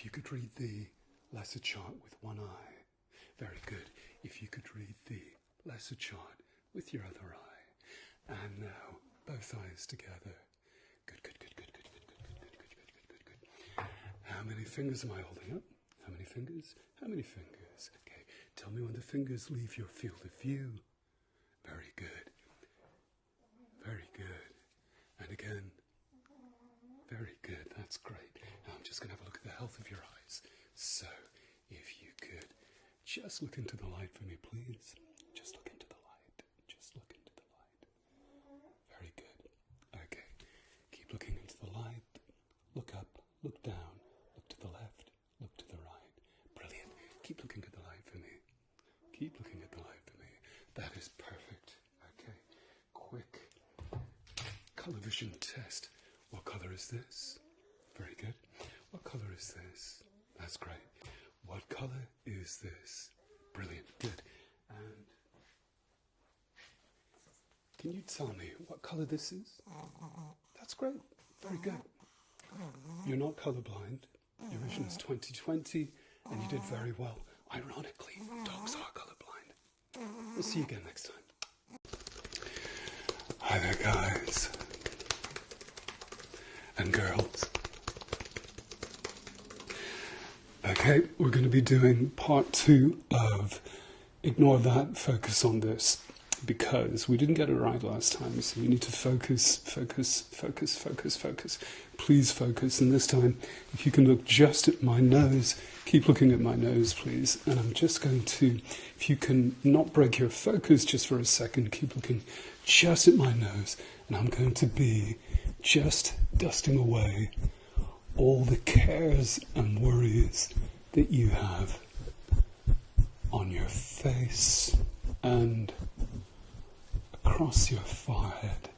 If you could read the lesser chart with one eye. Very good. If you could read the lesser chart with your other eye. And now, both eyes together. Good, good, good, good, good, good, good, good, good, good, good, good, good, good. How many fingers am I holding up? How many fingers? How many fingers? Okay, tell me when the fingers leave your field of view. Very good. Very good. And again. Very good, that's great. Now I'm just going to have a look at the health of your eyes. So, if you could just look into the light for me, please. Just look into the light. Just look into the light. Very good. Okay. Keep looking into the light. Look up, look down, look to the left, look to the right. Brilliant. Keep looking at the light for me. Keep looking at the light for me. That is perfect. Okay. Quick color vision test. What colour is this? Very good. What colour is this? That's great. What colour is this? Brilliant. Good. And can you tell me what colour this is? That's great. Very good. You're not colourblind. Your vision is 20/20 and you did very well. Ironically, dogs are colourblind. We'll see you again next time. Hi there, guys. And girls. Okay, we're going to be doing part 2 of Ignore That, Focus on This, because we didn't get it right last time, so you need to focus, focus, focus, focus, focus. Please focus, and this time, if you can look just at my nose, keep looking at my nose, please, and I'm just going to, if you can not break your focus just for a second, keep looking just at my nose, and I'm going to be just dusting away all the cares and worries that you have on your face and across your forehead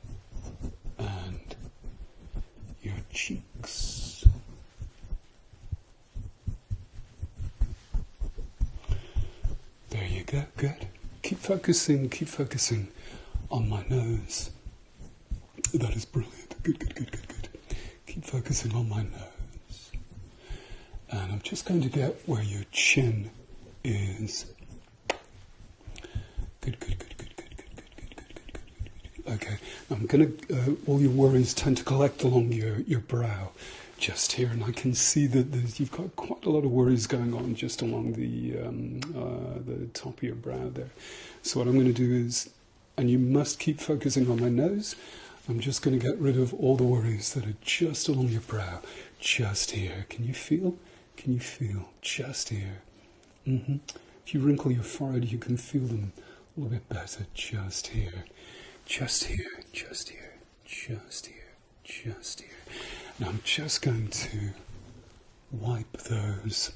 and your cheeks. There you go, good. Keep focusing on my nose. That is brilliant. Good, good, good, good, good. Keep focusing on my nose. And I'm just going to get where your chin is. Good, good, good, good, good, good, good, good, good, good, good, good. Okay, I'm going to, all your worries tend to collect along your brow, just here, and I can see that you've got quite a lot of worries going on just along the top of your brow there. So what I'm going to do is, and you must keep focusing on my nose, I'm just going to get rid of all the worries that are just along your brow, just here. Can you feel? Can you feel? Just here. If you wrinkle your forehead, you can feel them a little bit better. Just here. Just here. Just here. Just here. Just here. Now I'm just going to wipe those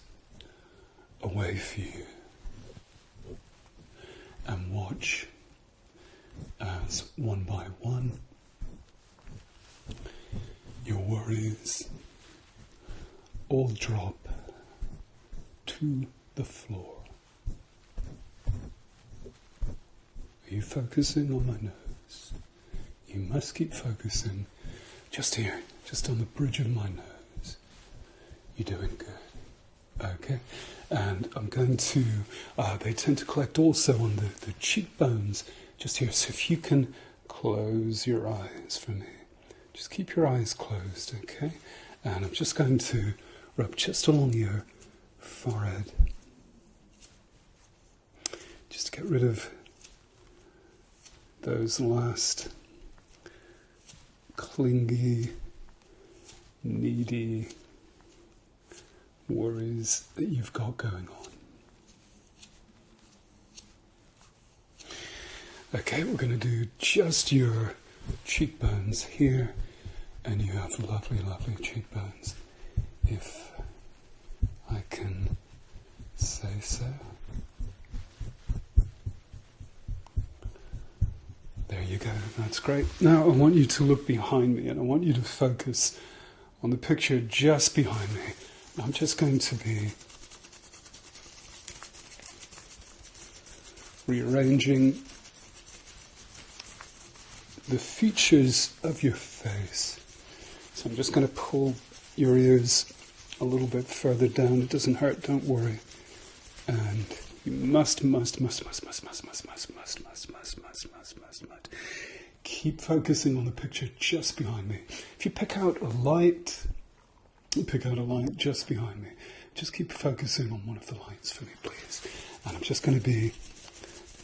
away for you and watch as one by one your worries all drop to the floor. Are you focusing on my nose? You must keep focusing just here, just on the bridge of my nose. You're doing good. Okay, and I'm going to, they tend to collect also on the cheekbones, just here. So if you can close your eyes for me. Just keep your eyes closed, okay? And I'm just going to rub just along your forehead. Just to get rid of those last clingy, needy worries that you've got going on. Okay, we're going to do just your cheekbones here, and you have lovely, lovely cheekbones, if I can say so. There you go, that's great. Now I want you to look behind me, and I want you to focus on the picture just behind me. I'm just going to be rearranging the features of your face. So I'm just going to pull your ears a little bit further down. It doesn't hurt, don't worry. And you must keep focusing on the picture just behind me. If you pick out a light just behind me. Just keep focusing on one of the lights for me, please. And I'm just going to be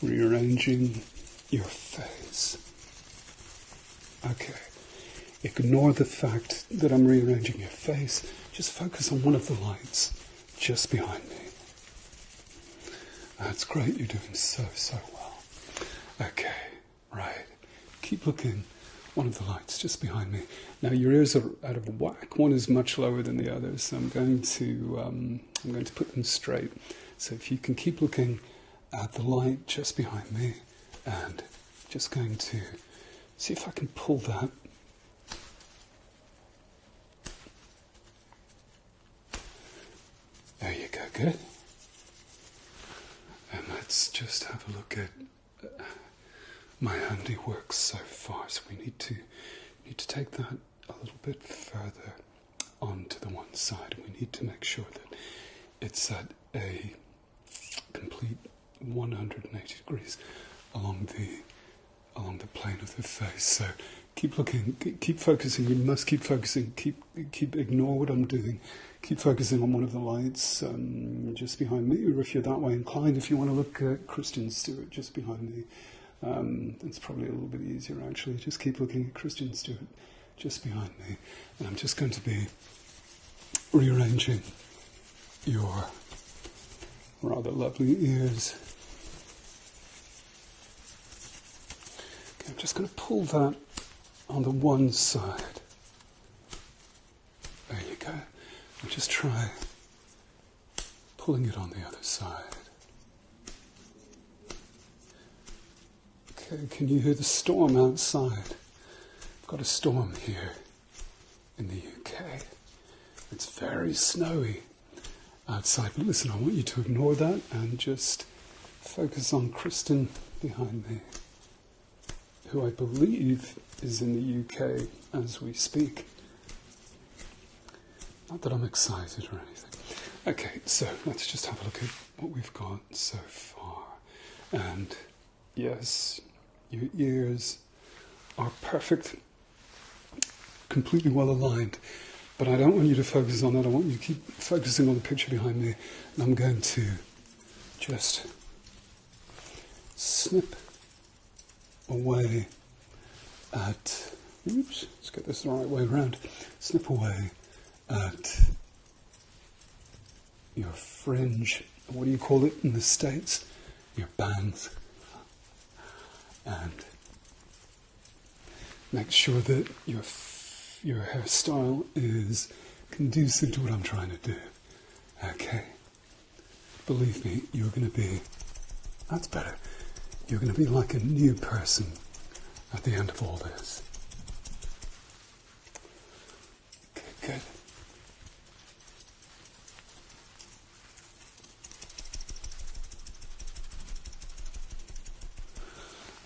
rearranging your face. Okay. Ignore the fact that I'm rearranging your face. Just focus on one of the lights just behind me. That's great. You're doing so well. Okay. Right. Keep looking. One of the lights just behind me. Now your ears are out of whack. One is much lower than the other, so I'm going to put them straight. So if you can keep looking at the light just behind me, and just going to see if I can pull that. There you go. Good. And let's just have a look at my handiwork so far. So we need to take that a little bit further onto the one side. We need to make sure that it's at a complete 180 degrees along the plane of the face. So keep looking, keep focusing. You must keep focusing. Keep ignore what I'm doing. Keep focusing on one of the lights just behind me, or if you're that way inclined, if you want to look at Kristen Stewart just behind me. It's probably a little bit easier actually. Just keep looking at Kristen Stewart just behind me. And I'm just going to be rearranging your rather lovely ears. Okay, I'm just going to pull that on the one side. There you go. And just try pulling it on the other side. Can you hear the storm outside? I've got a storm here in the UK. It's very snowy outside. But listen, I want you to ignore that and just focus on Kristen behind me, who I believe is in the UK as we speak. Not that I'm excited or anything. Okay, so let's just have a look at what we've got so far. And yes, your ears are perfect, completely well aligned, but I don't want you to focus on that. I want you to keep focusing on the picture behind me, and I'm going to just snip away at, oops, let's get this the right way around, snip away at your fringe, what do you call it in the States? Your bangs. And make sure that your hairstyle is conducive to what I'm trying to do. Okay. Believe me, you're going to be, that's better, you're going to be like a new person at the end of all this. Okay, good.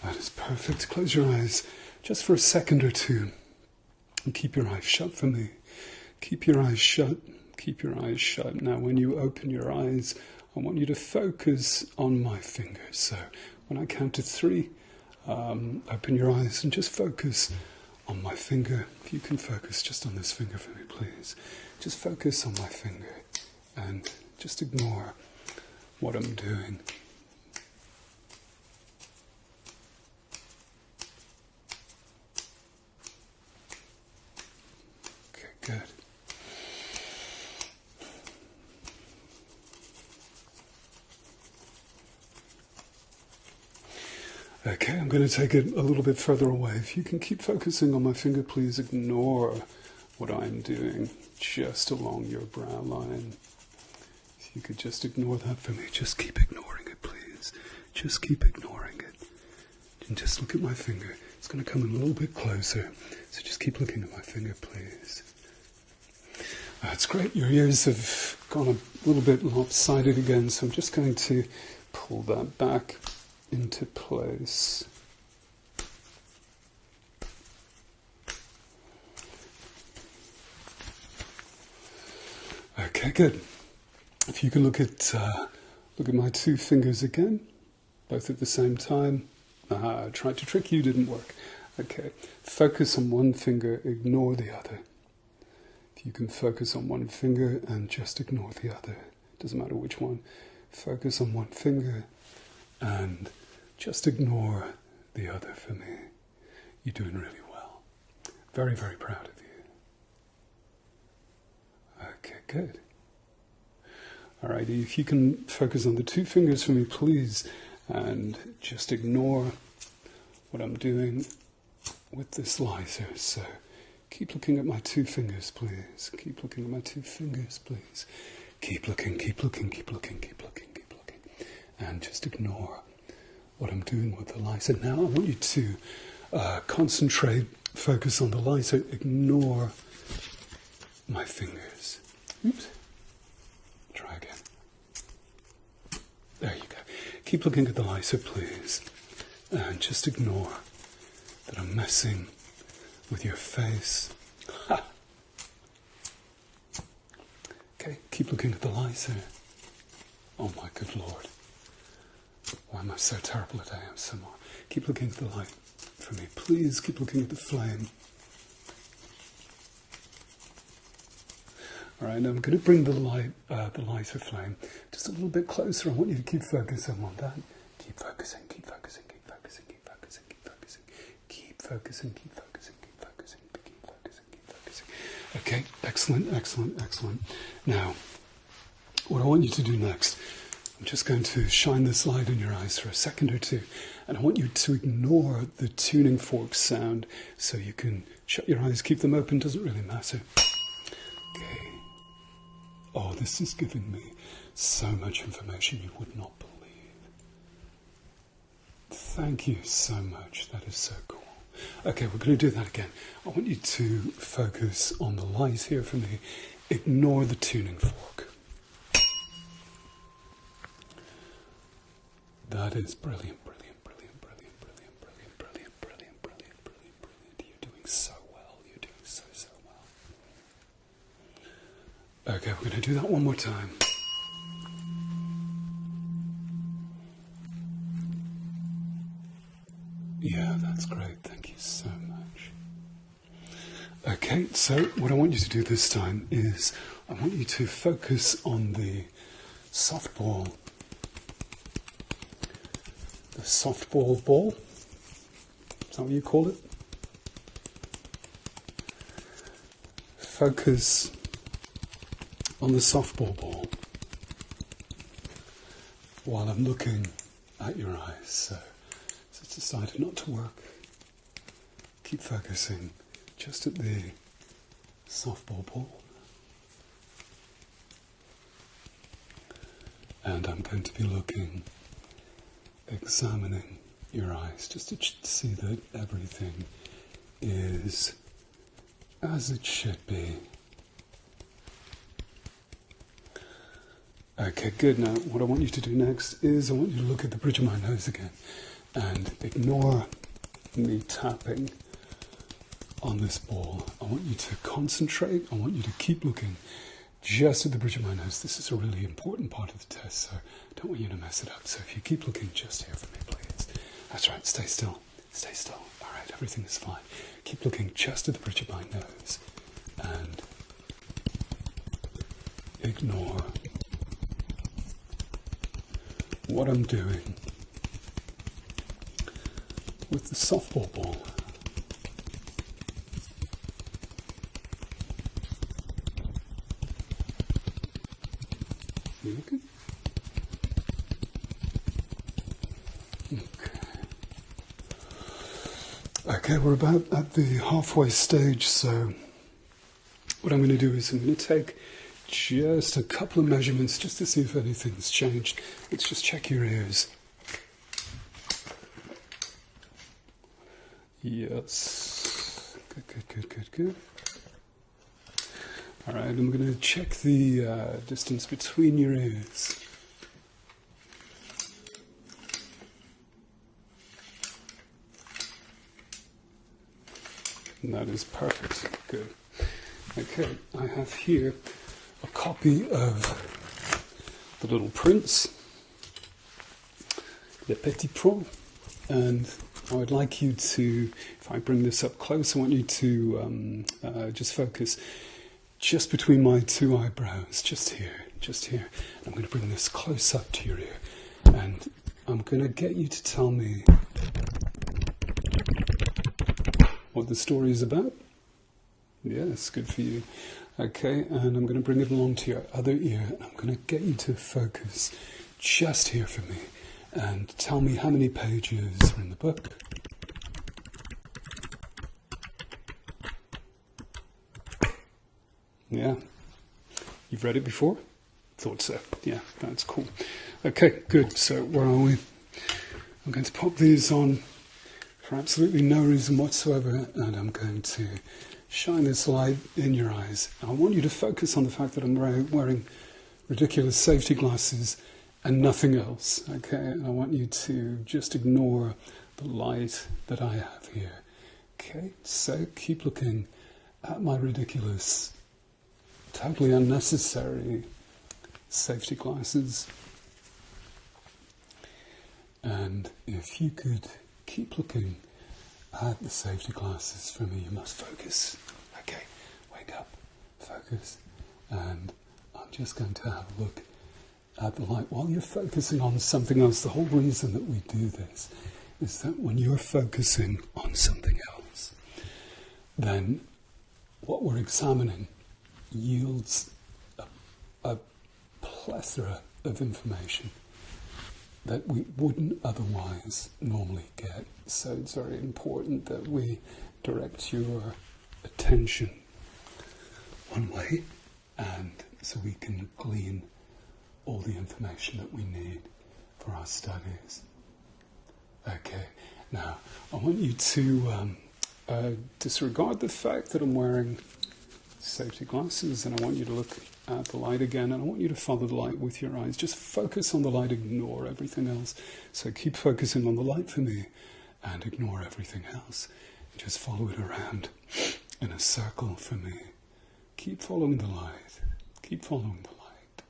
That is perfect. Close your eyes just for a second or two. And keep your eyes shut for me. Keep your eyes shut. Keep your eyes shut. Now, when you open your eyes, I want you to focus on my fingers. So, when I count to 3, open your eyes and just focus on my finger. If you can focus just on this finger for me, please. Just focus on my finger and just ignore what I'm doing. Good. Okay, I'm going to take it a little bit further away. If you can keep focusing on my finger, please ignore what I'm doing just along your brow line. If you could just ignore that for me, just keep ignoring it, please. Just keep ignoring it. And just look at my finger. It's going to come in a little bit closer, so just keep looking at my finger, please. That's great. Your ears have gone a little bit lopsided again, so I'm just going to pull that back into place. Okay, good. If you can look at my two fingers again, both at the same time. I tried to trick you, didn't work. Okay, focus on one finger, ignore the other. If you can focus on one finger and just ignore the other, doesn't matter which one. Focus on one finger and just ignore the other for me. You're doing really well. Very, very proud of you. Okay, good. Alrighty, if you can focus on the two fingers for me, please, and just ignore what I'm doing with this laser. So keep looking at my two fingers, please. Keep looking at my two fingers, please. Keep looking, keep looking, keep looking, keep looking, keep looking. And just ignore what I'm doing with the laser. Now I want you to concentrate, focus on the laser, ignore my fingers. Oops. Try again. There you go. Keep looking at the laser, please. And just ignore that I'm messing with your face. Ha. Okay, keep looking at the laser. Oh my good Lord. Why am I so terrible at ASMR? Keep looking at the light for me. Please keep looking at the flame. Alright, now I'm going to bring the lighter flame just a little bit closer. I want you to keep focusing on that. Keep focusing, keep focusing, keep focusing, keep focusing, keep focusing. Keep focusing, keep focusing, keep focusing, keep focusing, keep focusing. Okay, excellent, excellent, excellent. Now, what I want you to do next, I'm just going to shine this light in your eyes for a second or two, and I want you to ignore the tuning fork sound, so you can shut your eyes, keep them open, doesn't really matter. Okay. Oh, this is giving me so much information you would not believe. Thank you so much, that is so cool. Okay, we're going to do that again. I want you to focus on the light here for me. Ignore the tuning fork. That is brilliant, brilliant, brilliant, brilliant, brilliant, brilliant, brilliant, brilliant, brilliant, brilliant, brilliant. You're doing so well. You're doing so, so well. Okay, we're going to do that one more time. Yeah, that's great. Thank you so much. Okay, so what I want you to do this time is I want you to focus on the softball. The softball ball. Is that what you call it? Focus on the softball ball while I'm looking at your eyes. So it's decided not to work. Keep focusing just at the softball ball. And I'm going to be looking, examining your eyes just to see that everything is as it should be. Okay, good. Now, what I want you to do next is I want you to look at the bridge of my nose again and ignore me tapping on this ball. I want you to concentrate. I want you to keep looking just at the bridge of my nose. This is a really important part of the test, so I don't want you to mess it up. So if you keep looking just here for me, please. That's right, stay still. Stay still. All right, everything is fine. Keep looking just at the bridge of my nose and ignore what I'm doing with the softball ball. You looking? Okay, we're about at the halfway stage, so what I'm going to do is I'm going to take just a couple of measurements just to see if anything's changed. Let's just check your ears. Yes. Good, good, good, good, good. All right, I'm going to check the distance between your ears. And that is perfect. Good. Okay, I have here a copy of The Little Prince, Le Petit Prince, and I would like you to, if I bring this up close, I want you to just focus just between my two eyebrows, just here. I'm going to bring this close up to your ear, and I'm going to get you to tell me what the story is about. Yes, good for you. Okay, and I'm going to bring it along to your other ear, and I'm going to get you to focus just here for me, and tell me how many pages are in the book. Yeah, you've read it before? Thought so. Yeah, that's cool. Okay, good. So where are we? I'm going to pop these on for absolutely no reason whatsoever, and I'm going to shine this light in your eyes. I want you to focus on the fact that I'm wearing ridiculous safety glasses and nothing else, okay? And I want you to just ignore the light that I have here, okay? So keep looking at my ridiculous, totally unnecessary safety glasses. And if you could keep looking at the safety glasses for me, you must focus. Okay, wake up, focus. And I'm just going to have a look at the light while you're focusing on something else. The whole reason that we do this is that when you're focusing on something else, then what we're examining yields a plethora of information that we wouldn't otherwise normally get. So it's very important that we direct your attention one way, and so we can glean all the information that we need for our studies. Okay, now I want you to disregard the fact that I'm wearing safety glasses, and I want you to look at the light again, and I want you to follow the light with your eyes. Just focus on the light, ignore everything else. So keep focusing on the light for me and ignore everything else. Just follow it around in a circle for me. Keep following the light. Keep following the light.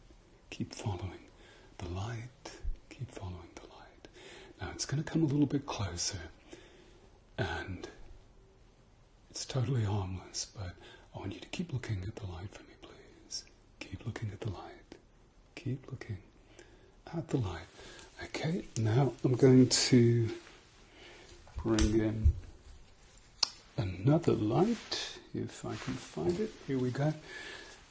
Keep following the light. Keep following the light. Now it's going to come a little bit closer, and it's totally harmless, but I want you to keep looking at the light for me, please. Keep looking at the light. Keep looking at the light. Okay, now I'm going to bring in another light, if I can find it. Here we go.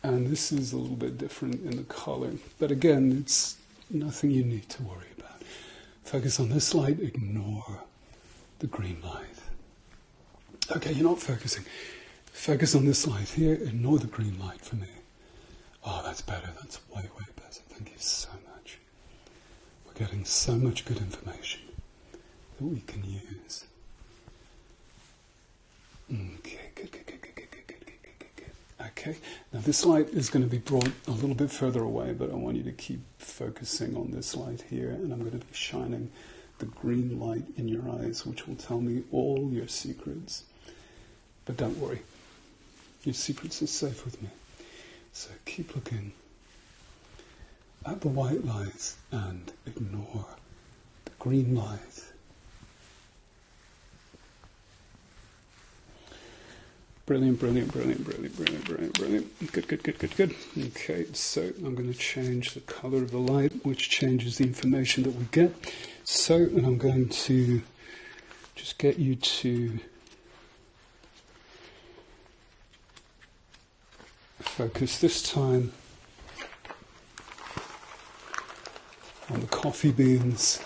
And this is a little bit different in the color, but again, it's nothing you need to worry about. Focus on this light, ignore the green light. Okay, you're not focusing. Focus on this light here, ignore the green light for me. Oh, that's better. That's way, way better. Thank you so much. We're getting so much good information that we can use. Okay, good. Okay, now this light is going to be brought a little bit further away, but I want you to keep focusing on this light here, and I'm going to be shining the green light in your eyes, which will tell me all your secrets. But don't worry, your secrets are safe with me. So keep looking at the white light and ignore the green light. Brilliant. Good. Okay, so I'm going to change the color of the light, which changes the information that we get. So, and I'm going to just get you to focus this time on the coffee beans.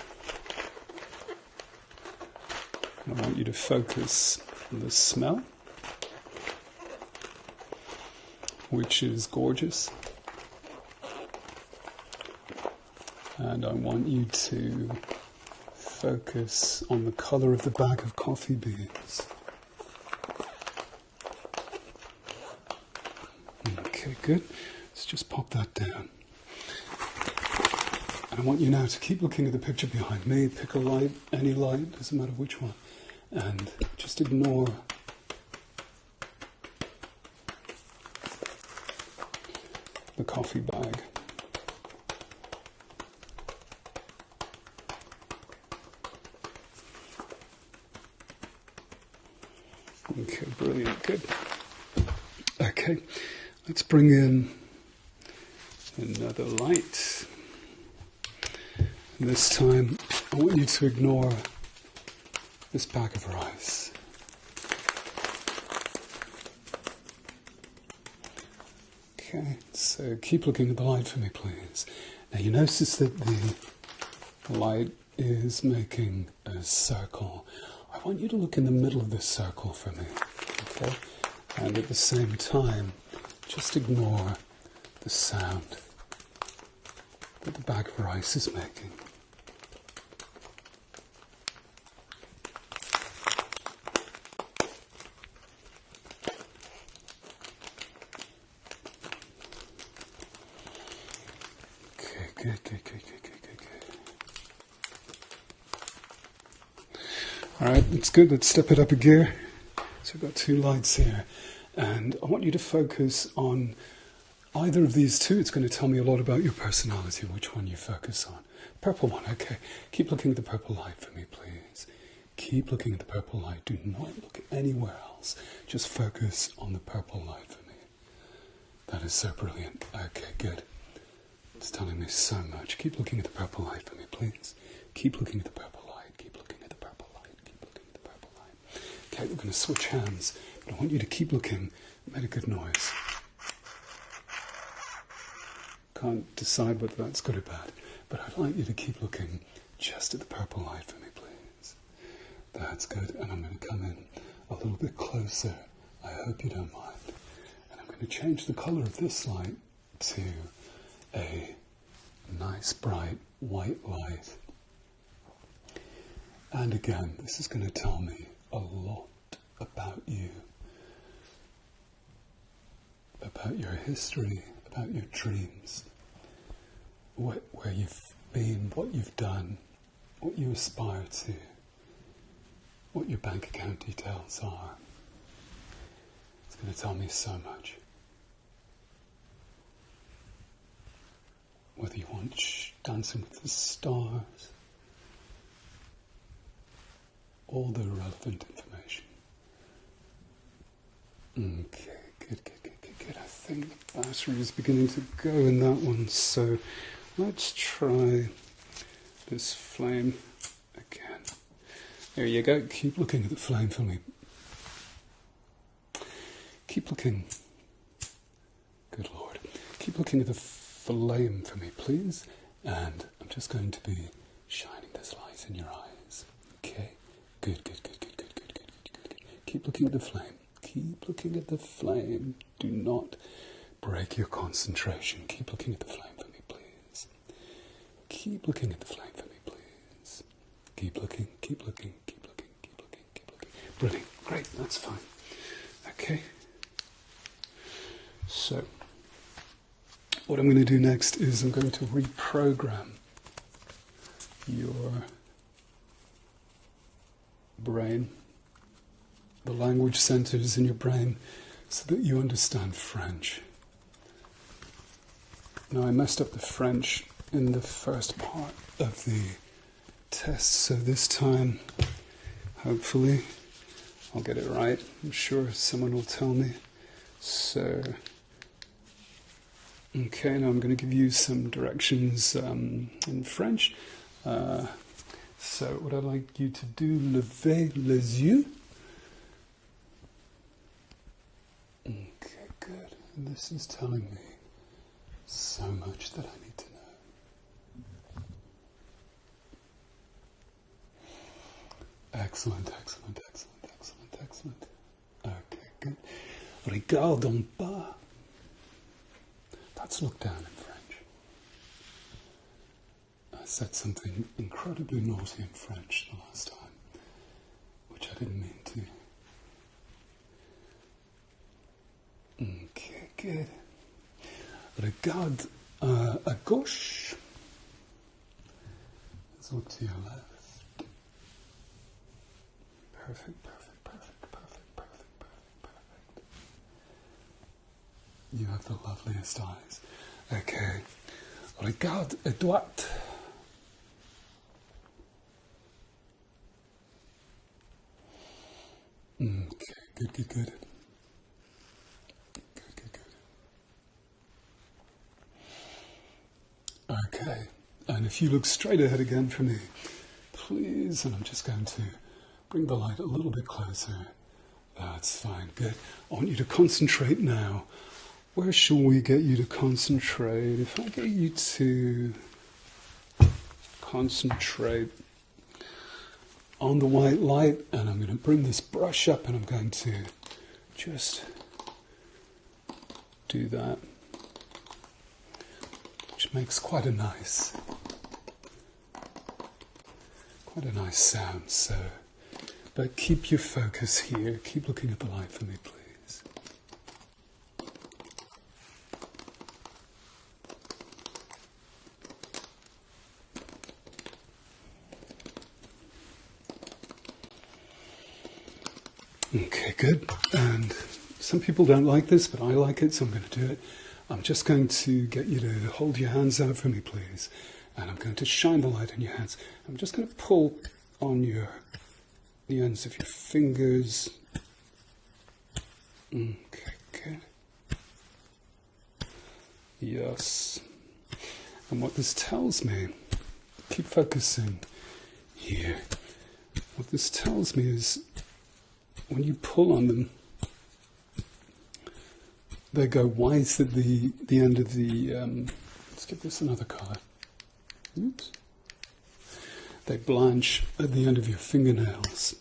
I want you to focus on the smell, which is gorgeous. And I want you to focus on the color of the bag of coffee beans. Okay, good. Let's just pop that down. And I want you now to keep looking at the picture behind me. Pick a light, any light, doesn't matter which one. And just ignore the coffee bag. Okay, brilliant, good. Okay, let's bring in another light. And this time, I want you to ignore this bag of rice. Okay, so keep looking at the light for me, please. Now you notice that the light is making a circle. I want you to look in the middle of this circle for me, okay? And at the same time, just ignore the sound that the bag of rice is making. Okay, good. All right, it's good. Let's step it up a gear. So we've got two lights here. And I want you to focus on either of these two. It's going to tell me a lot about your personality, which one you focus on. Purple one, okay. Keep looking at the purple light for me, please. Keep looking at the purple light. Do not look anywhere else. Just focus on the purple light for me. That is so brilliant. Okay, good. It's telling me so much. Keep looking at the purple light for me, please. Keep looking at the purple light. Keep looking at the purple light. Keep looking at the purple light. Okay, we're going to switch hands. But I want you to keep looking. Make a good noise. Can't decide whether that's good or bad. But I'd like you to keep looking just at the purple light for me, please. That's good. And I'm going to come in a little bit closer. I hope you don't mind. And I'm going to change the color of this light to a nice bright white light. And again, this is going to tell me a lot about you, about your history, about your dreams, where you've been, what you've done, what you aspire to, what your bank account details are. It's going to tell me so much. Whether you want Dancing with the Stars, all the relevant information. Okay, good. I think the battery is beginning to go in that one, so let's try this flame again. There you go. Keep looking at the flame for me. Keep looking. Good Lord. Keep looking at the flame for me, please. And I'm just going to be shining this light in your eyes. Okay? Good. Keep looking at the flame. Keep looking at the flame. Do not break your concentration. Keep looking at the flame for me, please. Keep looking at the flame for me, please. Keep looking. Brilliant. Great. That's fine. Okay. So, what I'm going to do next is I'm going to reprogram your brain, the language centers in your brain, so that you understand French. Now, I messed up the French in the first part of the test, so this time, hopefully, I'll get it right. I'm sure someone will tell me. So, okay, now I'm going to give you some directions in French. So, what I'd like you to do, levez les yeux. Okay, good. And this is telling me so much that I need to know. Excellent. Okay, good. Regarde en bas. That's look down in French. I said something incredibly naughty in French the last time, which I didn't mean to. Okay, good. Regarde à gauche. Let's look to your left. Perfect. You have the loveliest eyes. Okay. Regarde à droite. Okay, good, good, good. Good, good, good. Okay, and if you look straight ahead again for me, please, and I'm just going to bring the light a little bit closer. That's fine, good. I want you to concentrate now. Where shall we get you to concentrate? If I get you to concentrate on the white light, and I'm going to bring this brush up and I'm going to just do that, which makes quite a nice sound. So, but keep your focus here. Keep looking at the light for me, please. Okay, good. And some people don't like this, but I like it, so I'm going to do it. I'm just going to get you to hold your hands out for me, please. And I'm going to shine the light on your hands. I'm just going to pull on the ends of your fingers. Okay, good. Yes. And what this tells me, keep focusing here. What this tells me is when you pull on them, they go white at the end of the, let's give this another color. Oops. They blanch at the end of your fingernails.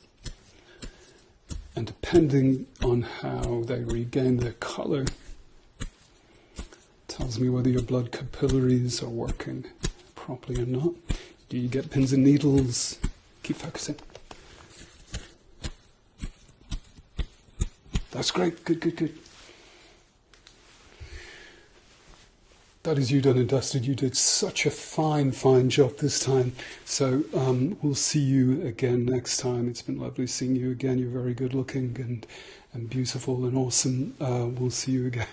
And depending on how they regain their color, tells me whether your blood capillaries are working properly or not. Do you get pins and needles? Keep focusing. That's great. Good, good, good. That is you done and dusted. You did such a fine, fine job this time. So we'll see you again next time. It's been lovely seeing you again. You're very good looking and beautiful and awesome. We'll see you again.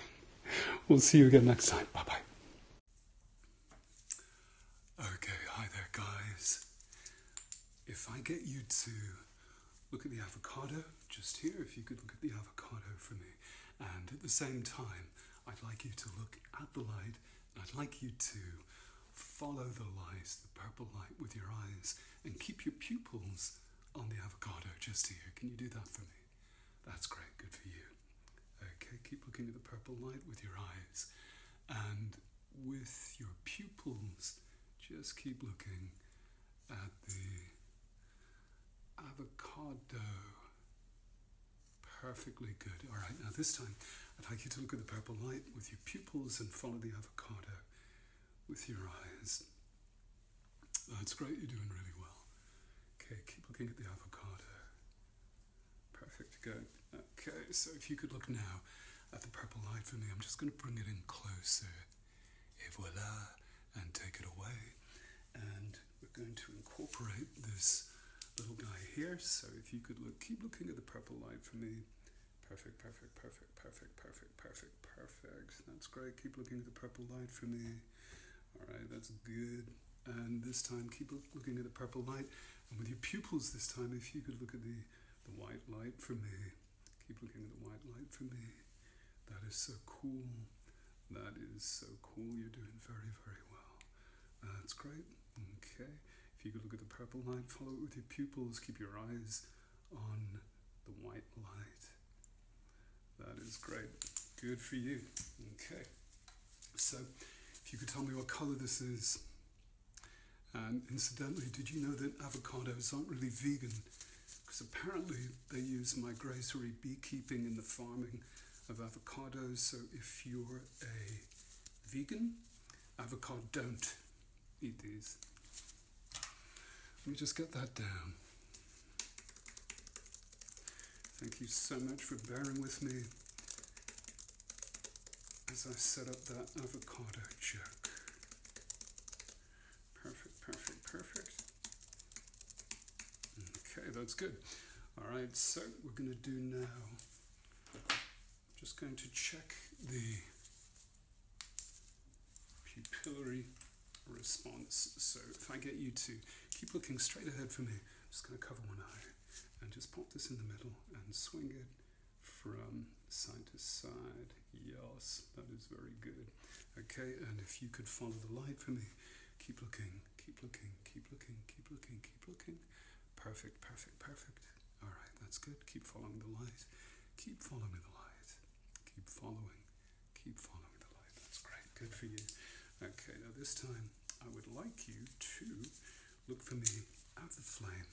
We'll see you again next time. Bye-bye. Okay, hi there, guys. If I get you to look at the avocado, just here, if you could look at the avocado for me. And at the same time, I'd like you to look at the light. I'd like you to follow the light, the purple light with your eyes, and keep your pupils on the avocado just here. Can you do that for me? That's great, good for you. Okay, keep looking at the purple light with your eyes. And with your pupils, just keep looking at the avocado. Perfectly good. All right, now this time, I'd like you to look at the purple light with your pupils and follow the avocado with your eyes. That's great, you're doing really well. Okay, keep looking at the avocado. Perfect, good. Okay, so if you could look now at the purple light for me, I'm just going to bring it in closer. Et voila, and take it away. And we're going to incorporate this little guy here. So if you could look, keep looking at the purple light for me. Perfect, perfect, perfect, perfect, perfect, perfect, perfect. That's great. Keep looking at the purple light for me. All right, that's good. And this time, keep looking at the purple light. And with your pupils this time, if you could look at the white light for me. Keep looking at the white light for me. That is so cool. That is so cool. You're doing very, very well. That's great. Okay. If you could look at the purple light, follow it with your pupils. Keep your eyes on the white light. That is great. Good for you. Okay. So, if you could tell me what color this is. And incidentally, did you know that avocados aren't really vegan? Because apparently they use migratory beekeeping in the farming of avocados. So if you're a vegan, avocado, don't eat these. Let me just get that down. Thank you so much for bearing with me as I set up that avocado joke. Perfect, perfect, perfect. Okay, that's good. All right, so we're going to do now, just going to check the pupillary response. So if I get you to keep looking straight ahead for me, I'm just going to cover one eye and just pop this in the middle and swing it from side to side. Yes, that is very good. Okay, and if you could follow the light for me, keep looking, keep looking, keep looking, keep looking, keep looking. Perfect, perfect, perfect. All right, that's good. Keep following the light. Keep following the light. Keep following. Keep following the light. That's great. Good for you. Okay, now this time I would like you to look for me at the flame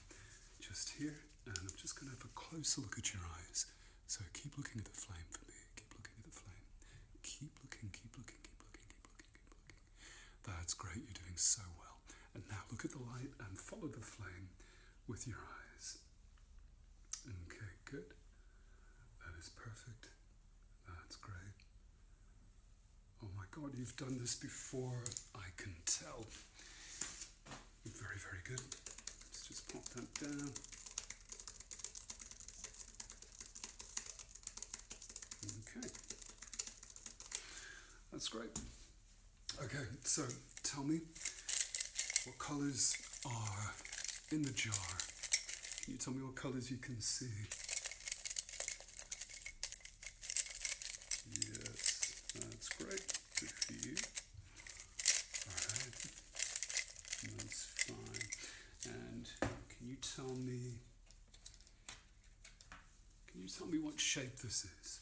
just here, and I'm just going to have a closer look at your eyes. So keep looking at the flame for me. Keep looking at the flame. Keep looking, keep looking, keep looking, keep looking, keep looking. That's great. You're doing so well. And now look at the light and follow the flame with your eyes. Okay, good. That is perfect. That's great. Oh my God, you've done this before. I can tell. Very, very good. Let's just pop that down. Okay. That's great. Okay, so tell me what colors are in the jar. Can you tell me what colors you can see? Yes, that's great. Good for you. Alright, that's fine. And can you tell me what shape this is?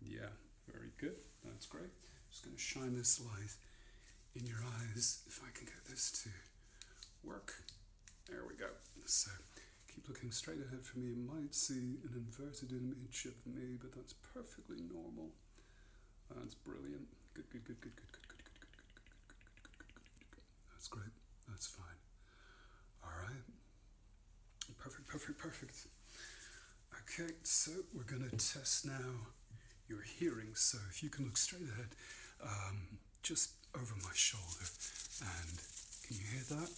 Yeah, very good. That's great. Just going to shine this light in your eyes, if I can get this to work. There we go. So keep looking straight ahead for me. You might see an inverted image of me, but that's perfectly normal. That's brilliant. Good, good, good, good, good, good, good, good, good, good, good, good, good, good, good. That's great. That's fine. All right. Perfect, perfect, perfect. Okay, so we're going to test now your hearing. So if you can look straight ahead, just over my shoulder, and can you hear that?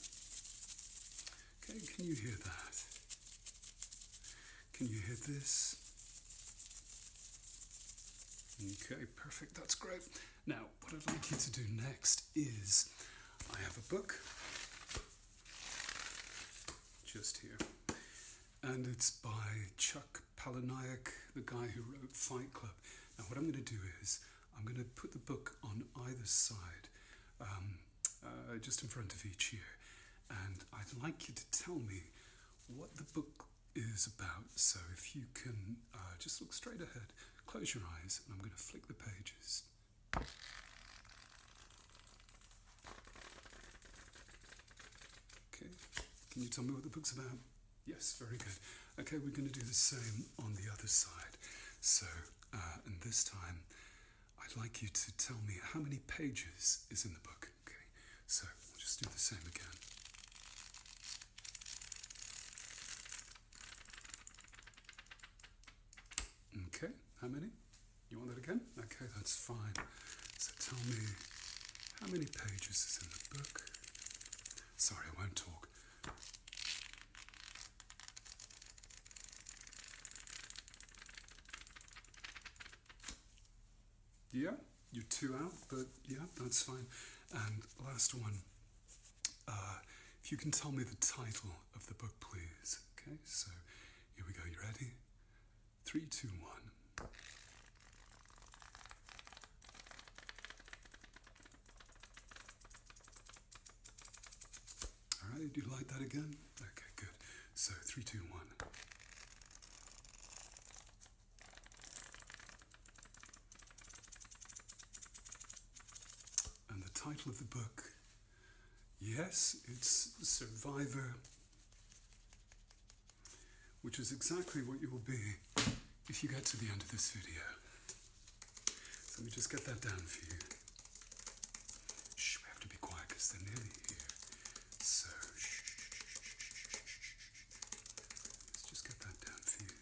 Okay, can you hear that? Can you hear this? Okay, perfect, that's great. Now, what I'd like you to do next is, I have a book, just here, and it's by Chuck Palahniuk, the guy who wrote Fight Club. Now, what I'm going to do is, I'm going to put the book on either side, just in front of each ear, and I'd like you to tell me what the book is about. So if you can just look straight ahead, close your eyes, and I'm going to flick the pages. Okay, can you tell me what the book's about? Yes, very good. Okay, we're going to do the same on the other side. So, and this time, I'd like you to tell me how many pages is in the book. Okay, so we'll just do the same again. Okay, how many? You want that again? Okay, that's fine. So tell me, how many pages is in the book? Sorry, I won't talk. Yeah, you're 2 out, but yeah, that's fine. And last one, if you can tell me the title of the book, please. Okay, so here we go. You ready? 3, 2, 1. All right, do you like that again? Okay, good. So 3, 2, 1. And the title of the book, yes, it's Survivor, which is exactly what you will be if you get to the end of this video. So let me just get that down for you. Shh, we have to be quiet because they're nearly here. So, shh, let's just get that down for you.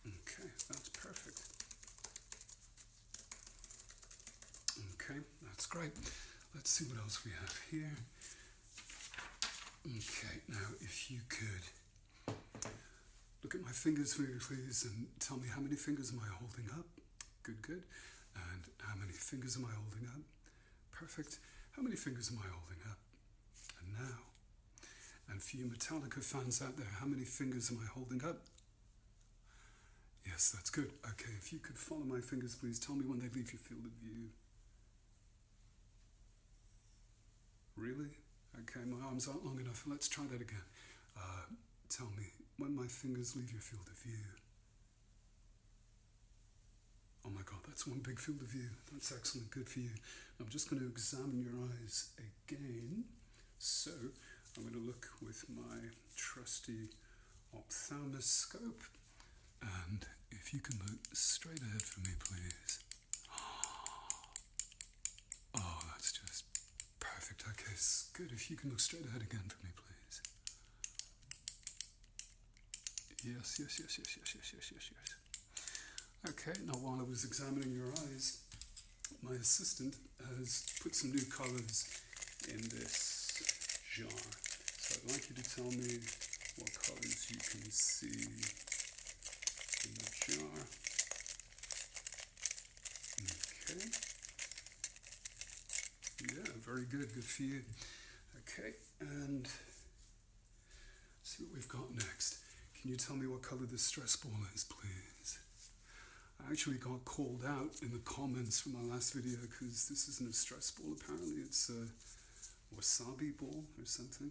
Okay, that's perfect. Okay, that's great. Let's see what else we have here. Okay, now if you could look at my fingers for me, please, and tell me how many fingers am I holding up? Good, good. And how many fingers am I holding up? Perfect. How many fingers am I holding up? And now, and for you Metallica fans out there, how many fingers am I holding up? Yes, that's good. Okay, if you could follow my fingers, please tell me when they leave your field of view. Really? Okay, my arms aren't long enough. Let's try that again. Tell me when my fingers leave your field of view. Oh my God, that's one big field of view. That's excellent, good for you. I'm just going to examine your eyes again. So, I'm going to look with my trusty ophthalmoscope. And if you can look straight ahead for me, please. Oh, that's just perfect. Okay, good. If you can look straight ahead again for me, please. Yes, yes, yes, yes, yes, yes, yes, yes, yes. Okay, now while I was examining your eyes, my assistant has put some new colors in this jar. So I'd like you to tell me what colors you can see in the jar. Okay. Yeah, very good. Good for you. Okay, and see what we've got next. Can you tell me what color the stress ball is, please? I actually got called out in the comments from my last video because this isn't a stress ball. Apparently it's a wasabi ball or something.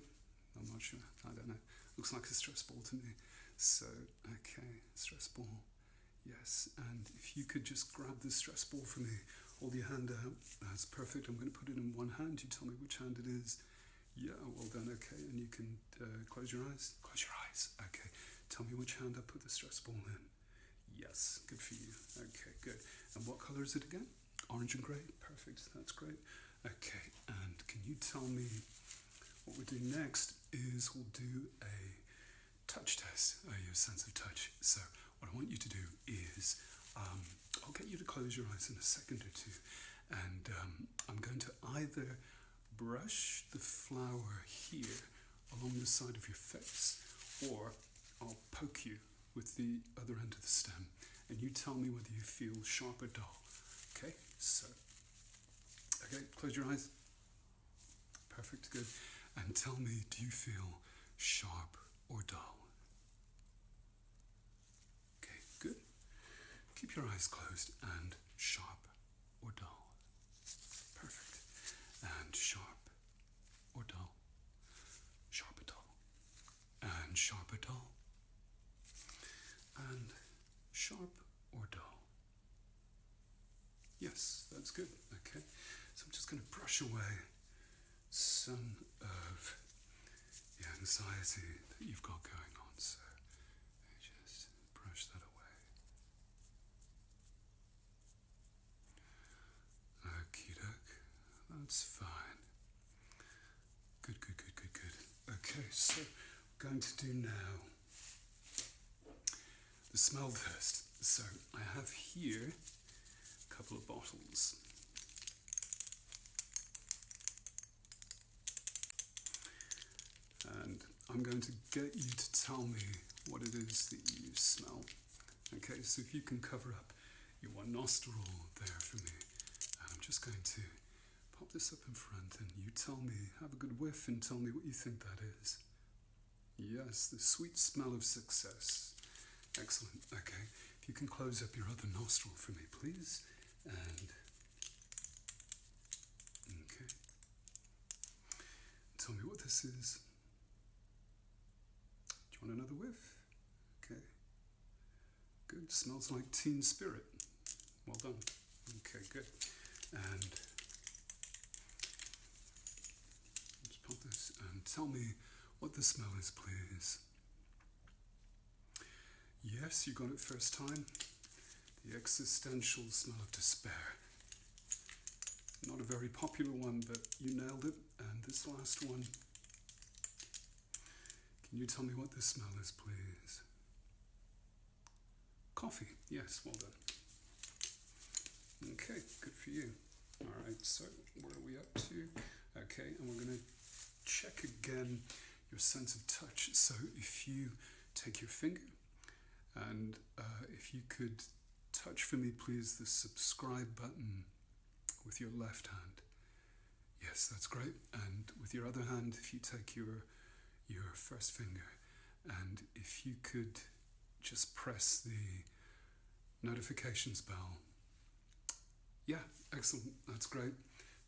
I'm not sure. I don't know. Looks like a stress ball to me. So, okay, stress ball. Yes, and if you could just grab the stress ball for me, hold your hand out. That's perfect. I'm going to put it in one hand. You tell me which hand it is. Yeah, well done. Okay, and you can close your eyes. Close your eyes. Okay, tell me which hand I put the stress ball in. Yes, good for you. Okay, good. And what color is it again? Orange and grey. Perfect. That's great. Okay, and can you tell me what we'll do next is we'll do a touch test, your sense of touch. So what I want you to do is, I'll get you to close your eyes in a second or two, and I'm going to either brush the flower here along the side of your face, or I'll poke you with the other end of the stem, and you tell me whether you feel sharp or dull. Okay, so, okay, close your eyes. Perfect, good. And tell me, do you feel sharp or dull? Okay, good. Keep your eyes closed, and sharp or dull. Perfect. And sharp or dull. Sharp or dull. And sharp or dull. And sharp or dull. Yes, that's good. Okay, so I'm just going to brush away some of the anxiety that you've got going on. So just brush that away. Okie doke, that's fine. Good, good, good, good, good. Okay, so we're going to do now the smell test. So I have here a couple of bottles. And I'm going to get you to tell me what it is that you smell. Okay, so if you can cover up your one nostril there for me. And I'm just going to pop this up in front, and you tell me, have a good whiff and tell me what you think that is. Yes, the sweet smell of success. Excellent. Okay, if you can close up your other nostril for me, please. And, okay. Tell me what this is. Do you want another whiff? Okay. Good. Smells like teen spirit. Well done. Okay, good. And let's pop this and tell me what the smell is, please. Yes, you got it first time. The existential smell of despair. Not a very popular one, but you nailed it. And this last one, can you tell me what this smell is, please? Coffee. Yes, well done. Okay, good for you. All right, so where are we up to? Okay, and we're going to check again your sense of touch. So if you take your finger, and if you could touch for me, please, the subscribe button with your left hand. Yes, that's great. And with your other hand, if you take your first finger, and if you could just press the notifications bell. Yeah, excellent. That's great.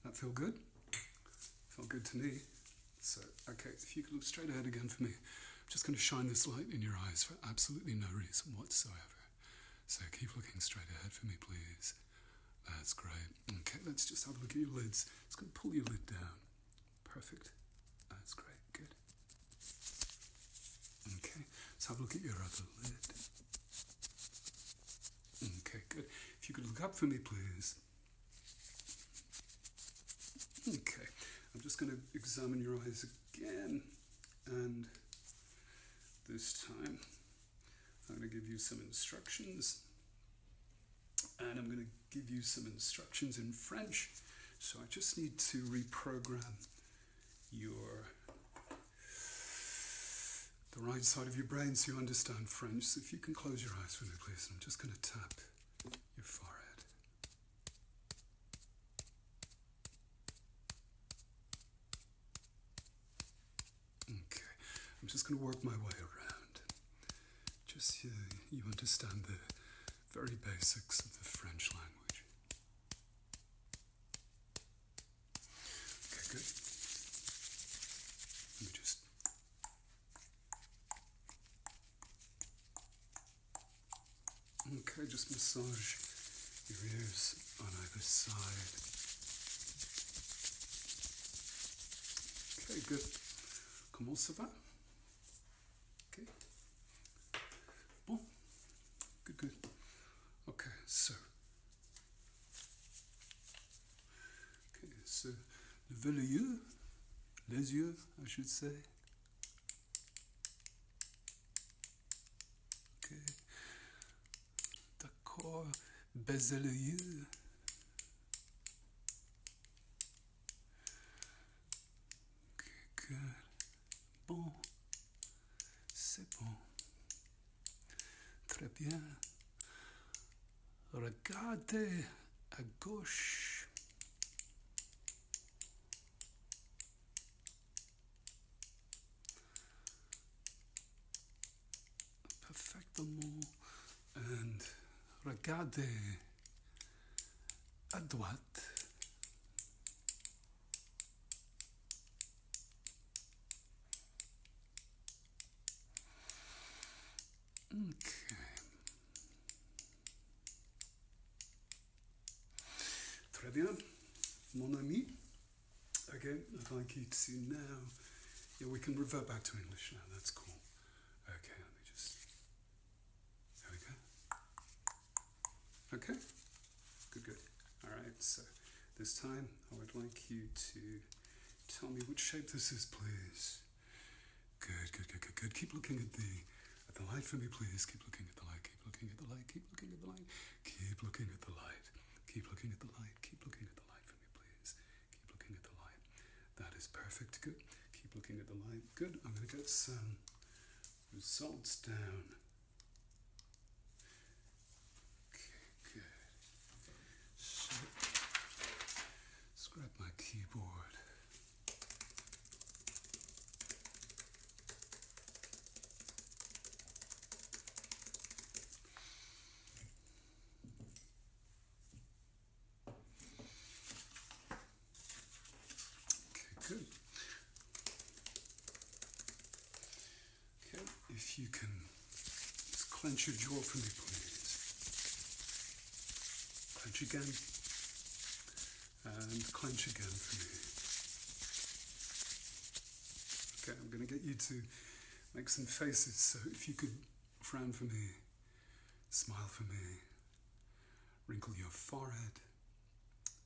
That feel good? Felt good to me. So, okay, if you could look straight ahead again for me. I'm just going to shine this light in your eyes for absolutely no reason whatsoever. So keep looking straight ahead for me, please. That's great. Okay, let's just have a look at your lids. It's going to pull your lid down. Perfect. That's great. Good. Okay, let's have a look at your other lid. Okay, good. If you could look up for me, please. Okay, I'm just going to examine your eyes again, and this time I'm going to give you some instructions, and I'm going to give you some instructions in French. So I just need to reprogram the right side of your brain so you understand French. So if you can close your eyes for me, please. I'm just going to tap your forehead. Okay, I'm just going to work my way around. Just so you understand the very basics of the French language. Okay, good. Let me just... Okay, just massage your ears on either side. Okay, good. Comment ça va? Okay. Bon. Good, good. Okay, so. Okay, so levez les yeux, I should say. Okay. D'accord. Baisez les yeux. Okay, good. Bon. C'est bon. Très bien. Regardez à gauche. Parfaitement. And regardez à droite. Okay. Très bien, mon ami. Okay, I'd like you to now, yeah, we can revert back to English now, that's cool. Okay, let me just, there we go. Okay, good, good. All right, so this time I would like you to tell me which shape this is, please. Good, good, good, good, good. Keep looking at the light for me, please. Keep looking at the light, keep looking at the light, keep looking at the light, keep looking at the light. Keep looking at the light. Keep looking at the light for me, please. Keep looking at the light. That is perfect. Good. Keep looking at the light. Good. I'm going to get some results down. Okay, good. So, let's grab my keyboard. Good. Okay, if you can just clench your jaw for me, please. Clench again. And clench again for me. Okay, I'm going to get you to make some faces. So if you could frown for me, smile for me, wrinkle your forehead.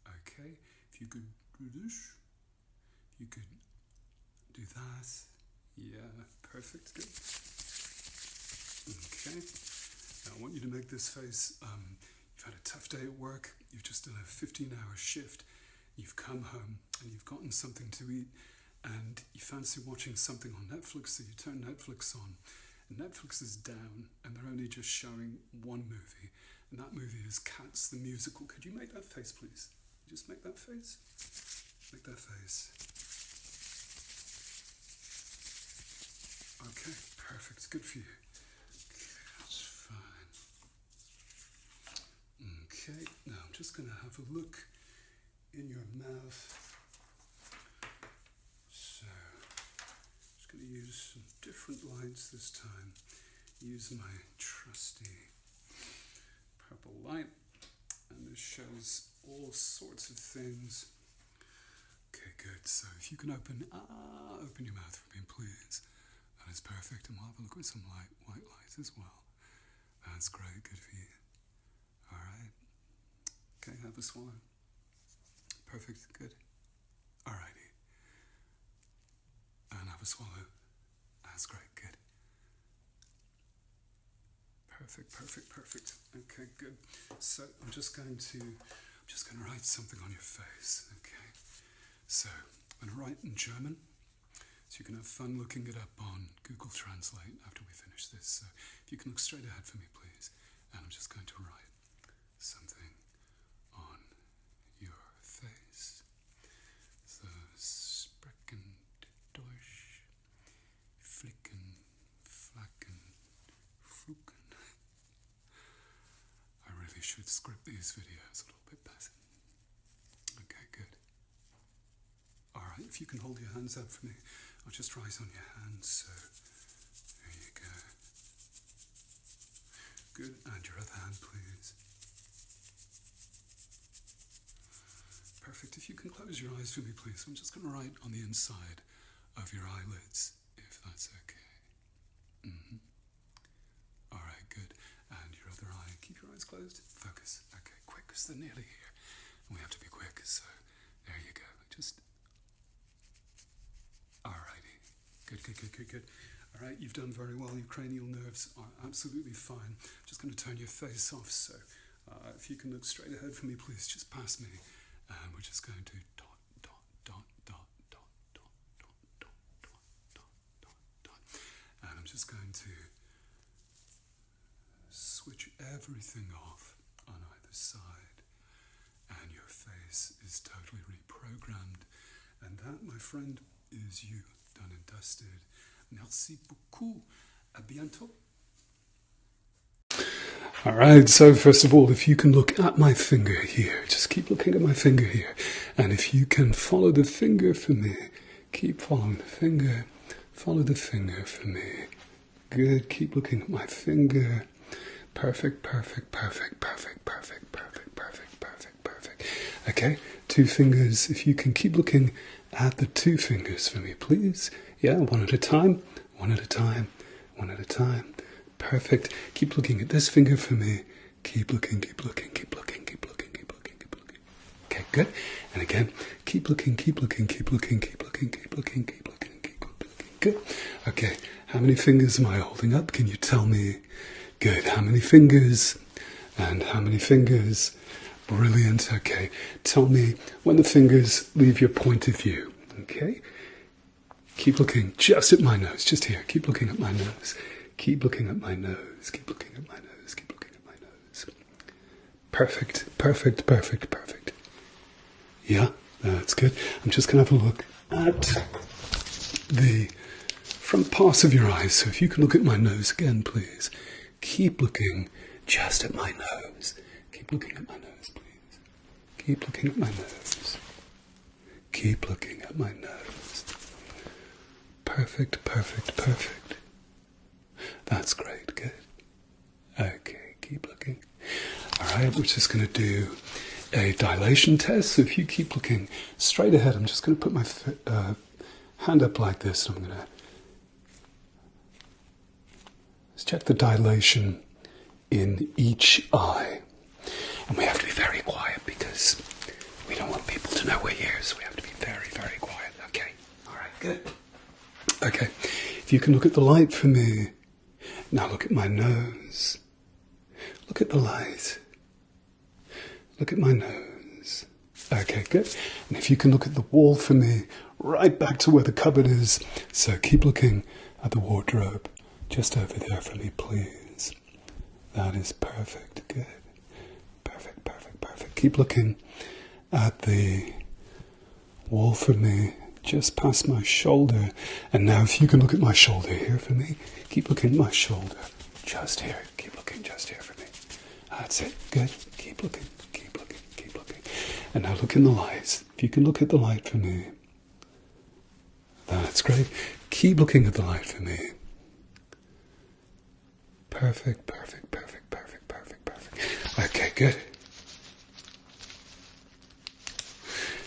Okay, if you could do this. You could do that. Yeah, perfect, good. Okay, now I want you to make this face. You've had a tough day at work, you've just done a 15-hour shift, you've come home and you've gotten something to eat and you fancy watching something on Netflix, so you turn Netflix on and Netflix is down and they're only just showing one movie And that movie is Cats the Musical. Could you make that face, please? Just make that face. Make that face. Okay, perfect. Good for you. That's fine. Okay, now I'm just going to have a look in your mouth. So, I'm just going to use some different lights this time. Use my trusty purple light, and this shows all sorts of things. Okay, good. So if you can open your mouth for me, please. That is perfect, and we'll have a look with some white light as well. That's great. Good for you. All right. Okay, have a swallow. Perfect. Good. All righty. And have a swallow. That's great. Good. Perfect. Okay, good. So I'm just going to write something on your face. Okay. So I'm going to write in German, so you can have fun looking it up on Google Translate after we finish this. So if you can look straight ahead for me, please. And I'm just going to write something on your face. So sprechen durch, flicken, flacken, fluken. I really should script these videos a little bit better. Okay, good. Alright, if you can hold your hands out for me, I'll just write on your hands. So, there you go. Good, and your other hand, please. Perfect, if you can close your eyes for me, please. I'm just going to write on the inside of your eyelids, if that's okay. Alright, good. And your other eye. Keep your eyes closed. Focus. Okay, quick, because they're nearly here. And we have to be quick, so there you go. Just... Alrighty. Good. Alright, you've done very well. Your cranial nerves are absolutely fine. I'm just going to turn your face off, so if you can look straight ahead for me, please, just past me. And we're just going to dot. And I'm just going to switch everything off on either side, and your face is totally reprogrammed. And that, my friend, is you, done and dusted. Merci beaucoup. À bientôt. All right, so first of all, if you can look at my finger here, just keep looking at my finger here. And if you can follow the finger for me, keep following the finger. Follow the finger for me. Good, keep looking at my finger. Perfect. Okay, two fingers. If you can keep looking at the two fingers for me, please. Yeah, one at a time. Perfect. Keep looking at this finger for me. Keep looking. Okay, good. And again, keep looking. Good. Okay, how many fingers am I holding up? Can you tell me? Good. How many fingers? And how many fingers? Brilliant. Okay. Tell me when the fingers leave your point of view. Okay. Keep looking just at my nose. Just here. Keep looking at my nose. Keep looking at my nose. Perfect. Yeah, that's good. I'm just going to have a look at the front parts of your eyes. So if you can look at my nose again, please. Keep looking just at my nose. Keep looking at my nose, please. Keep looking at my nose. Perfect. That's great. Good. Okay, keep looking. All right, we're just going to do a dilation test. So if you keep looking straight ahead, I'm just going to put my hand up like this. I'm going to check the dilation in each eye. And we have to be very quiet because we don't want people to know we're here, so we have to be very, very quiet. Okay. All right, good. Okay. If you can look at the light for me. Now look at my nose. Look at the light. Look at my nose. Okay, good. And if you can look at the wall for me, right back to where the cupboard is. So keep looking at the wardrobe. Just over there for me, please. That is perfect. Good. Keep looking at the wall for me, just past my shoulder. And now if you can look at my shoulder here for me, keep looking at my shoulder, just here. Keep looking just here for me. That's it. Good. Keep looking, keep looking, keep looking. And now look in the lights. If you can look at the light for me. That's great. Keep looking at the light for me. Perfect, perfect, perfect, perfect, perfect, perfect. Okay, good.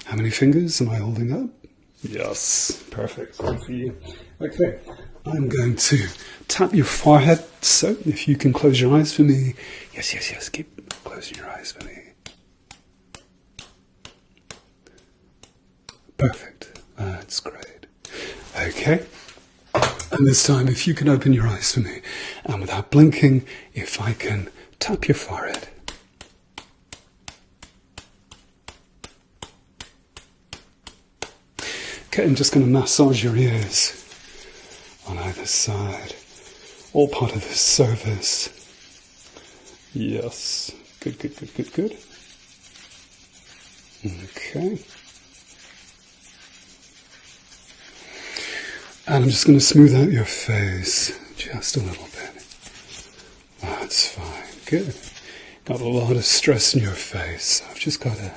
How many fingers am I holding up? Yes, perfect. Good for you. Okay, I'm going to tap your forehead. So, if you can close your eyes for me. Yes, yes, yes. Keep closing your eyes for me. Perfect. That's great. Okay. And this time, if you can open your eyes for me, and without blinking, if I can tap your forehead. Okay, I'm just going to massage your ears on either side. All part of this service. Yes. Good, good, good, good, good. Okay. And I'm just going to smooth out your face just a little bit. That's fine. Good. Got a lot of stress in your face. So I've just got to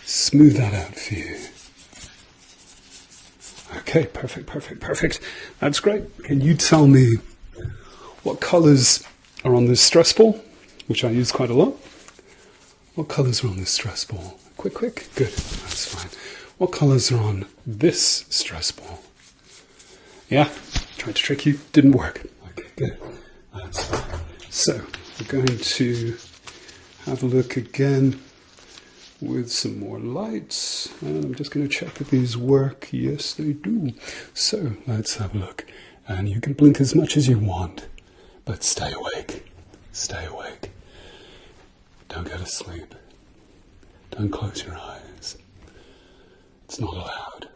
smooth that out for you. Okay, perfect, perfect, perfect. That's great. Can you tell me what colours are on this stress ball, which I use quite a lot? What colours are on this stress ball? Quick, quick. Good. That's fine. What colours are on this stress ball? Yeah, tried to trick you. Didn't work. Okay, good. That's fine. So, we're going to have a look again with some more lights. And I'm just going to check that these work. Yes, they do. So, let's have a look. And you can blink as much as you want, but stay awake. Stay awake. Don't go to sleep. Don't close your eyes. It's not allowed.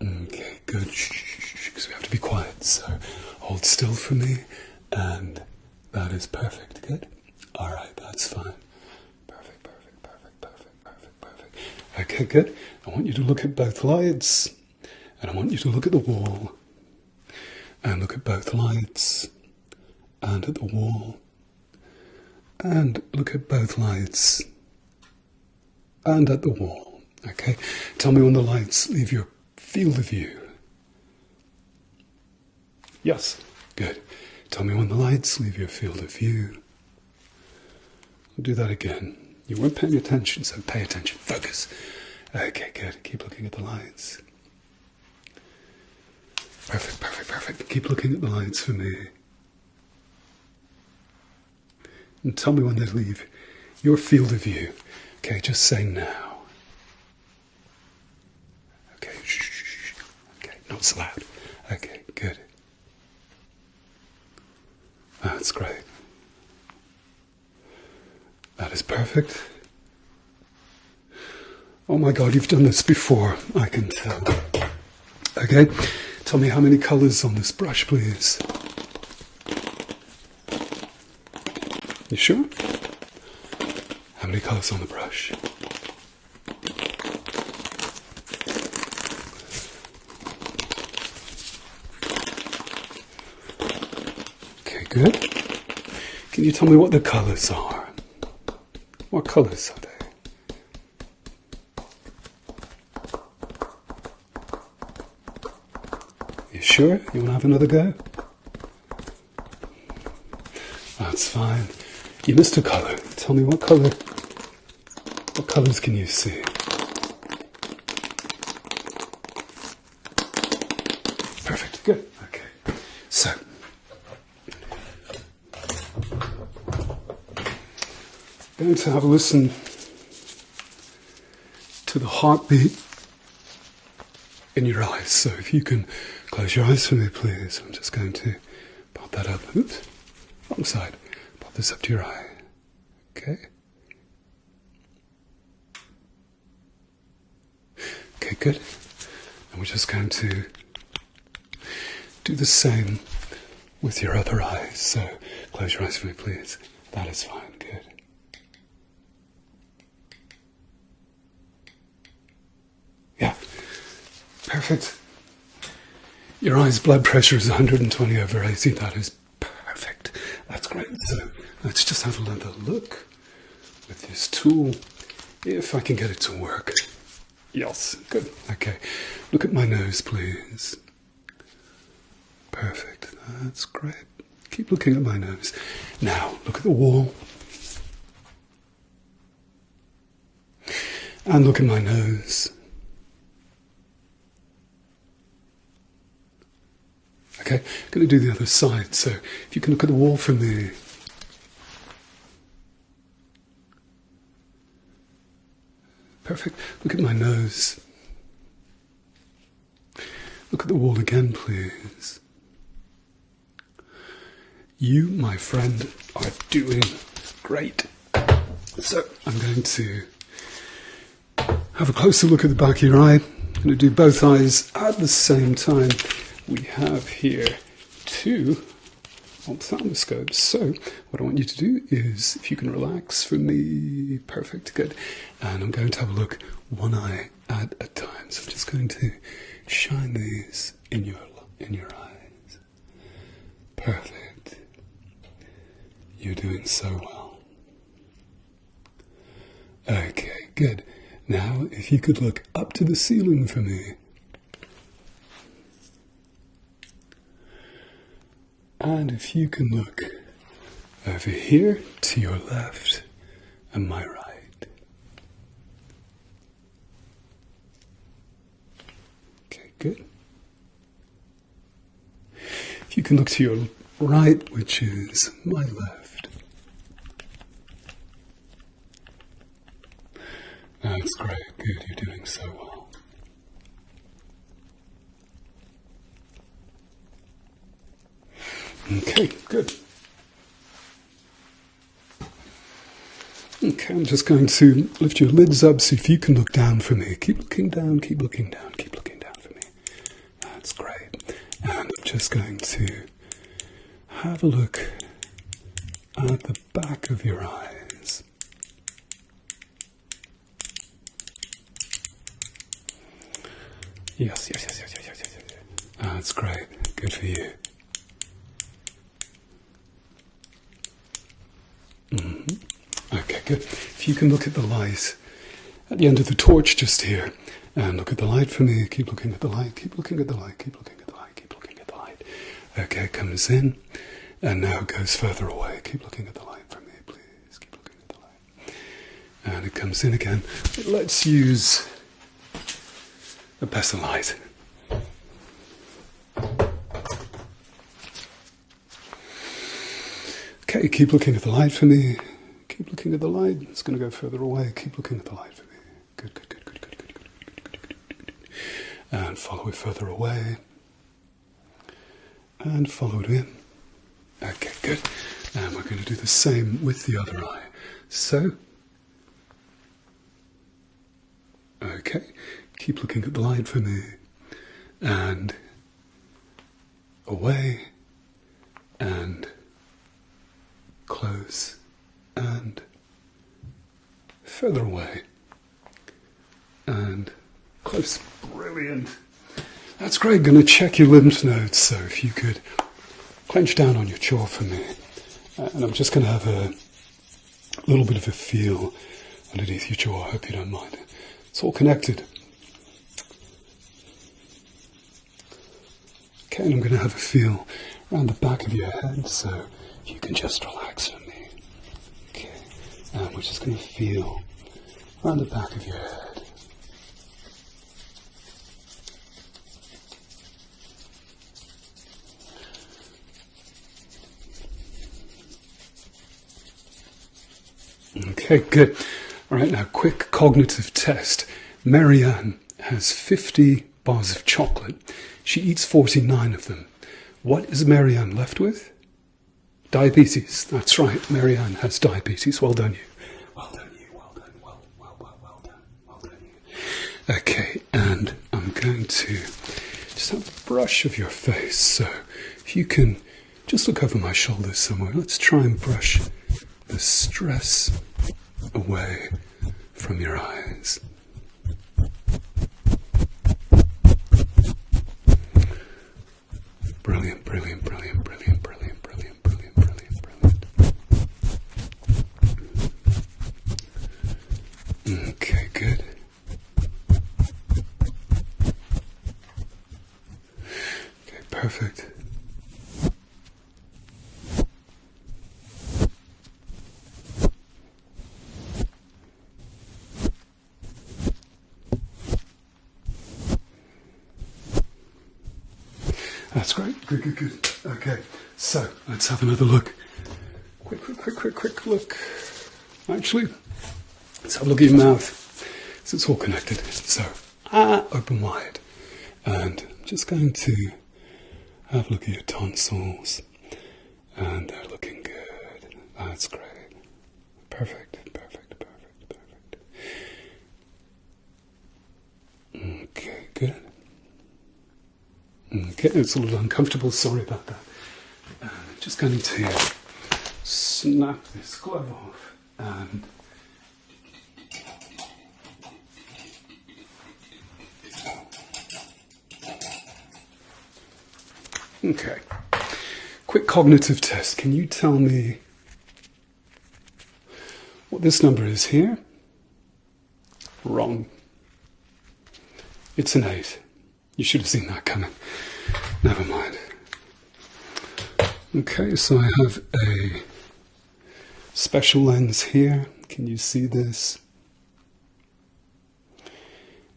Okay, good. Shh, because we have to be quiet. So hold still for me, and that is perfect. Good. All right, that's fine. Perfect, perfect, perfect, perfect, perfect, perfect. Okay, good. I want you to look at both lights, and I want you to look at the wall, and look at both lights, and at the wall, and look at both lights, and at the wall. Okay, tell me when the lights leave your field of view. Yes, good. Tell me when the lights leave your field of view. I'll do that again. You weren't paying attention, so pay attention. Focus. Okay, good. Keep looking at the lights. Perfect, perfect, perfect. Keep looking at the lights for me. And tell me when they leave your field of view. Okay, just say now. Okay, shh. Okay, not so loud. Okay, good. That's great. That is perfect. Oh my God, you've done this before, I can tell. Okay, tell me how many colours on this brush, please. You sure? How many colours on the brush? Okay, good. Can you tell me what the colours are? What colours are they? You sure? You want to have another go? That's fine. You missed a colour. Tell me what colour. What colours can you see? Perfect. Good. Okay. So, I'm going to have a listen to the heartbeat in your eyes. So if you can close your eyes for me, please. I'm just going to pop that up. Oops. Wrong side. Pop this up to your eye. Okay. Okay, good. And we're just going to do the same with your other eye. So close your eyes for me, please. That is fine. Good. Perfect. Your eye's blood pressure is 120/80. That is perfect. That's great. So let's just have another look with this tool, if I can get it to work. Yes, good. Okay, look at my nose, please. Perfect. That's great. Keep looking at my nose. Now, look at the wall. And look at my nose. Okay, I'm going to do the other side. So if you can look at the wall for me. Perfect. Look at my nose. Look at the wall again, please. You, my friend, are doing great. So I'm going to have a closer look at the back of your eye. I'm going to do both eyes at the same time. We have here 2 ophthalmoscopes. So what I want you to do is, if you can relax for me, perfect, good. And I'm going to have a look one eye at a time. So I'm just going to shine these in your eyes. Perfect. You're doing so well. Okay, good. Now, if you could look up to the ceiling for me. And if you can look over here to your left and my right. Okay, good. If you can look to your right, which is my left. That's great. Good, you're doing so well. Okay, good. Okay, I'm just going to lift your lids up, so if you can look down for me. Keep looking down, keep looking down, keep looking down for me. That's great. And I'm just going to have a look at the back of your eyes. Yes. That's great. Good for you. Okay, good. If you can look at the light at the end of the torch just here, and look at the light for me. Keep looking at the light, keep looking at the light, keep looking at the light, keep looking at the light. Okay, it comes in, and now it goes further away. Keep looking at the light for me, please. Keep looking at the light. And it comes in again. Let's use a better light. Okay, keep looking at the light for me. Keep looking at the light. It's going to go further away. Keep looking at the light for me. Good. And follow it further away. And follow it in. Okay, good. And we're going to do the same with the other eye. So, okay, keep looking at the light for me. And away. And close. And further away. And close. Brilliant. That's great. Going to check your lymph nodes. So if you could clench down on your jaw for me. And I'm just going to have a little bit of a feel underneath your jaw. I hope you don't mind. It's all connected. Okay, and I'm going to have a feel around the back of your head. So if you can just relax for me. Okay. And we're just going to feel around the back of your head. Okay, good. All right, now quick cognitive test. Marianne has 50 bars of chocolate. She eats 49 of them. What is Marianne left with? Diabetes. That's right, Marianne has diabetes. Well done, you. Well done, you. Well done. Well done. Well done, you. Okay, and I'm going to just have a brush of your face. So if you can just look over my shoulders somewhere. Let's try and brush the stress away from your eyes. Brilliant, brilliant, brilliant, brilliant, brilliant, brilliant, brilliant, brilliant, brilliant. Okay, good. Okay, perfect. That's great. Good, good, good. Okay, so let's have another look. Quick look. Actually, let's have a look at your mouth. So it's all connected. So, open wide. And I'm just going to have a look at your tonsils. And they're looking good. That's great. Perfect. Okay, good. Okay, it's a little uncomfortable. Sorry about that. I'm just going to snap this glove off and okay. Quick cognitive test. Can you tell me what this number is here? Wrong. It's an 8. You should have seen that coming. Never mind. Okay, so I have a special lens here. Can you see this?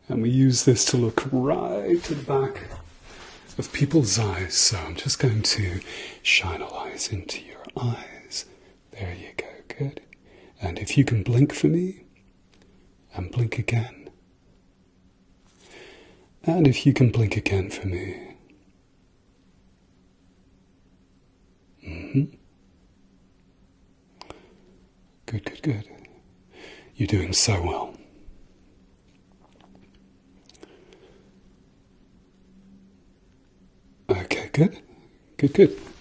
And we use this to look right to the back of people's eyes. So I'm just going to shine a light into your eyes. There you go, good. And if you can blink for me, and blink again. And if you can blink again for me. Good. You're doing so well. Okay, good.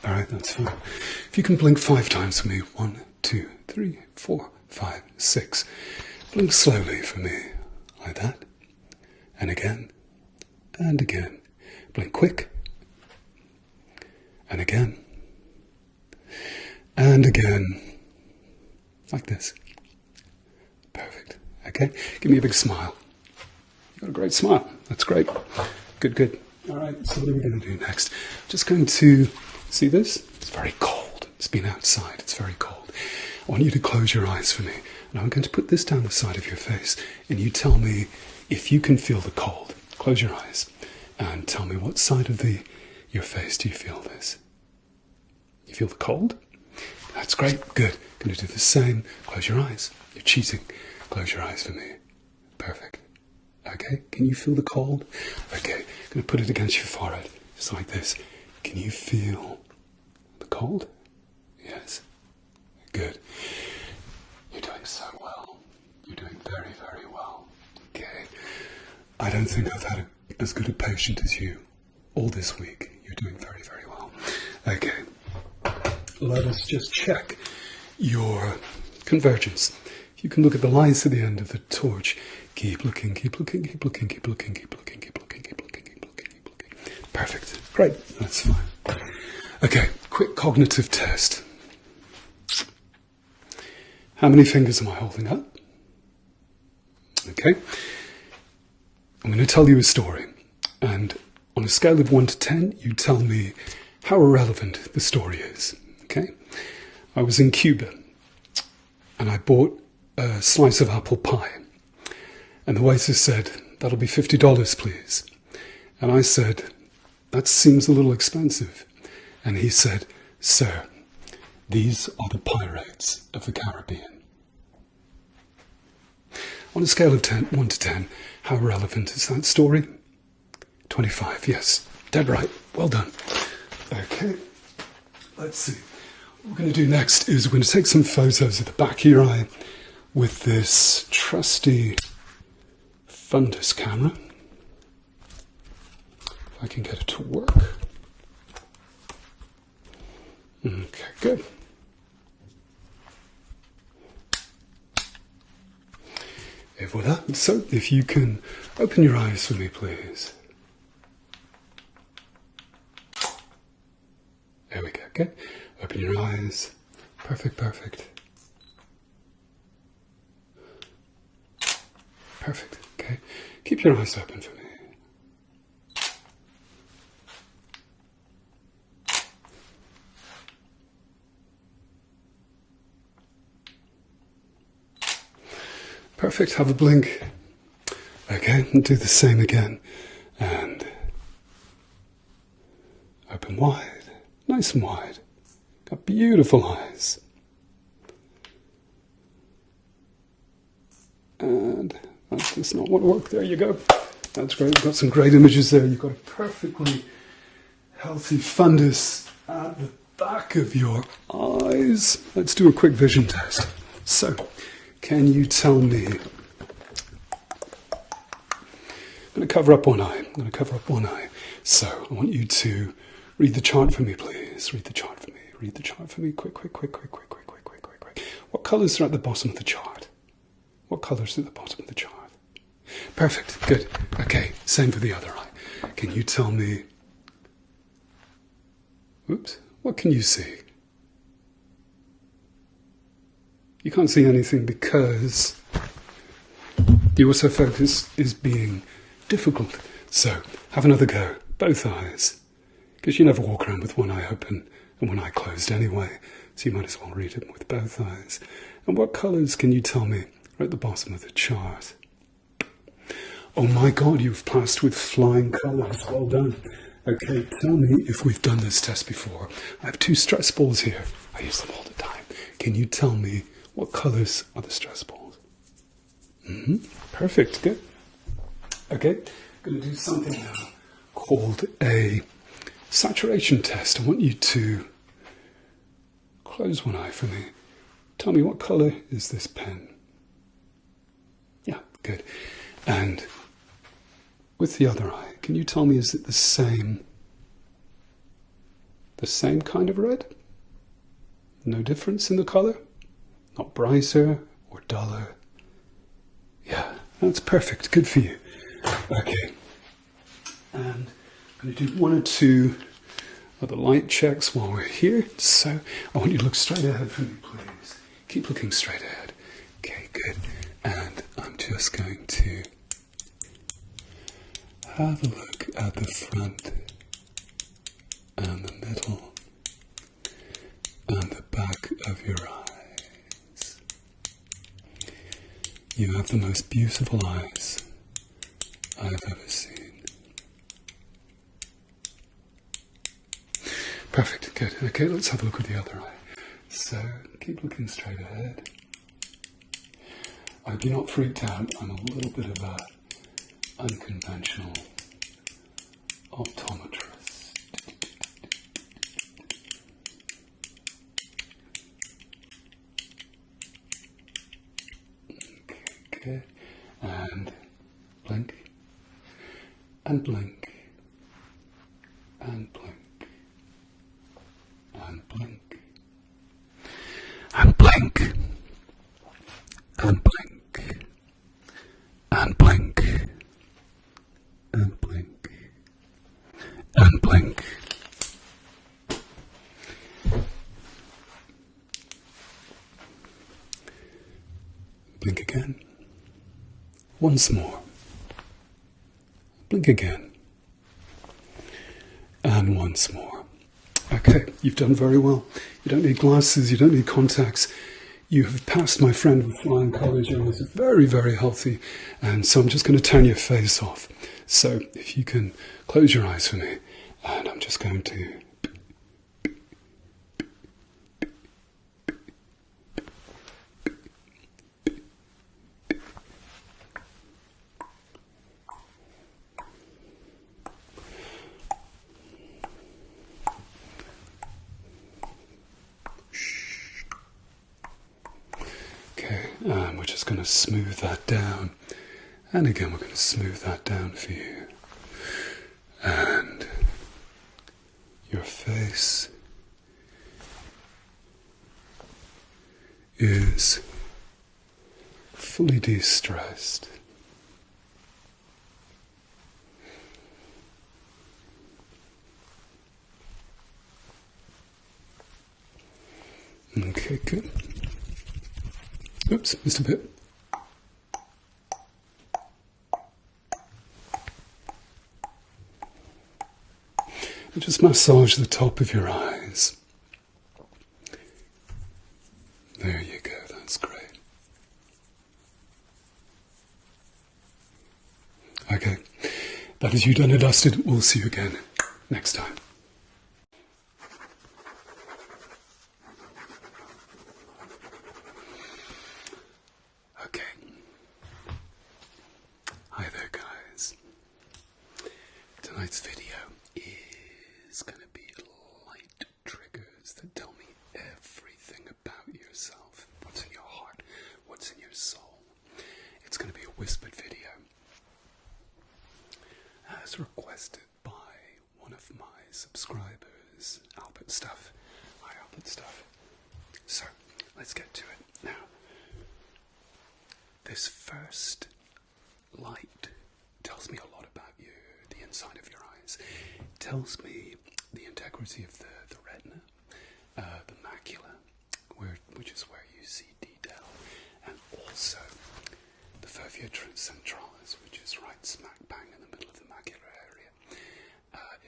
All right, that's fine. If you can blink 5 times for me. 1, 2, 3, 4, 5, 6. Blink slowly for me, like that. And again. And again. Blink quick. And again. And again. Like this. Perfect. Okay. Give me a big smile. You've got a great smile. That's great. Good. All right. So what are we going to do next? Just going to see this. It's very cold. It's been outside. It's very cold. I want you to close your eyes for me. And I'm going to put this down the side of your face. And you tell me if you can feel the cold. Close your eyes and tell me what side of your face do you feel this? You feel the cold? That's great. Good. Going to do the same. Close your eyes. You're cheating. Close your eyes for me. Perfect. Okay. Can you feel the cold? Okay. Going to put it against your forehead, just like this. Can you feel the cold? Yes. Good. You're doing so well. You're doing very, very well. Okay. I don't think I've had as good a patient as you all this week. You're doing very, very well. Okay. Let us just check your convergence. If you can look at the lights at the end of the torch, keep looking. Perfect. Great. That's fine. Okay. Quick cognitive test. How many fingers am I holding up? Okay. I'm going to tell you a story, and on a scale of 1 to 10, you tell me how irrelevant the story is, okay? I was in Cuba, and I bought a slice of apple pie, and the waiter said, "That'll be $50, please." And I said, "That seems a little expensive." And he said, "Sir, these are the pirates of the Caribbean." On a scale of 1 to 10, how relevant is that story? 25, yes. Dead right. Well done. Okay. Let's see. What we're going to do next is we're going to take some photos of the back of your eye with this trusty fundus camera. If I can get it to work. Okay, good. Et voila. So, if you can open your eyes for me, please. Okay, open your eyes. Perfect, perfect. Perfect, okay. Keep your eyes open for me. Perfect, have a blink. Okay, and do the same again. And open wide, nice and wide. Got beautiful eyes. And that does not want to work. There you go. That's great. You've got some great images there. You've got a perfectly healthy fundus at the back of your eyes. Let's do a quick vision test. So, can you tell me... I'm going to cover up one eye. So, I want you to read the chart for me, please. Read the chart for me. Read the chart for me. Quick. What colours are at the bottom of the chart? What colours are at the bottom of the chart? Perfect. Good. Okay. Same for the other eye. Can you tell me... Oops. What can you see? You can't see anything because the autofocus is being difficult. So, have another go. Both eyes. Because you never walk around with one eye open and one eye closed anyway. So you might as well read it with both eyes. And what colours can you tell me are at the bottom of the chart? Oh my God, you've passed with flying colours. Well done. Okay, tell me if we've done this test before. I have 2 stress balls here. I use them all the time. Can you tell me what colours are the stress balls? Perfect, good. Okay, I'm going to do something now called a saturation test. I want you to close one eye for me. Tell me, what colour is this pen? Yeah, good. And with the other eye, can you tell me, is it the same kind of red? No difference in the colour? Not brighter or duller? Yeah, that's perfect. Good for you. Okay. And I'm going to do 1 or 2 other light checks while we're here. So I want you to look straight ahead for me, please. Keep looking straight ahead. Okay, good. And I'm just going to have a look at the front and the middle and the back of your eyes. You have the most beautiful eyes I've ever seen. Perfect, good. Okay, let's have a look at the other eye. So, keep looking straight ahead. I hope you're not freaked out. I'm a little bit of a unconventional optometrist. Okay, good. And blink. And blink. And blink. And blink. And blink. And blink. And blink. And blink. And blink. Blink again. Once more. Blink again. And once more. Okay, you've done very well. You don't need glasses, you don't need contacts. You have passed, my friend, with flying colours. Your eyes are very, very healthy. And so I'm just going to turn your face off. So if you can close your eyes for me. And I'm just going to... We're just going to smooth that down. And again, we're going to smooth that down for you. And your face is fully de-stressed. Good. Oops, missed a bit. And just massage the top of your eyes. There you go, that's great. Okay, that is you done and dusted. We'll see you again next time. Okay. Hi there, guys. Tonight's video is going to be light triggers that tell me everything about yourself. What's in your heart, what's in your soul. It's going to be a whispered video. As requested by one of my subscribers, Albert Stuff. Hi, Albert Stuff. So, let's get to it. Now, this first light tells me a lot about you, the inside of your eyes. It tells me the integrity of the retina, the macula, which is where you see detail, and also the fovea centralis, which is right smack bang in the middle of the macular area.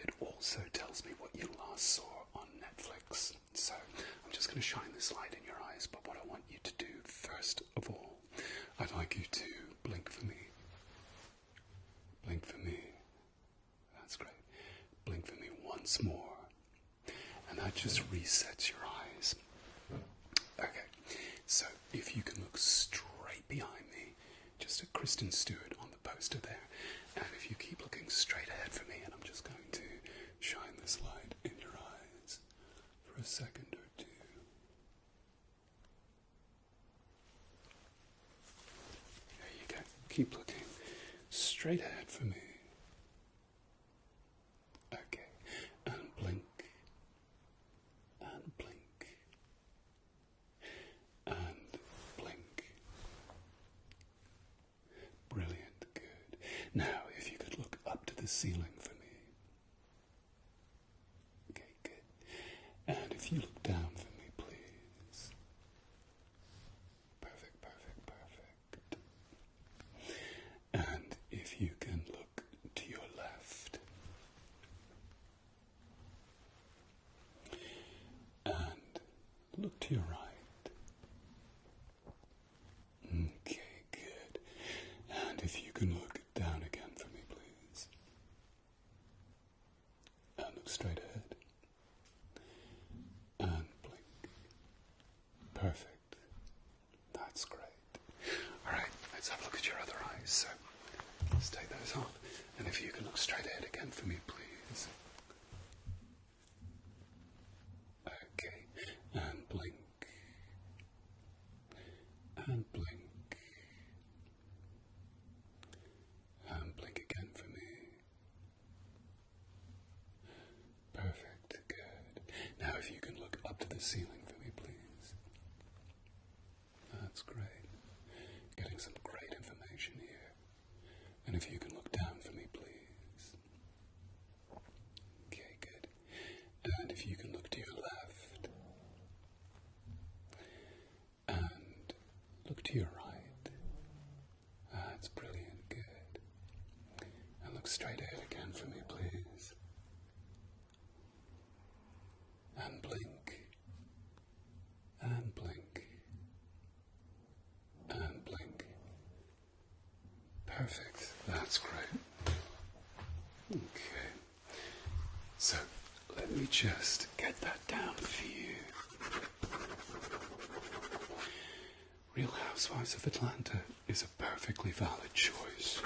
It also tells me what you last saw on Netflix. So I'm just going to shine this light in your eyes, but what I want you to do first of all, I'd like you to blink for me. Blink for me. That's great. Blink for me once more. And that just resets your eyes. Okay, so if you can look straight behind me, just at Kristen Stewart on the poster there, and if you keep looking straight ahead for me, and I'm just going to shine this light in your eyes for a second or two. There you go. Keep looking straight ahead for me. Okay, and blink, and blink, and blink. Brilliant, good. Now, if you could look up to the ceiling for me. Okay, good. And if you look down for me, please. Perfect, perfect, perfect. And if you can look to your left. And look to your right. Okay, good. And if you can look down again for me, please. And look straight ahead. And blink. Perfect. That's great. Alright, let's have a look at your other eyes. So, let's take those off. And if you can look straight ahead again for me, please. Okay, and blink. And blink. And blink again for me. Perfect, good. Now if you can look up to the ceiling for me, please. That's great. Getting some great information here. And if you can look down for me, please. Okay, good. And if you can look to your left. And look to your right. That's brilliant, good. And look straight ahead again for me, please. And blink. And blink. And blink. Perfect. That's great. Okay. So, let me just get that down for you. Real Housewives of Atlanta is a perfectly valid choice.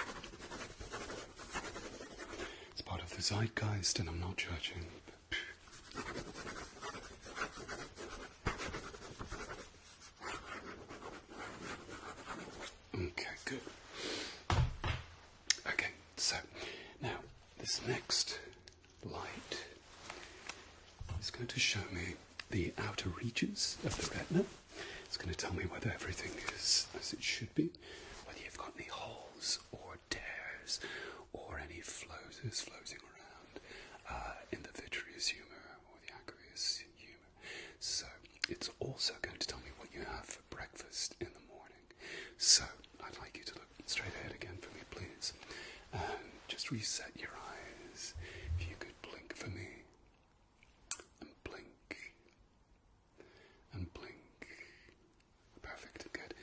It's part of the zeitgeist and I'm not judging. Okay, good. Okay, so now this next light is going to show me the outer reaches of the retina. It's going to tell me whether everything is as it should be, whether you've got any holes or tears or any floaters floating around in the vitreous humor or the aqueous humor. So it's also going to tell me So, I'd like you to look straight ahead again for me, please. And just reset your eyes. If you could blink for me. And blink. And blink. Perfect, good.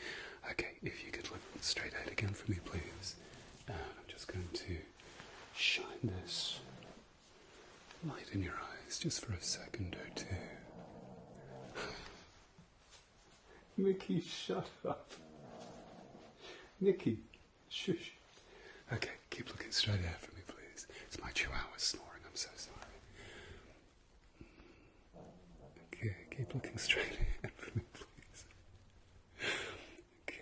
Okay, if you could look straight ahead again for me, please. And I'm just going to shine this light in your eyes just for a second or two. Mickey, shut up. Nicky, shush. Okay, keep looking straight ahead for me, please. It's my chihuahua snoring, I'm so sorry. Okay, keep looking straight ahead for me, please. Okay,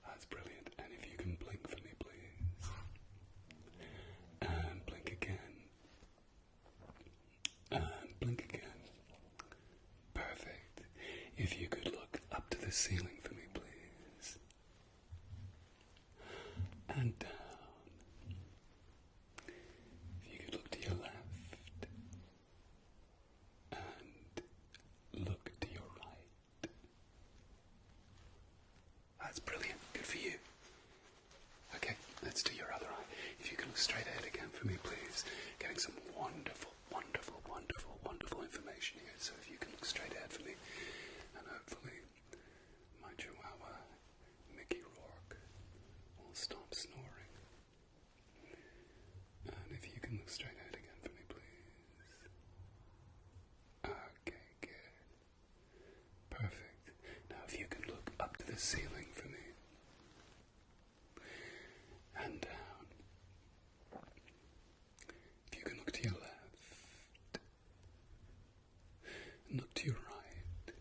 that's brilliant. And if you can blink for me, please. And blink again. And blink again. Perfect. If you could look up to the ceiling for me, please. And down. If you could look to your left. And look to your right. That's brilliant. Good for you. Okay, let's do your other eye. If you can look straight ahead again for me, please. Getting some wonderful, wonderful, wonderful, wonderful information here. So if you can look straight ahead for me, and hopefully my chihuahua, Mickey Rourke, will stop snoring. And if you can look straight ahead again for me, please. Okay, good. Perfect. Now if you can look up to the ceiling for me. And down. If you can look to your left. And look to your right.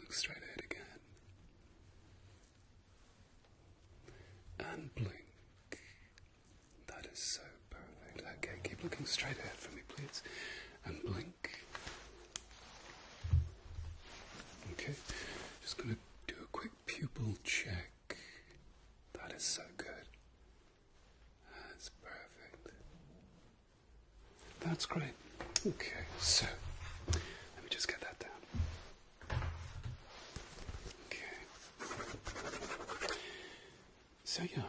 Look straight ahead again. And blink. That is so perfect. Okay, keep looking straight ahead for me, please. And blink. Okay, just going to do a quick pupil check. That is so good. That's perfect. That's great. Okay, so let me just get that down. Okay. So yeah,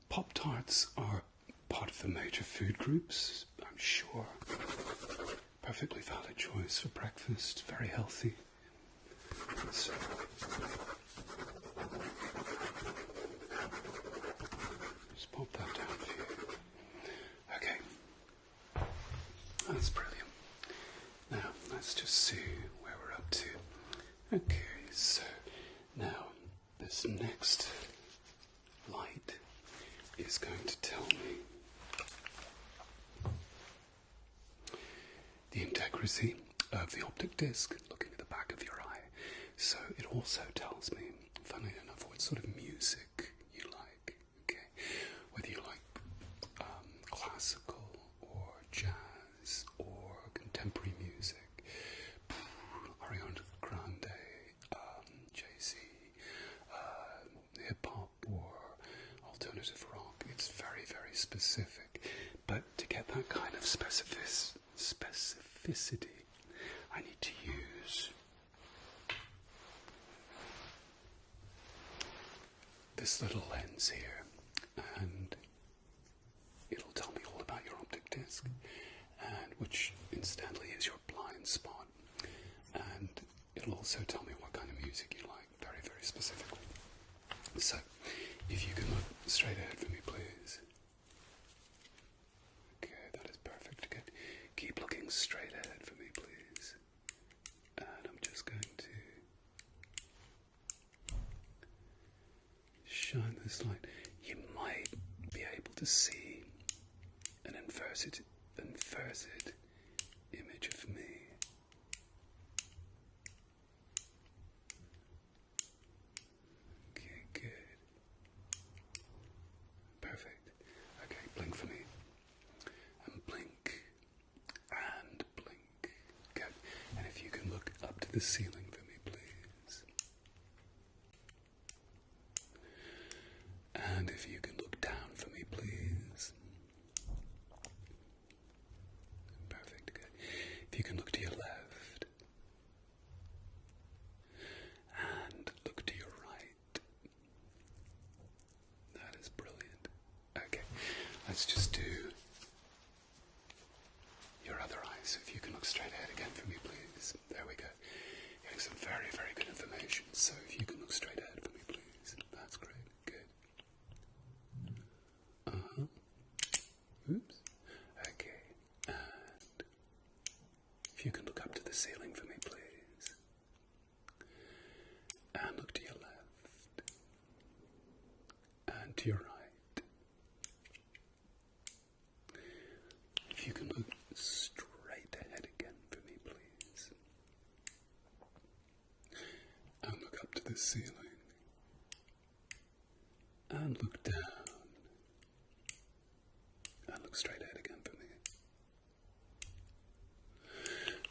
Pop-Tarts are part of the major food groups, I'm sure. Perfectly valid choice for breakfast, very healthy. So, just pop that down for you. Okay. That's brilliant. Now, let's just see where we're up to. Okay, so now this next light is going to tell me the integrity of the optic disc looking at the back of your eye. So it also tells me, funnily enough, what sort of music you like. Okay, whether you like classical or jazz or contemporary music, Ariana Grande, Jay-Z, hip hop or alternative rock. It's very, very specific. But to get that kind of specificity, I need to use this little lens here, and it'll tell me all about your optic disc, and which incidentally is your blind spot, and it'll also tell me what kind of music you like, very, very specifically. So, if you can look straight ahead for me, please. Okay, that is perfect. Good. Keep looking straight ahead for me, please. And I'm just going to shine this light. You might be able to see an inverted image of me. Okay, good. Perfect. Okay, blink for me. And blink. And blink. Good. And if you can look up to the ceiling for me, please. And if you can look down for me, please. Perfect, good. If you can look to your left. And look let's just do your other eye. So if you can look straight ahead again for me, please. There we go. Getting some very, very good information. So if you can look straight ahead for me, please. That's great. Good. Oops. Okay. And if you can look up to the ceiling for me, please. And look to your left. And to your right. If you can look straight ahead again for me, please. And look up to the ceiling. And look down. And look straight ahead again for me.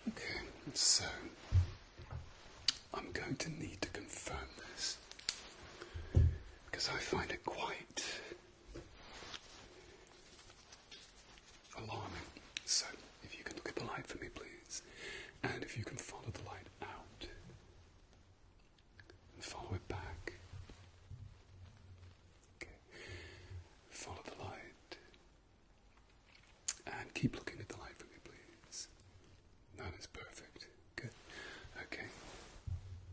Okay, so I'm going to need to confirm this because I find it quite alarming. So, if you can look at the light for me, please, and if you can follow the light out and follow it back. Okay. Follow the light and keep looking at the light for me, please. That is perfect. Good. Okay.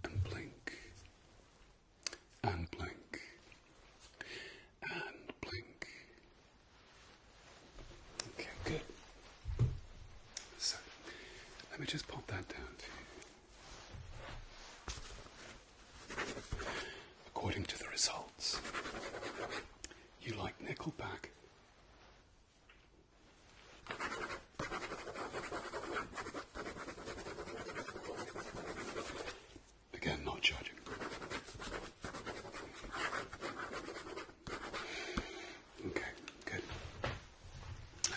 And blink. And blink. And blink. Okay, good. So, let me just pop that down for you. According to the results, you like Nickelback. Again, not judging. Okay, good.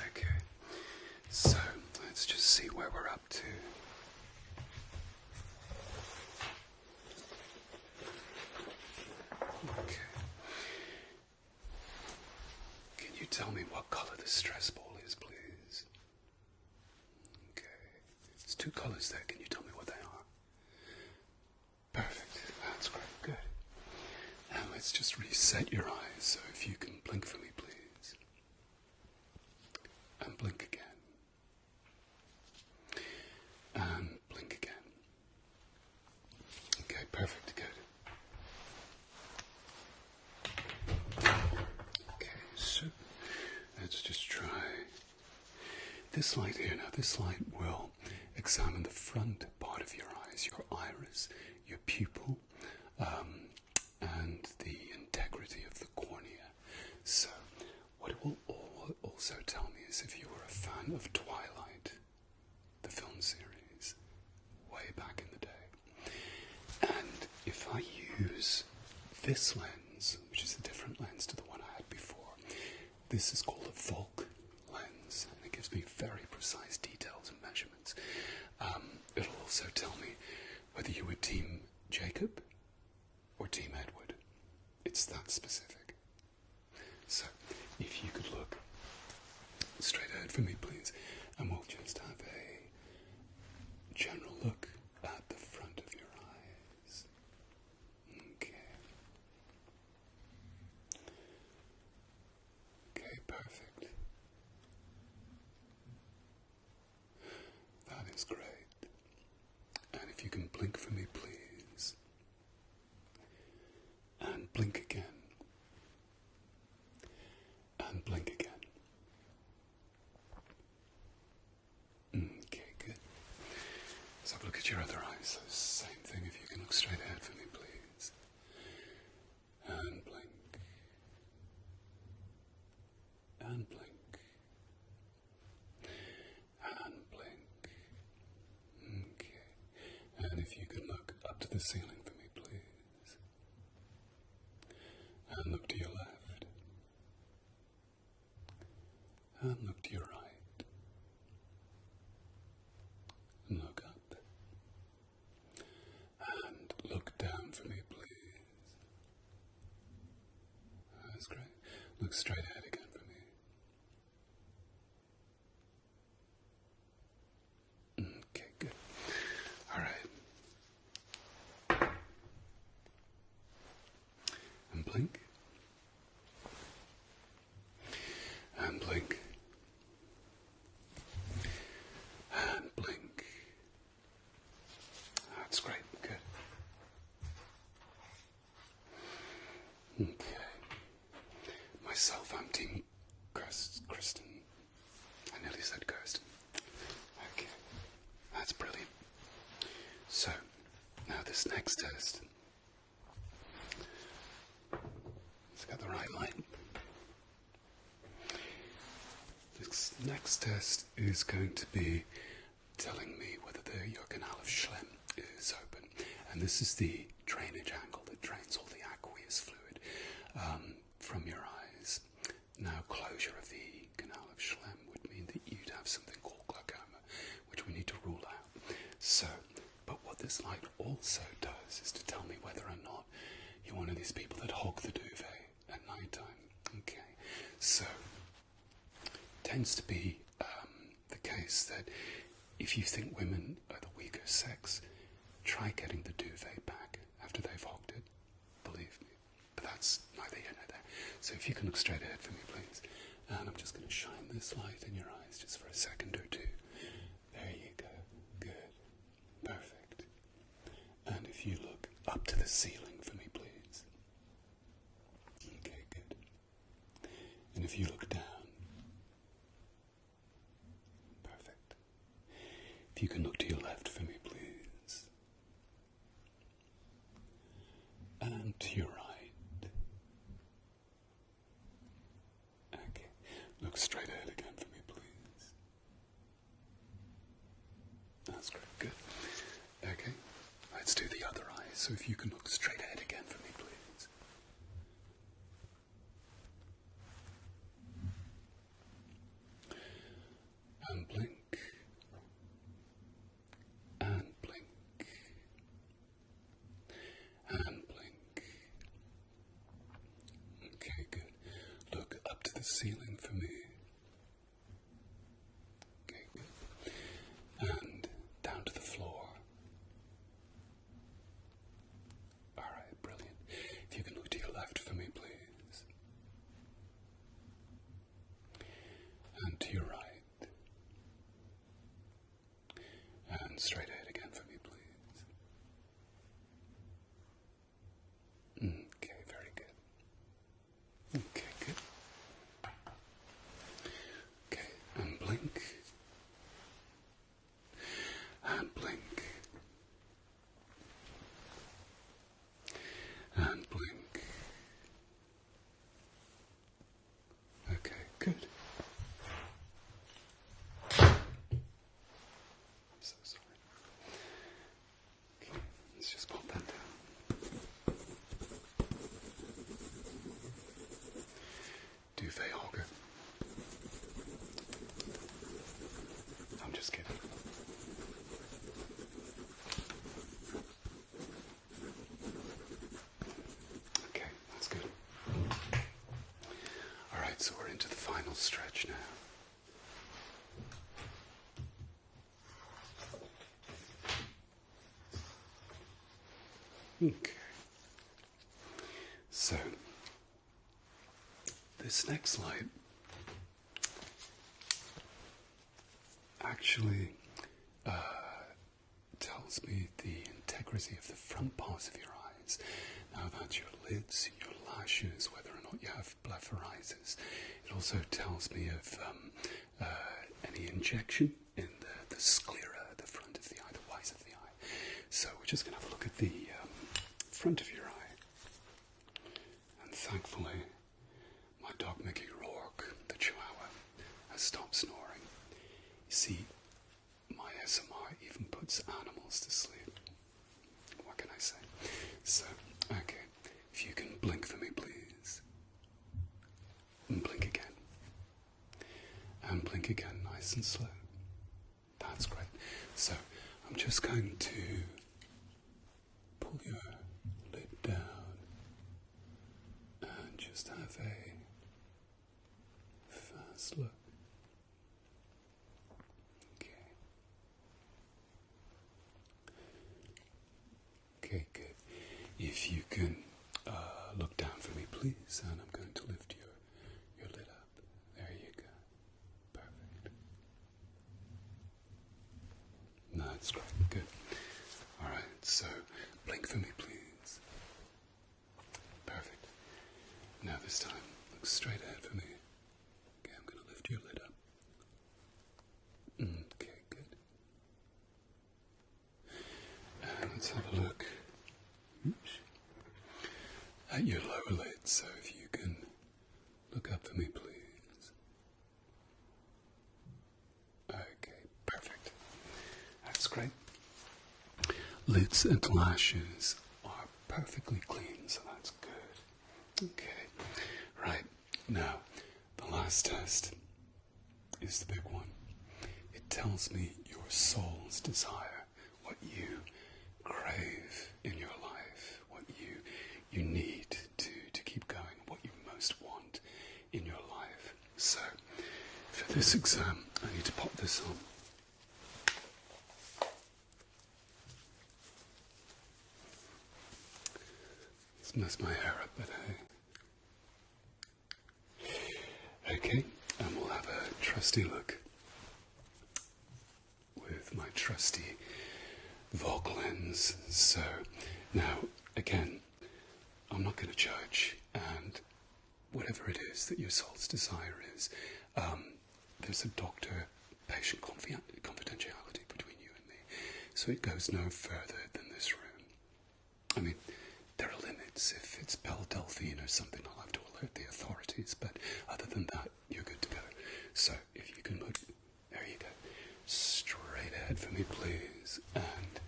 Okay, so let's just see where we're up to. Okay. Can you tell me what color the stress ball is, please? Okay. There's two colors there. Can you tell me what they are? Perfect. That's great. Good. Now let's just reset your eyes. So if you can blink for me, please. And blink again. And blink again. Okay, perfect. Good. Okay, so let's just try this light here. Now this light will examine the front part of your eyes, your iris, your pupil, and the integrity of the cornea. So what it will also tell me is if you were a fan of Twilight, the film series, way back in the day. And if I use this lens, which is a different lens to the one I had before, this is called a Volk lens, and it gives me very precise details and measurements. It'll also tell me whether you were Team Jacob or Team Edward. It's that specific. So, if you could look straight ahead for me, please, and we'll just have a general look at the front of your eyes. Okay. Okay, perfect. That is great. And if you can blink for me, please. And blink again. And blink again. Okay, good. Let's have a look at your other eyes. So same thing, if you can look straight ahead for me, please. And blink. And blink. And blink. Okay. And if you can look up to the ceiling for me, please. And look to your left. And look to your right. And look up. And look down for me, please. That's great. Look straight ahead again for me. Okay, good. All right. And blink. And blink. Okay. Myself, I'm Team Kristen. I nearly said Kirsten. Okay. That's brilliant. So, now this next test. It's got the right light. This next test is going to be telling me whether your canal of Schlemm is open. And this is the drainage angle that drains all the aqueous fluid from your eyes. Now, closure of the canal of Schlemm would mean that you'd have something called glaucoma, which we need to rule out. So, but what this light also does is to tell me whether or not you're one of these people that hog the duvet at night time. Okay, so tends to be the case that if you think women are the weaker sex, try getting the duvet back after they've hogged it. Believe me. But that's neither here nor there. So if you can look straight ahead for me, please. And I'm just going to shine this light in your eyes just for a second or two. There you go. Good. Perfect. And if you look up to the ceiling for me, please. Okay, good. And if you look down. Perfect. If you can look to your left for me, please. And to your right. Okay. Look straight ahead again for me, please. That's great. Good. Okay. Let's do the other eye. So if you can look straight ahead again for me, please. And blink. And blink. And blink. Okay, good. Look up to the ceiling for me. Okay, good. And down to the floor. Alright, brilliant. If you can look to your left for me, please. And to your right. And straight ahead again for me, please. Okay, very good. Okay, good. Okay, and blink. And blink. And blink. Okay, good. I'm so sorry. Okay, let's just pop that down. Duvet hogger. I'm just kidding. Okay, that's good. Alright, so we're into the final stretch now. Okay. So, this next light actually tells me the integrity of the front parts of your eyes. Now that's your lids, your lashes, whether or not you have blepharitis. It also tells me of any injection in the sclera, the front of the eye, the white of the eye. So we're just going to have a look at the front of your eye. And thankfully, my dog Mickey Rourke, the Chihuahua, has stopped snoring. You see, my SMR even puts animals to sleep. What can I say? So, okay, if you can blink for me, please. And blink again. And blink again, nice and slow. That's great. So, I'm just going to pull your lid down and just have a fast look. Okay. Okay, good. If you can look down for me, please, and I'm going to lift your lid up. There you go. Perfect. No, that's great. Good. All right. So, blink for me, please. Perfect. this time, look straight ahead for me. Okay, I'm going to lift your lid up. Okay, good. And let's have a look at your lower lid, so if you can look up for me, please. Okay, perfect. That's great. Lids and lashes are perfectly clean, so that's good. Okay, right. Now, the last test is the big one. It tells me your soul's desire, what you crave in your life, what you need to keep going, what you most want in your life. So, for this exam, I need to pop this on. It's messed my hair up, but hey. Okay, and we'll have a trusty look with my trusty Volk lens. So, now, again, I'm not going to judge, and whatever it is that your soul's desire is, there's a doctor-patient confidentiality between you and me, so it goes no further than this room. I mean, there are limits. If it's Belle Delphine or something, I'll have to alert the authorities, but other than that, you're good to go. So, if you can look, there you go, straight ahead for me, please, and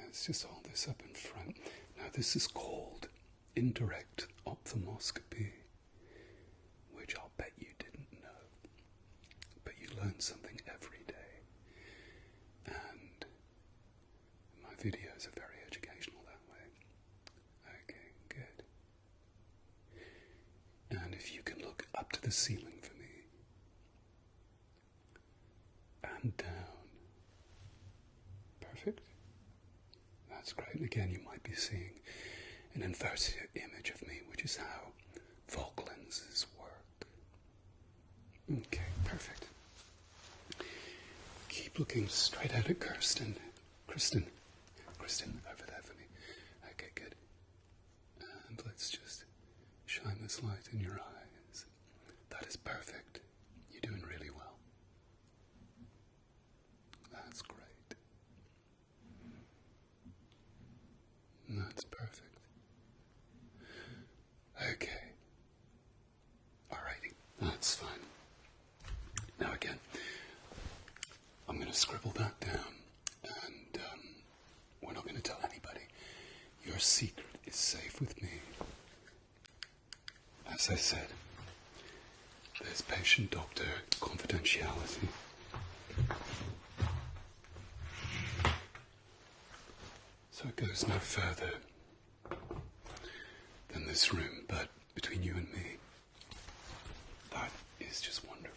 let's just hold this up in front. Now, this is called indirect ophthalmoscopy, which I'll bet you didn't know. But you learn something every day. And my videos are very educational that way. Okay, good. And if you can look up to the ceiling for me, and down. Perfect. That's great. And again, you might be seeing an inverted image of me, which is how Volk lenses work. Okay, perfect. Keep looking straight ahead at Kristen, over there for me. Okay, good. And let's just shine this light in your eyes. That is perfect. You're doing really well. That's great. That's perfect. Okay. Alrighty. That's fine. Now again, I'm going to scribble that down, and we're not going to tell anybody. Your secret is safe with me. As I said, there's patient-doctor confidentiality. So it goes no further than this room, but between you and me, that is just wonderful.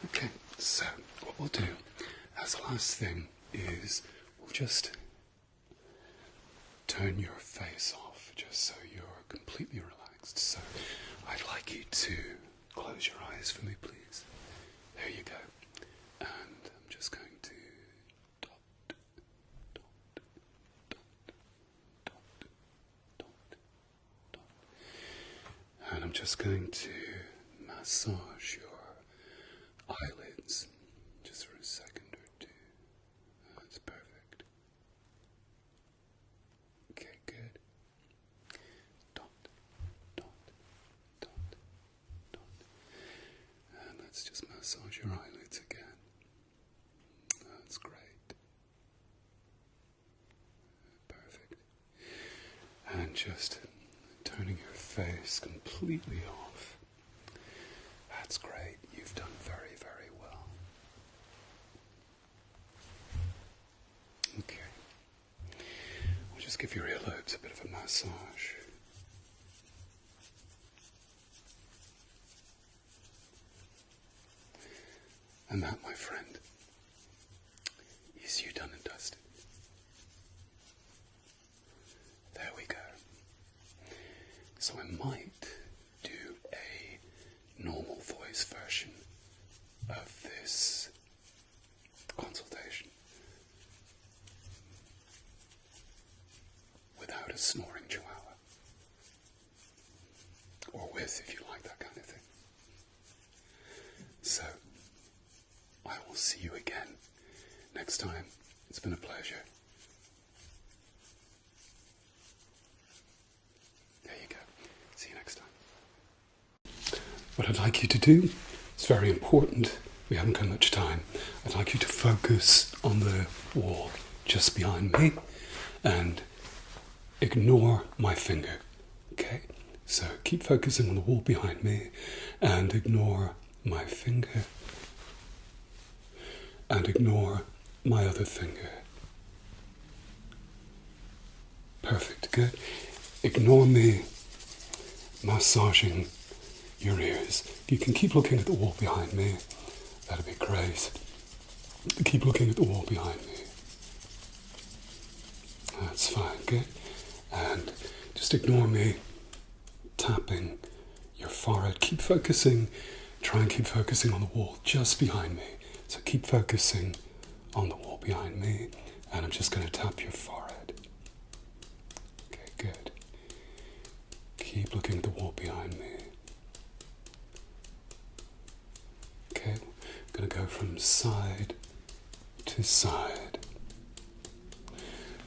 Okay, so what we'll do as the last thing is we'll just turn your face off just so you're completely relaxed. So I'd like you to close your eyes for me, please. There you go. And I'm just going to dot, dot, dot, dot, dot, dot. And I'm just going to massage your eyelids just for a second or two. That's perfect. Okay, good. Dot, dot, dot, dot. And let's just massage your eyelids again. That's great. Perfect. And just turning your face completely off. That's great. You've done very, very well. Okay. We'll just give your earlobes a bit of a massage. And that, my friend, is you done and dusted. There we go. So I might do a normal voice version of this consultation without a snoring chihuahua. Or with, if you like that kind of thing. So, I will see you again next time. It's been a pleasure. There you go. See you next time. What I'd like you to do, it's very important, we haven't got much time. I'd like you to focus on the wall just behind me and ignore my finger, okay? So keep focusing on the wall behind me and ignore my finger and ignore my other finger. Perfect, good. Ignore me massaging your ears. You can keep looking at the wall behind me. That'd be great. Keep looking at the wall behind me. That's fine, good. And just ignore me tapping your forehead. Keep focusing. Try and keep focusing on the wall just behind me. So keep focusing on the wall behind me. And I'm just going to tap your forehead. Okay, good. Keep looking at the wall behind me. Okay, I'm going to go from side to side.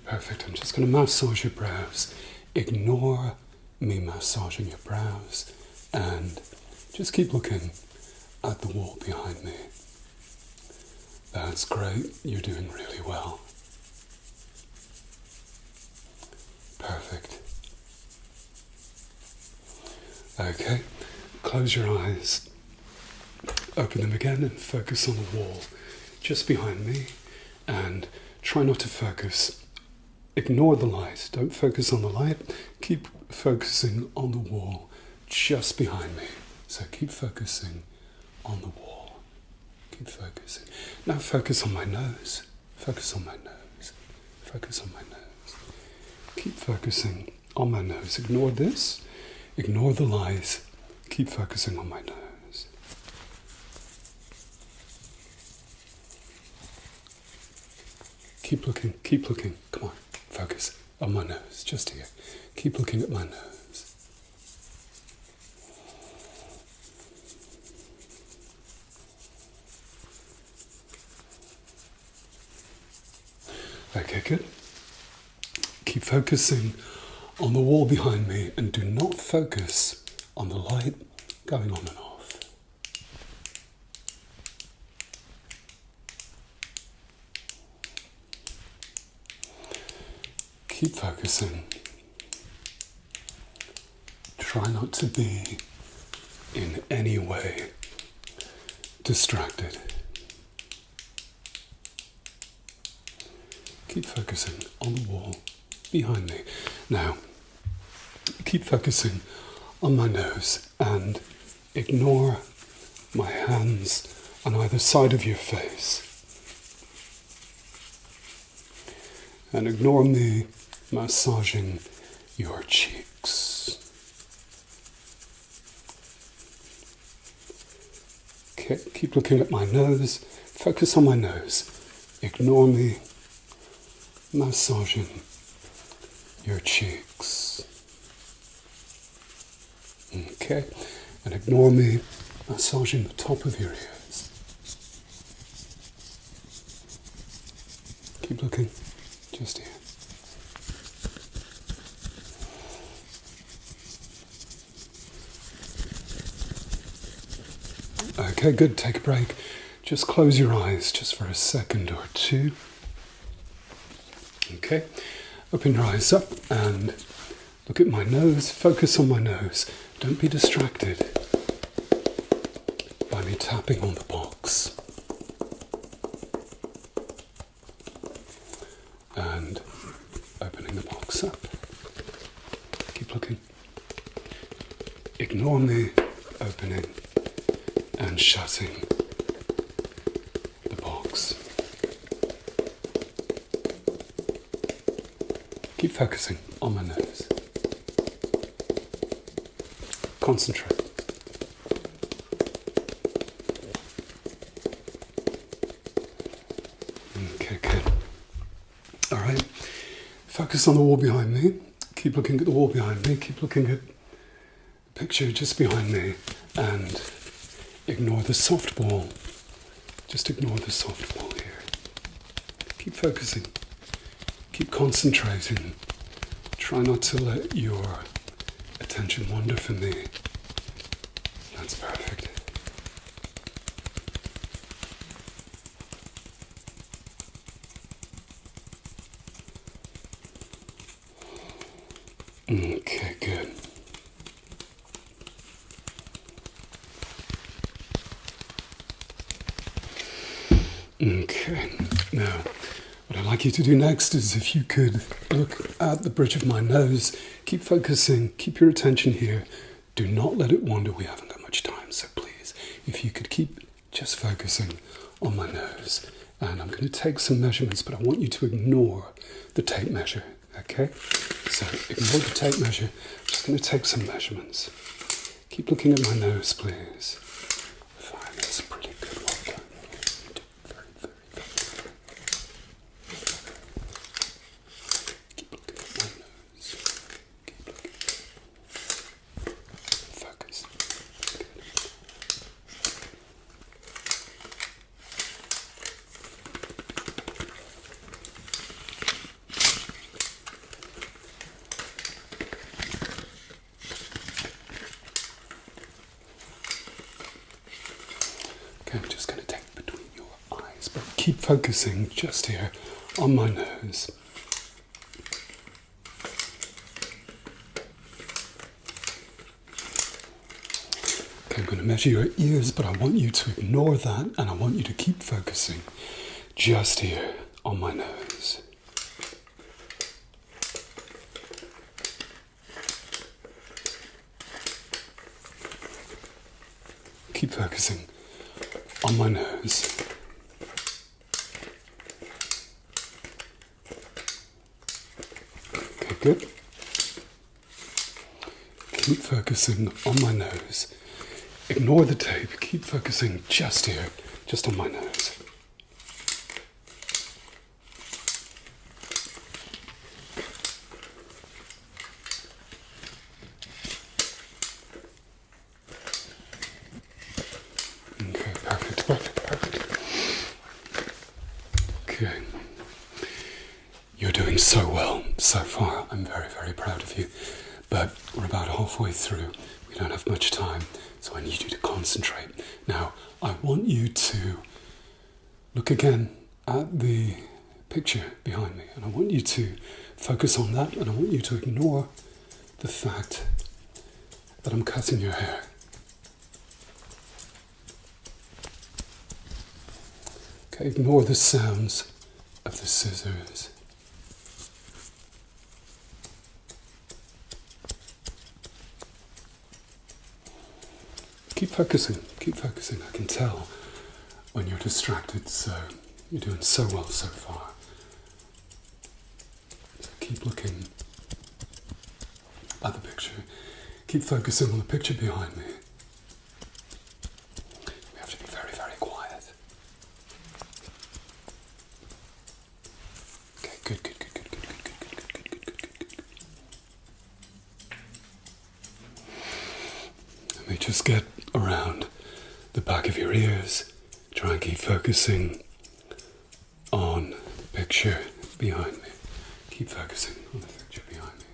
Perfect. I'm just going to massage your brows. Ignore me massaging your brows and just keep looking at the wall behind me. That's great. You're doing really well. Perfect. Okay, close your eyes. Open them again and focus on the wall just behind me and try not to focus. Ignore the light. Don't focus on the light. Keep focusing on the wall just behind me. So keep focusing on the wall. Keep focusing. Now focus on my nose. Focus on my nose. Focus on my nose. Keep focusing on my nose. Ignore this. Ignore the lies. Keep focusing on my nose. Keep looking. Keep looking. Come on. Focus on my nose. Just here. Keep looking at my nose. Okay, good. Keep focusing on the wall behind me and do not focus on the light going on and off. Keep focusing. Try not to be in any way distracted. Keep focusing on the wall behind me. Now, keep focusing on my nose and ignore my hands on either side of your face. And ignore me massaging your cheeks. Okay, keep looking at my nose. Focus on my nose. Ignore me massaging your cheeks. Okay, and ignore me massaging the top of your ears. Keep looking, just here. Okay, good, take a break. Just close your eyes just for a second or two. Okay, open your eyes up and look at my nose. Focus on my nose. Don't be distracted by me tapping on the box. And opening the box up. Keep looking. Ignore me opening and shutting the box. Keep focusing on my nose. Concentrate. focus on the wall behind me. Keep looking at the wall behind me. Keep looking at the picture just behind me. And ignore the soft ball. Just ignore the soft ball here. Keep focusing. Keep concentrating. Try not to let your attention wander from me. That's perfect. Okay, good. Okay, now what I'd like you to do next is if you could look at the bridge of my nose, keep focusing, keep your attention here. Do not let it wander, we haven't got much time, so please, if you could keep just focusing on my nose. And I'm going to take some measurements, but I want you to ignore the tape measure, okay? So ignore the tape measure, I'm just going to take some measurements. Keep looking at my nose, please. Fine, that's pretty good, well done. Very, very good. Keep looking at my nose. Keep looking. Focus. Good. Okay, I'm just going to take between your eyes, but keep focusing just here on my nose. Okay, I'm going to measure your ears, but I want you to ignore that, and I want you to keep focusing just here on my nose. Keep focusing on my nose. Okay, good. Keep focusing on my nose. Ignore the tape. Keep focusing just here, just on my nose. Okay, perfect, perfect, perfect. Okay. You're doing so well so far. I'm very, very proud of you. But we're about halfway through. We don't have much time, so I need you to concentrate. Now, I want you to look again at the picture behind me, and I want you to focus on that, and I want you to ignore the fact that I'm cutting your hair. Okay, ignore the sounds of the scissors. Keep focusing, keep focusing. I can tell when you're distracted, so you're doing so well so far. So keep looking at the picture. Keep focusing on the picture behind me. We have to be very, very quiet. Okay, good, good, good, good, good, good, good, good, good, good, good, good, good. Let me just get around the back of your ears. Try and keep focusing on the picture behind me. Keep focusing on the picture behind me.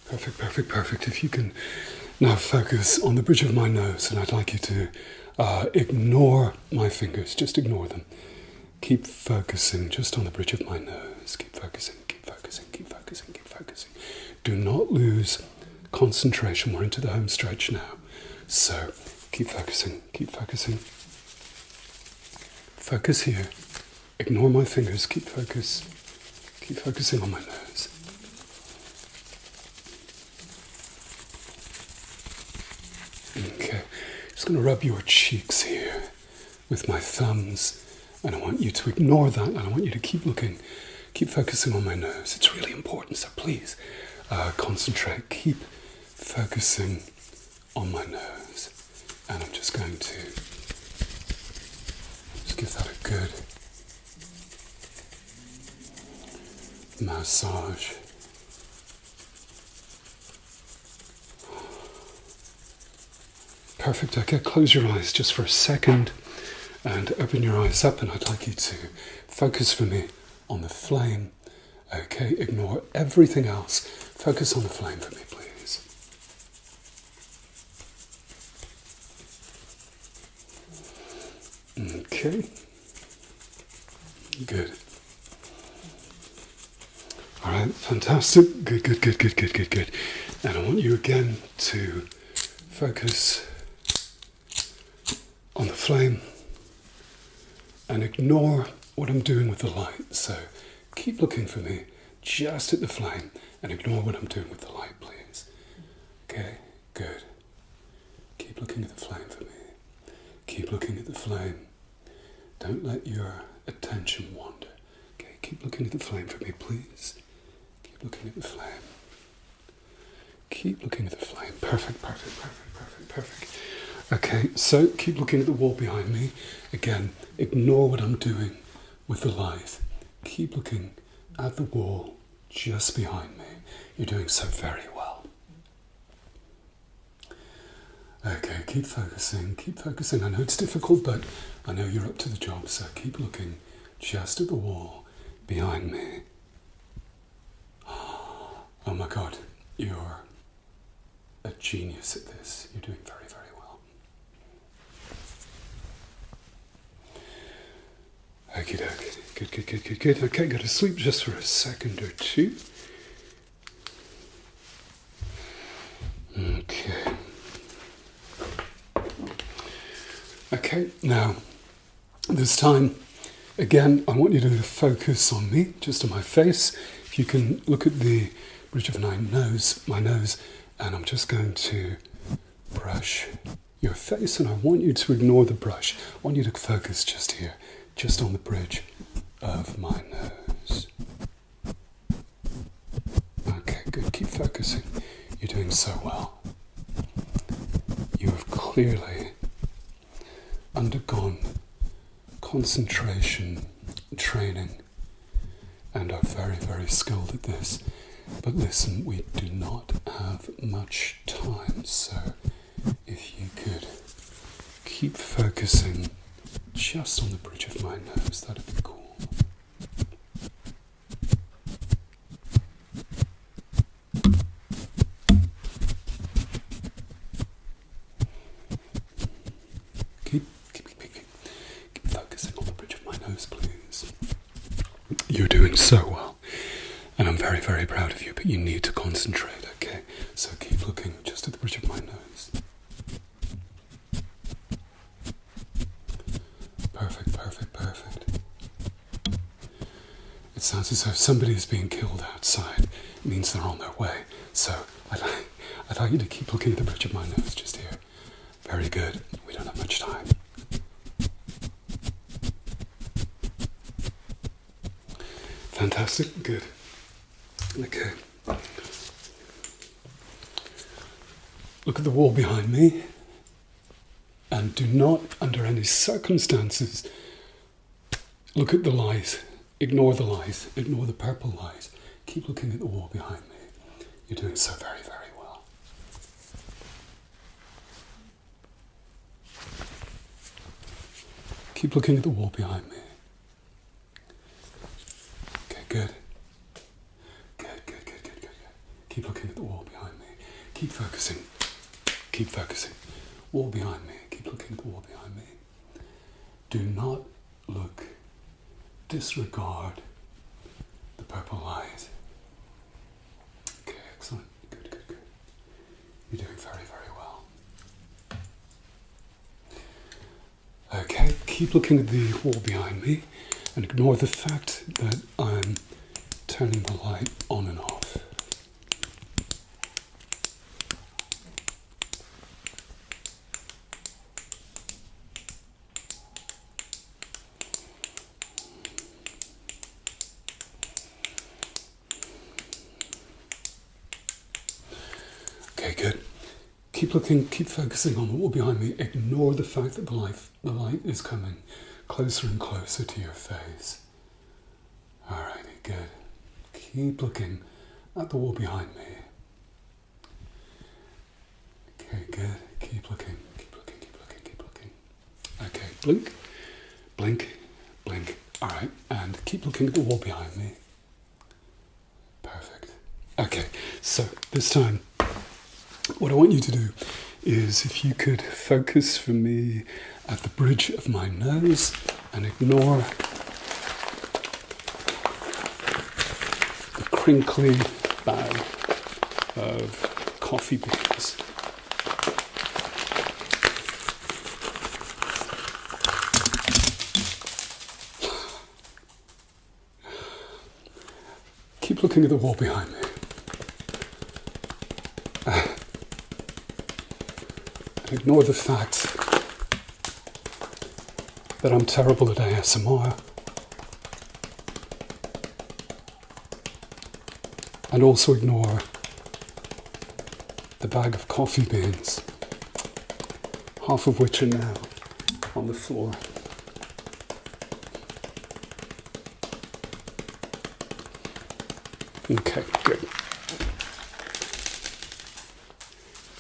Perfect, perfect, perfect. If you can now focus on the bridge of my nose, and I'd like you to ignore my fingers. Just ignore them. Keep focusing just on the bridge of my nose. Keep focusing, keep focusing, keep focusing, keep focusing. Do not lose concentration. We're into the home stretch now. So keep focusing, keep focusing. Focus here. Ignore my fingers. Keep focus. Keep focusing on my nose. Okay. Just going to rub your cheeks here with my thumbs. And I want you to ignore that, and I want you to keep looking, keep focusing on my nose. It's really important, so please concentrate. Keep focusing on my nose. And I'm just going to Just give that a good massage. Perfect. Okay, close your eyes just for a second and open your eyes up, and I'd like you to focus for me on the flame. Okay, ignore everything else. Focus on the flame for me, please. Okay. Good. All right, fantastic. Good, good, good, good, good, good, good. And I want you again to focus on the flame and ignore what I'm doing with the light. So keep looking for me just at the flame and ignore what I'm doing with the light, please. Okay, good. Keep looking at the flame for me. Keep looking at the flame. Don't let your attention wander. Okay, keep looking at the flame for me, please. Keep looking at the flame. Keep looking at the flame. Perfect, perfect, perfect, perfect, perfect. Okay, so keep looking at the wall behind me. Again, ignore what I'm doing with the light. Keep looking at the wall just behind me. You're doing so very well. Okay, keep focusing, keep focusing. I know it's difficult, but I know you're up to the job, so keep looking just at the wall behind me. Oh my God, you're a genius at this. You're doing very, very well. Okie doke. Good, good, good, good, good. Okay, go to sleep just for a second or two. Okay. Okay, now, this time, again, I want you to focus on me, just on my face. If you can look at the bridge of my nose, and I'm just going to brush your face, and I want you to ignore the brush. I want you to focus just here, just on the bridge of my nose. Okay, good. Keep focusing. You're doing so well. You have clearly undergone concentration training and are very, very skilled at this. But listen, we do not have much time, so if you could keep focusing just on the bridge of my nose, that'd be cool. Keep focusing on the bridge of my nose, please. You're doing so well, and I'm very, very proud of you, but you need to concentrate, okay? So keep looking just at the bridge of my nose. Perfect, perfect, perfect. It sounds as though somebody is being killed outside. It means they're on their way. So I'd like you to keep looking at the bridge of my nose just here. Very good. We don't have much time. Fantastic. Good. Okay. Look at the wall behind me, and do not, under any circumstances, look at the light. Ignore the light. Ignore the purple light. Keep looking at the wall behind me. You're doing so very, very well. Keep looking at the wall behind me. Okay, good. Good, good, good, good, good, good. Keep looking at the wall behind me. Keep focusing. Keep focusing. Wall behind me. Keep looking at the wall behind me. Do not look. Disregard the purple light. Okay, excellent. Good, good, good. You're doing very, very well. Okay, keep looking at the wall behind me and ignore the fact that I'm turning the light on and off. Okay, good. Keep looking, keep focusing on the wall behind me. Ignore the fact that the light is coming closer and closer to your face. Alrighty, good. Keep looking at the wall behind me. Okay, good. Keep looking, keep looking, keep looking, keep looking. Okay, blink, blink, blink. Alright, and keep looking at the wall behind me. Perfect. Okay, so this time, what I want you to do is if you could focus for me at the bridge of my nose and ignore the crinkly bag of coffee beans. Keep looking at the wall behind me. Ignore the fact that I'm terrible at ASMR. And also ignore the bag of coffee beans, half of which are now on the floor. Okay, good.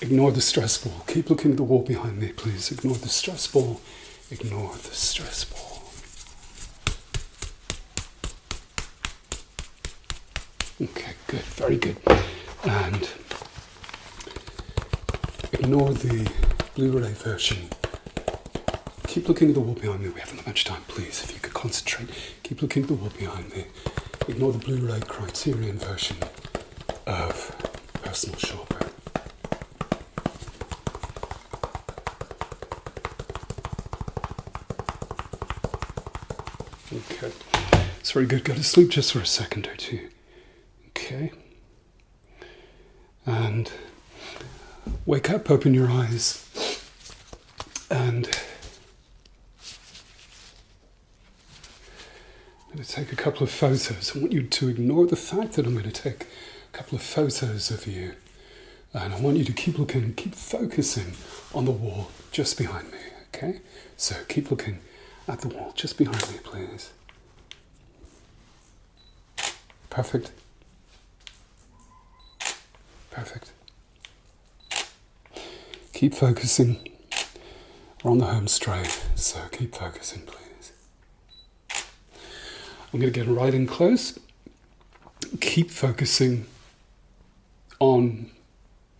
Ignore the stress ball. Keep looking at the wall behind me, please. Ignore the stress ball. Ignore the stress ball. Okay, good. Very good. And ignore the Blu-ray version. Keep looking at the wall behind me. We haven't much time, please. If you could concentrate. Keep looking at the wall behind me. Ignore the Blu-ray Criterion version of Personal Shopper. Okay, it's very good. Go to sleep just for a second or two. Okay. And wake up, open your eyes, and I'm going to take a couple of photos. I want you to ignore the fact that I'm going to take a couple of photos of you. And I want you to keep looking, keep focusing on the wall just behind me, okay? So keep looking at the wall just behind me, please. Perfect. Perfect. Keep focusing. We're on the home straight, so keep focusing, please. I'm going to get right in close. Keep focusing on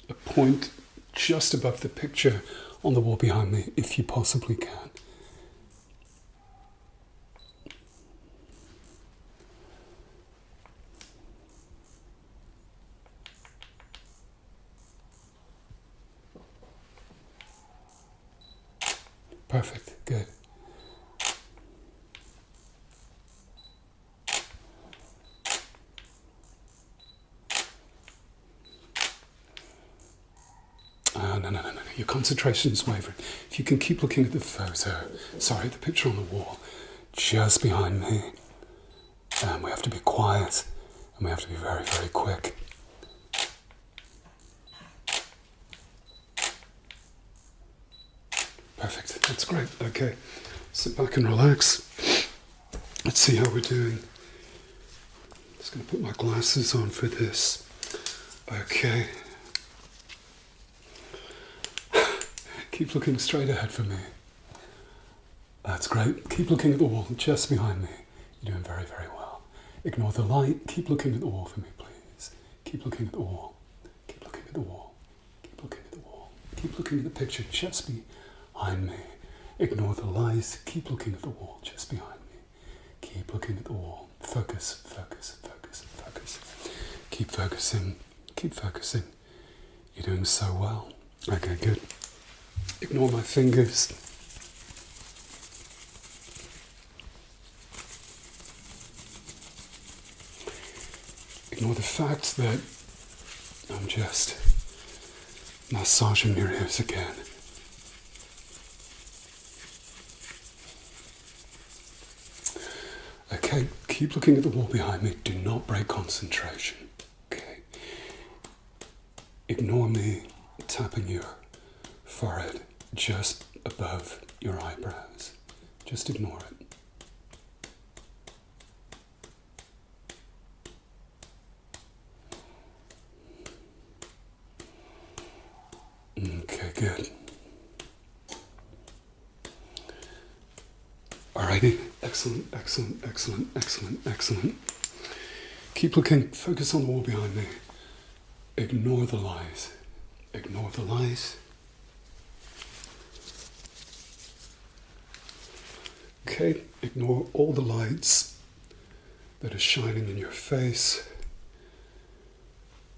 a point just above the picture on the wall behind me, if you possibly can. Perfect, good. No. Your concentration is wavering. If you can keep looking at the photo, sorry, the picture on the wall, just behind me. And we have to be quiet, and we have to be very, very quick. Perfect, that's great. Okay, sit back and relax. Let's see how we're doing. Just going to put my glasses on for this. Okay. Keep looking straight ahead for me. That's great. Keep looking at the wall just behind me. You're doing very, very well. Ignore the light. Keep looking at the wall for me, please. Keep looking at the wall. Keep looking at the wall. Keep looking at the wall. Keep looking at the picture just behind me. Ignore the light. Keep looking at the wall just behind me. Keep looking at the wall. Focus, focus, focus, focus. Keep focusing. Keep focusing. You're doing so well. Okay, good. Ignore my fingers. Ignore the fact that I'm just massaging your ears again. Okay, keep looking at the wall behind me. Do not break concentration. Okay. Ignore me tapping your forehead just above your eyebrows. Just ignore it. Excellent, excellent, excellent, excellent, excellent. Keep looking, focus on the wall behind me. Ignore the lies. Ignore the lies. Okay, ignore all the lights that are shining in your face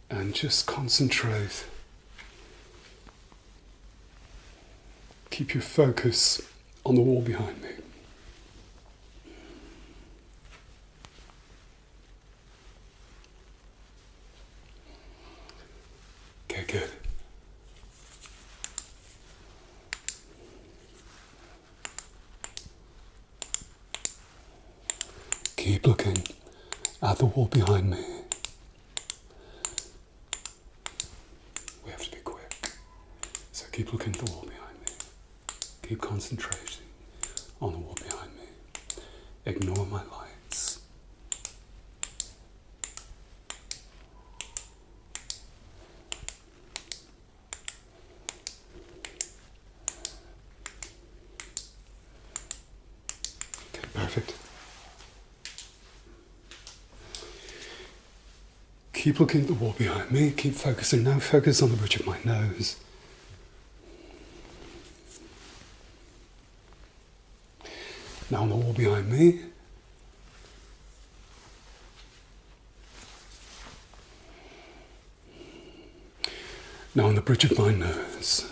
and just concentrate. Keep your focus on the wall behind me. Okay, good. Keep looking at the wall behind me. We have to be quick. So keep looking at the wall behind me. Keep concentrating on the wall behind me. Ignore my lights. Okay, perfect. Keep looking at the wall behind me. Keep focusing. Now focus on the bridge of my nose. Now on the wall behind me. Now on the bridge of my nose.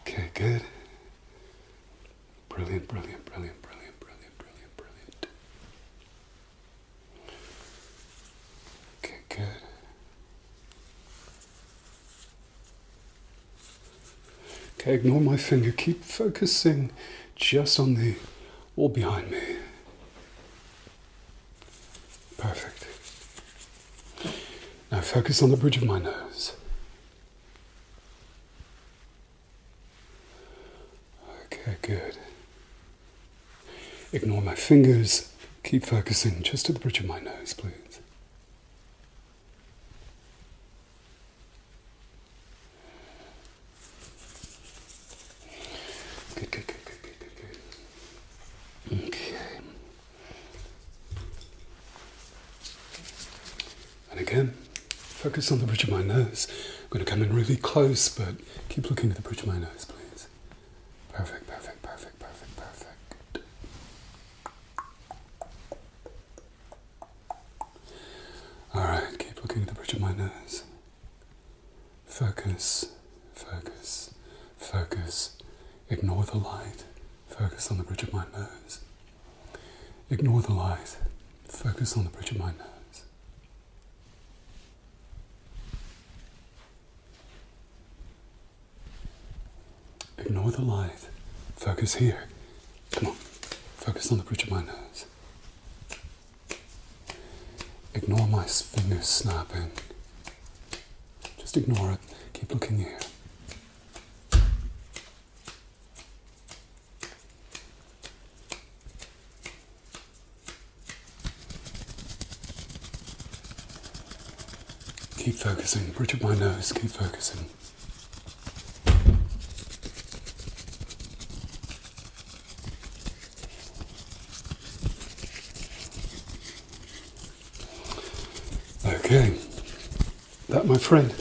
Okay, good. Brilliant, brilliant, brilliant, brilliant, brilliant, brilliant, brilliant. Okay, good. Okay, ignore my finger. Keep focusing just on the wall behind me. Perfect. Now focus on the bridge of my nose. Okay, good. Ignore my fingers. Keep focusing just at the bridge of my nose, please. Good, good, good, good, good, good, good. Okay. And again, focus on the bridge of my nose. I'm going to come in really close, but keep looking at the bridge of my nose, please. Perfect, perfect, perfect, perfect, perfect. All right, keep looking at the bridge of my nose. Focus, focus, focus. Ignore the light. Focus on the bridge of my nose. Ignore the light. Focus on the bridge of my nose. Ignore the light. Focus here. Come on. Focus on the bridge of my nose. Ignore my fingers snapping. Just ignore it. Keep looking here. Keep focusing. Bridge of my nose. Keep focusing. Okay, that, my friend,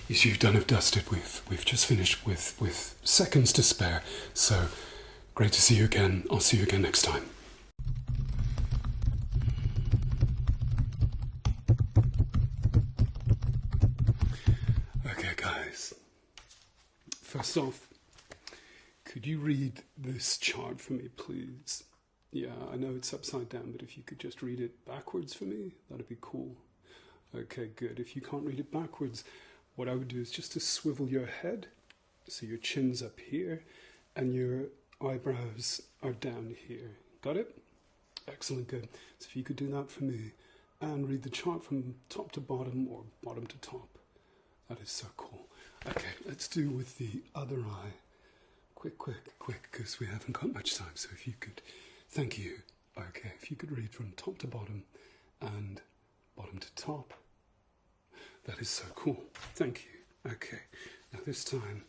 is you done and dusted. We've just finished with seconds to spare. So great to see you again. I'll see you again next time. Okay, guys. First off, could you read this chart for me, please? Yeah, I know it's upside down, but if you could just read it backwards for me, that'd be cool. Okay, good. If you can't read it backwards, what I would do is just to swivel your head, so your chin's up here, and your eyebrows are down here. Got it? Excellent, good. So if you could do that for me, and read the chart from top to bottom, or bottom to top. That is so cool. Okay, let's do with the other eye. Quick, because we haven't got much time, so if you could, thank you. Okay, if you could read from top to bottom, and bottom to top. That is so cool. Thank you. Okay. Now this time,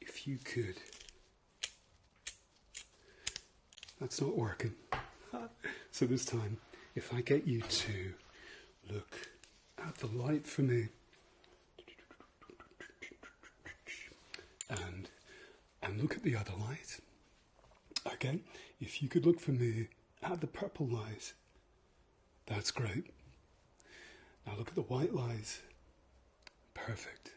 if you could... That's not working. So this time, if I get you to look at the light for me, and look at the other light. Okay, if you could look for me at the purple light, that's great. Now look at the white light. Perfect.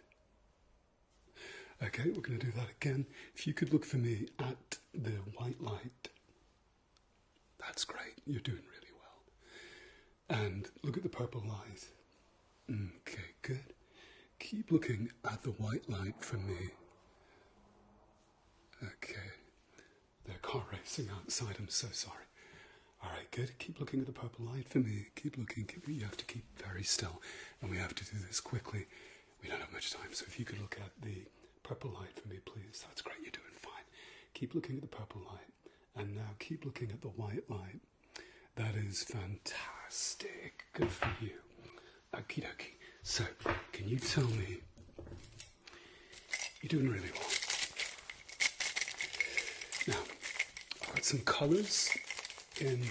Okay, we're going to do that again. If you could look for me at the white light, that's great. You're doing really well. And look at the purple light. Okay, good. Keep looking at the white light for me. Okay. They're car racing outside. I'm so sorry. All right, good. Keep looking at the purple light for me. Keep looking. You have to keep very still. And we have to do this quickly. We don't have much time. So if you could look at the purple light for me, please. That's great. You're doing fine. Keep looking at the purple light. And now keep looking at the white light. That is fantastic. Good for you. Okie dokie. So, can you tell me... You're doing really well. Now, I've got some colours in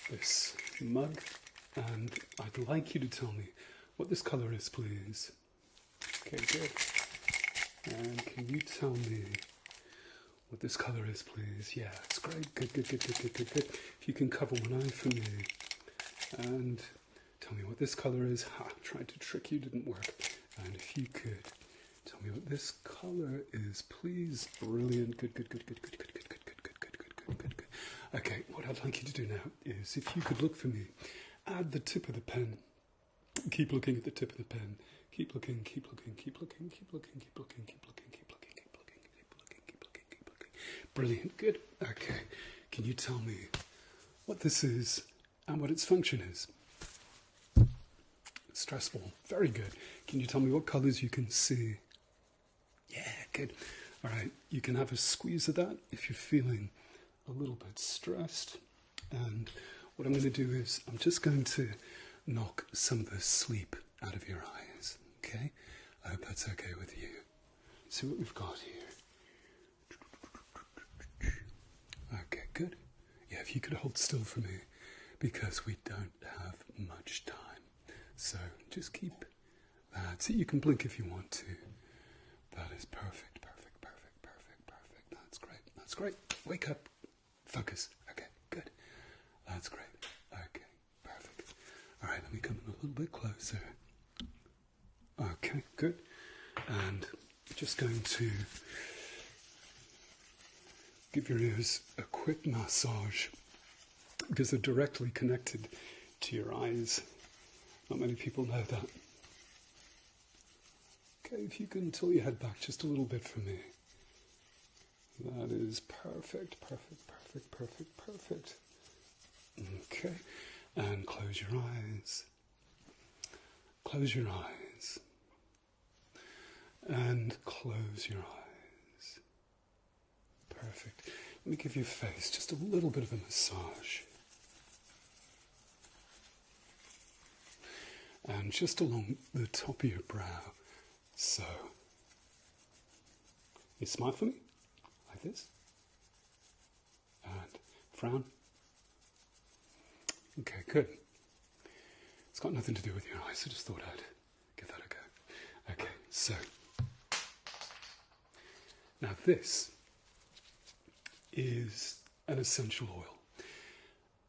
this mug, and I'd like you to tell me what this colour is, please. Okay, good. And can you tell me what this colour is, please? Yeah, that's great. Good, good, good, good, good, good, good. If you can cover one eye for me, and tell me what this colour is. Ha, tried to trick you, didn't work. And if you could tell me what this colour is, please. Brilliant. Good, good, good, good, good, good, good, good, good, good, good, good, good, good, good. Okay, what I'd like you to do now is, if you could look for me at the tip of the pen. Keep looking at the tip of the pen. Keep looking, keep looking, keep looking, keep looking, keep looking, keep looking, keep looking, keep looking, keep looking, keep looking, keep looking. Brilliant. Good. Okay. Can you tell me what this is and what its function is? Stress ball. Very good. Can you tell me what colours you can see? Yeah, good. All right. You can have a squeeze of that if you're feeling a little bit stressed. And what I'm going to do is I'm just going to knock some of the sleep out of your eyes. Okay? I hope that's okay with you. See what we've got here. Okay, good. Yeah, if you could hold still for me, because we don't have much time. So just keep that. So you can blink if you want to. That is perfect, perfect, perfect, perfect, perfect. That's great. That's great. Wake up. Focus. Okay, good. That's great. Okay, perfect. All right, let me come in a little bit closer. Okay, good. And just going to give your ears a quick massage because they're directly connected to your eyes. Not many people know that. Okay, if you can tilt your head back just a little bit for me. That is perfect, perfect, perfect, perfect, perfect. Okay, and close your eyes. Close your eyes. And close your eyes. Perfect. Let me give your face just a little bit of a massage. And just along the top of your brow. So, you smile for me, like this. And frown. Okay, good. It's got nothing to do with your eyes, I just thought I'd give that a go. Okay, so. Now this is an essential oil.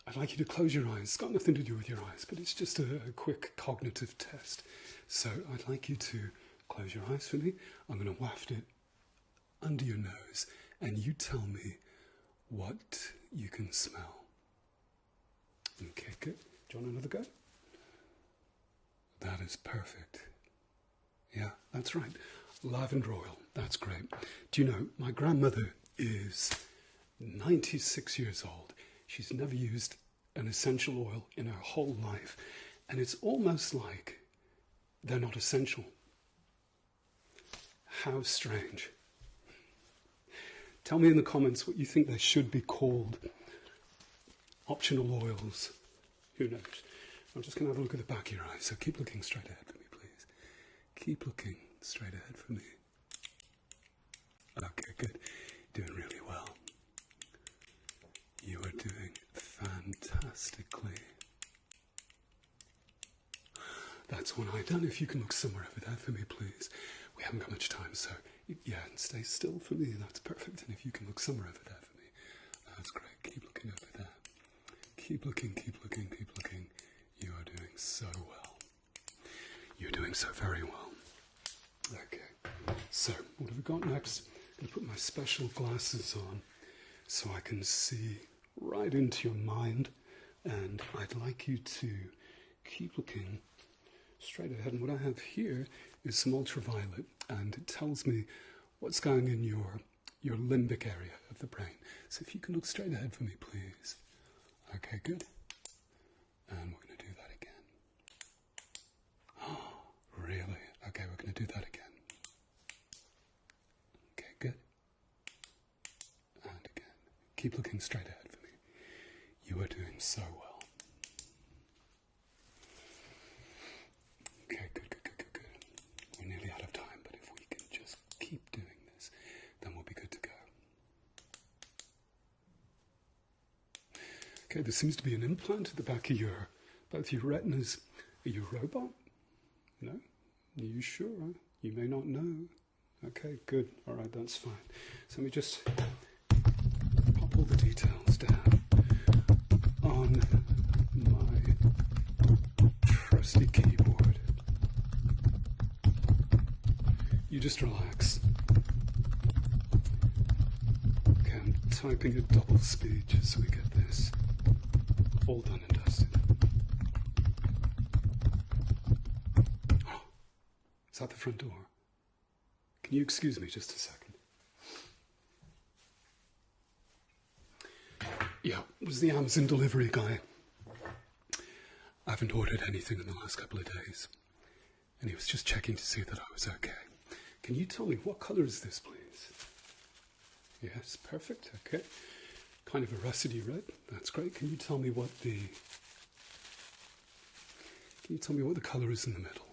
I'd like you to close your eyes. It's got nothing to do with your eyes, but it's just a quick cognitive test. So I'd like you to close your eyes for me. I'm going to waft it under your nose, and you tell me what you can smell. Okay, good. Do you want another go? That is perfect. Yeah, that's right. Lavender oil. That's great. Do you know, my grandmother is 96 years old. She's never used an essential oil in her whole life. And it's almost like they're not essential. How strange. Tell me in the comments what you think they should be called. Optional oils. Who knows? I'm just going to have a look at the back of your eyes. So keep looking straight ahead for me, please. Keep looking straight ahead for me. Okay, good. Doing really well. You are doing fantastically. That's one eye done. If you can look somewhere over there for me, please. We haven't got much time, so yeah, and stay still for me. That's perfect. And if you can look somewhere over there for me, that's great. Keep looking over there. Keep looking, keep looking, keep looking. You are doing so well. You're doing so very well. Okay, so what have we got next? I'm going to put my special glasses on so I can see right into your mind, and I'd like you to keep looking straight ahead. And what I have here is some ultraviolet, and it tells me what's going in your limbic area of the brain. So if you can look straight ahead for me, please. Okay, good. And we're going to do that again. Oh, really? Okay, we're going to do that again. Okay, good. And again. Keep looking straight ahead for me. You are doing so well. Okay, good, good, good, good, good. We're nearly out of time, but if we can just keep doing this, then we'll be good to go. Okay, there seems to be an implant at the back of both your retinas. Are you a robot? No? Are you sure? You may not know. Okay, good. All right, that's fine. So let me just pop all the details down on my trusty keyboard. You just relax. Okay, I'm typing at double speed just so we get this all done and dusted. Oh, is that the front door? Can you excuse me just a second? Yeah, it was the Amazon delivery guy. I haven't ordered anything in the last couple of days, and he was just checking to see that I was okay. Can you tell me what colour is this, please? Yes, perfect, okay. Kind of a russety red, that's great. Can you tell me what the colour is in the middle?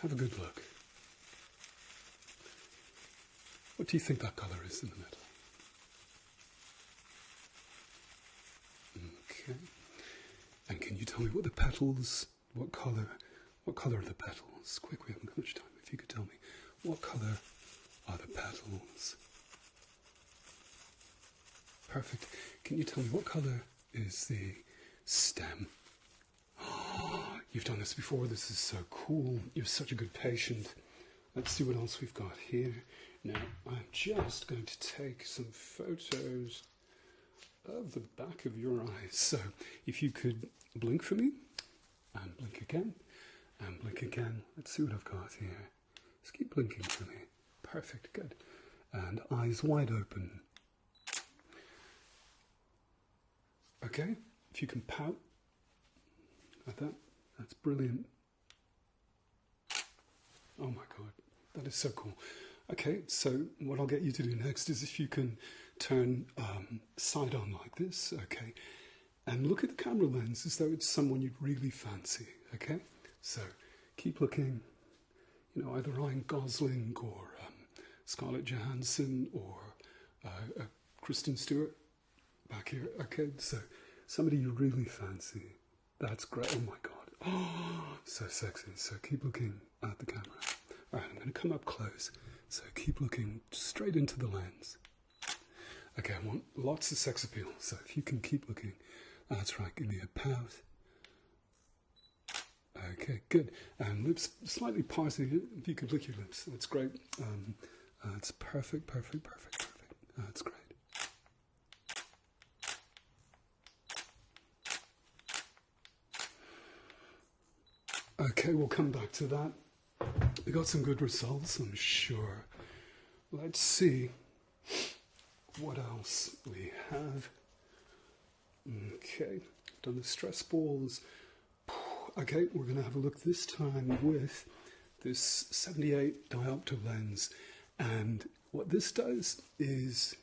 Have a good look. What do you think that colour is in the middle? Okay. And can you tell me what the petals, what colour are the petals? Quick, we haven't got much time. If you could tell me, what colour are the petals? Perfect. Can you tell me what colour is the stem? Oh, you've done this before. This is so cool. You're such a good patient. Let's see what else we've got here. Now, I'm just going to take some photos of the back of your eyes. So, if you could blink for me, and blink again, and blink again. Let's see what I've got here. Just keep blinking for me. Perfect, good. And eyes wide open. Okay, if you can pout like that, that's brilliant. Oh my God, that is so cool. Okay, so what I'll get you to do next is if you can turn side on like this, okay, and look at the camera lens as though it's someone you'd really fancy, okay? So keep looking, you know, either Ryan Gosling or Scarlett Johansson or Kristen Stewart back here. Okay, so somebody you really fancy. That's great. Oh my God. Oh, so sexy. So keep looking at the camera. All right, I'm going to come up close. So keep looking straight into the lens. Okay, I want lots of sex appeal. So if you can keep looking. That's right. Give me a pout. Okay, good. And lips slightly parted. If you can lick your lips, that's great. That's perfect, perfect, perfect, perfect. That's great. Okay, we'll come back to that. We got some good results, I'm sure. Let's see what else we have. Okay, done the stress balls. Okay, we're going to have a look this time with this 78 diopter lens. And what this does is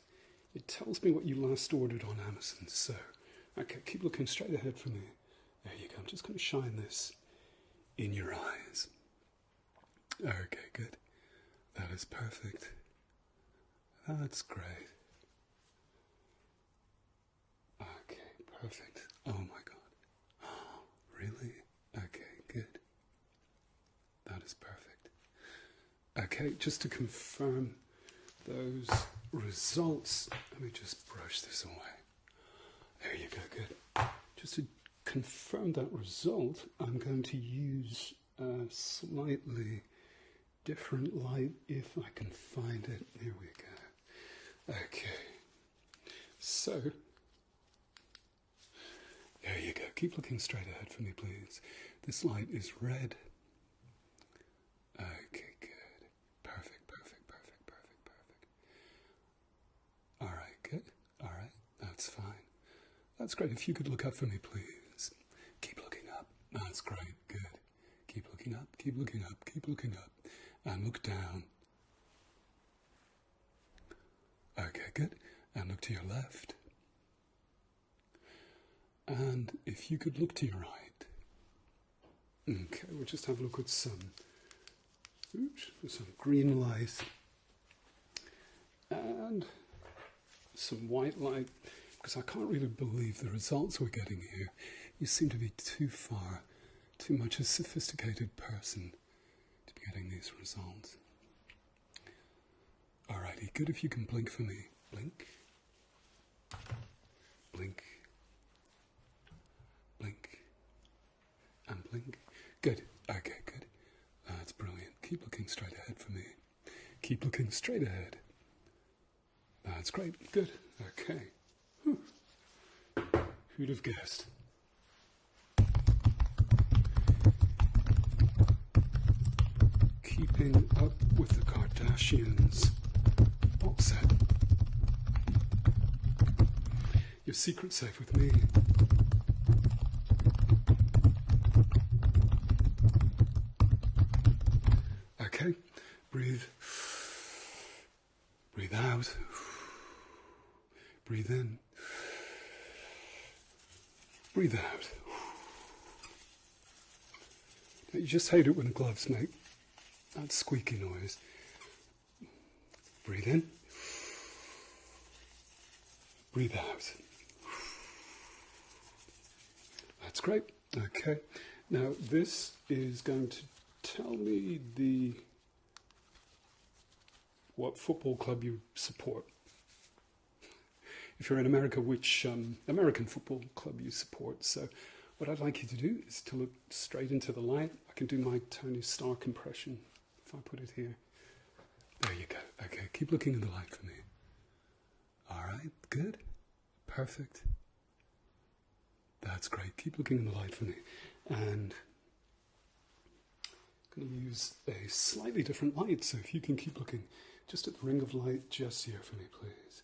it tells me what you last ordered on Amazon. So, okay, keep looking straight ahead for me. There you go. I'm just going to shine this in your eyes. Okay, good. That is perfect. That's great. Okay, perfect. Oh my God. Really? Okay, good. That is perfect. Okay, just to confirm those results, let me just brush this away. There you go, good. Just to confirm that result, I'm going to use a slightly different light if I can find it. Here we go. Okay. So, there you go. Keep looking straight ahead for me, please. This light is red. Okay, good. Perfect, perfect, perfect, perfect, perfect. All right, good. All right, that's fine. That's great. If you could look up for me, please. Keep looking up. That's great. Good. Keep looking up. Keep looking up. Keep looking up. And look down. Okay, good. And look to your left. And if you could look to your right. Okay, we'll just have a look at some green light and some white light, because I can't really believe the results we're getting here. You seem to be too much a sophisticated person to be getting these results. Alrighty, good if you can blink for me. Blink. Blink. Blink. And blink. Good. Okay, good. That's brilliant. Keep looking straight ahead for me. Keep looking straight ahead. That's great. Good. Okay. Whew. Who'd have guessed? Keeping up with the Kardashians box set. Your secret's safe with me. Okay, breathe. Breathe out. Breathe in. Breathe out. Now, you just hate it when the gloves make that squeaky noise. Breathe in. Breathe out. That's great. Okay. Now, this is going to tell me what football club you support. If you're in America, which American football club you support. So what I'd like you to do is to look straight into the light. I can do my Tony Stark impression if I put it here. There you go. Okay, keep looking in the light for me. All right, good. Perfect. That's great. Keep looking in the light for me. And I'm going to use a slightly different light, so if you can keep looking just at the ring of light just here for me, please.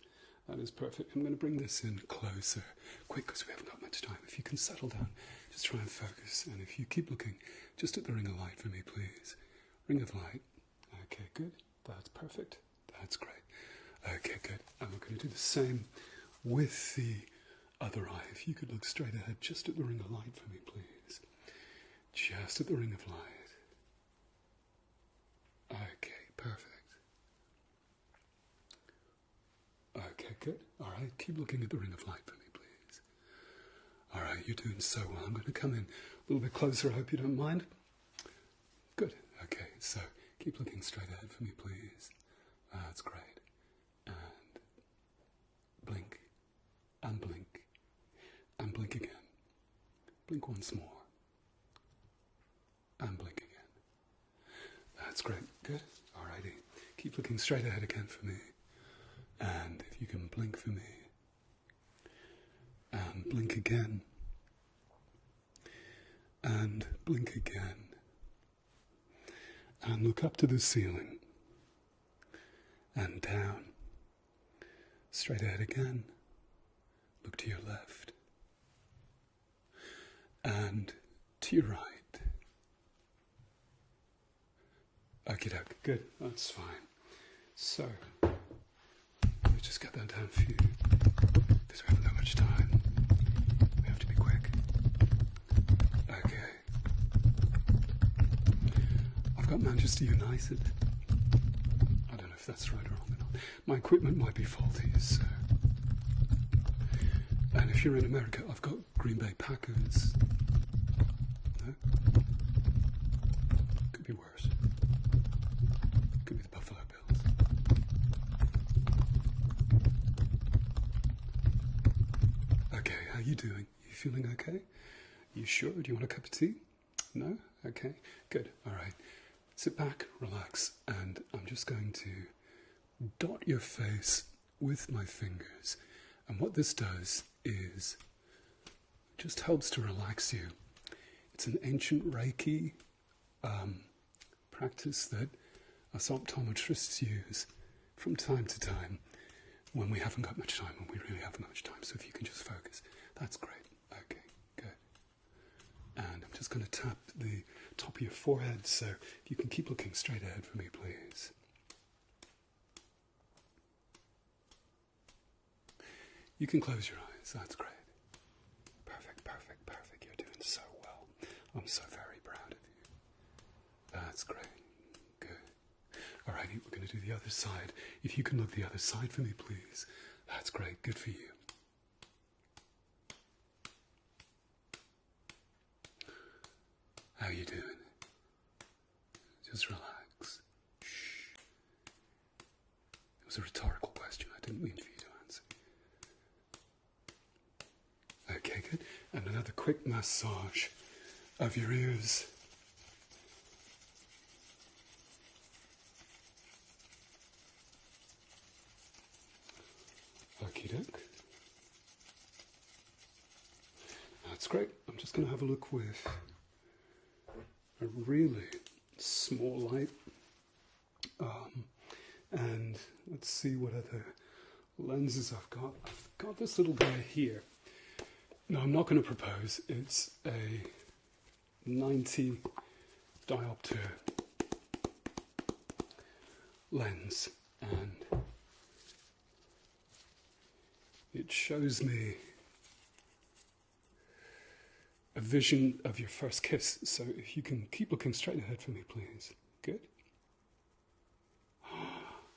That is perfect. I'm going to bring this in closer, quick, because we haven't got much time. If you can settle down, just try and focus. And if you keep looking just at the ring of light for me, please. Ring of light. Okay, good. That's perfect. That's great. Okay, good. And we're going to do the same with the other eye. If you could look straight ahead just at the ring of light for me, please. Just at the ring of light. Okay, perfect. Okay, good. All right, keep looking at the ring of light for me, please. All right, you're doing so well. I'm going to come in a little bit closer. I hope you don't mind. Good. Okay, so keep looking straight ahead for me, please. That's great. And blink, and blink, and blink again. Blink once more. And blink again. That's great. Good. All righty. Keep looking straight ahead again for me. And if you can blink for me. And blink again. And blink again. And look up to the ceiling. And down. Straight ahead again. Look to your left. And to your right. Okie doke. Good. That's fine. So, let me just get that down for you. Because we haven't that much time. We have to be quick. Okay. I've got Manchester United. if that's right or wrong or not. My equipment might be faulty, so. And if you're in America, I've got Green Bay Packers. No? Could be worse. Could be the Buffalo Bills. Okay, how you doing? You feeling okay? You sure? Do you want a cup of tea? No? Okay, good. All right. Sit back, relax, and I'm just going to dot your face with my fingers. And what this does is just helps to relax you. It's an ancient Reiki practice that us optometrists use from time to time when we haven't got much time, when we really haven't much time. So if you can just focus, that's great. Okay, good. And I'm just going to tap the top of your forehead, so if you can keep looking straight ahead for me, please. You can close your eyes, that's great. Perfect, perfect, perfect. You're doing so well. I'm so very proud of you. That's great. Good. Alrighty, we're going to do the other side. If you can look the other side for me, please. That's great. Good for you. How you doing? Just relax. Shh. It was a rhetorical question. I didn't mean for you to answer. Okay, good. And another quick massage of your ears. Okie doke. That's great. I'm just going to have a look with a really small light. And let's see what other lenses I've got. I've got this little guy here. No, I'm not going to propose. It's a 90 diopter lens, and it shows me a vision of your first kiss. So if you can keep looking straight ahead for me, please. Good.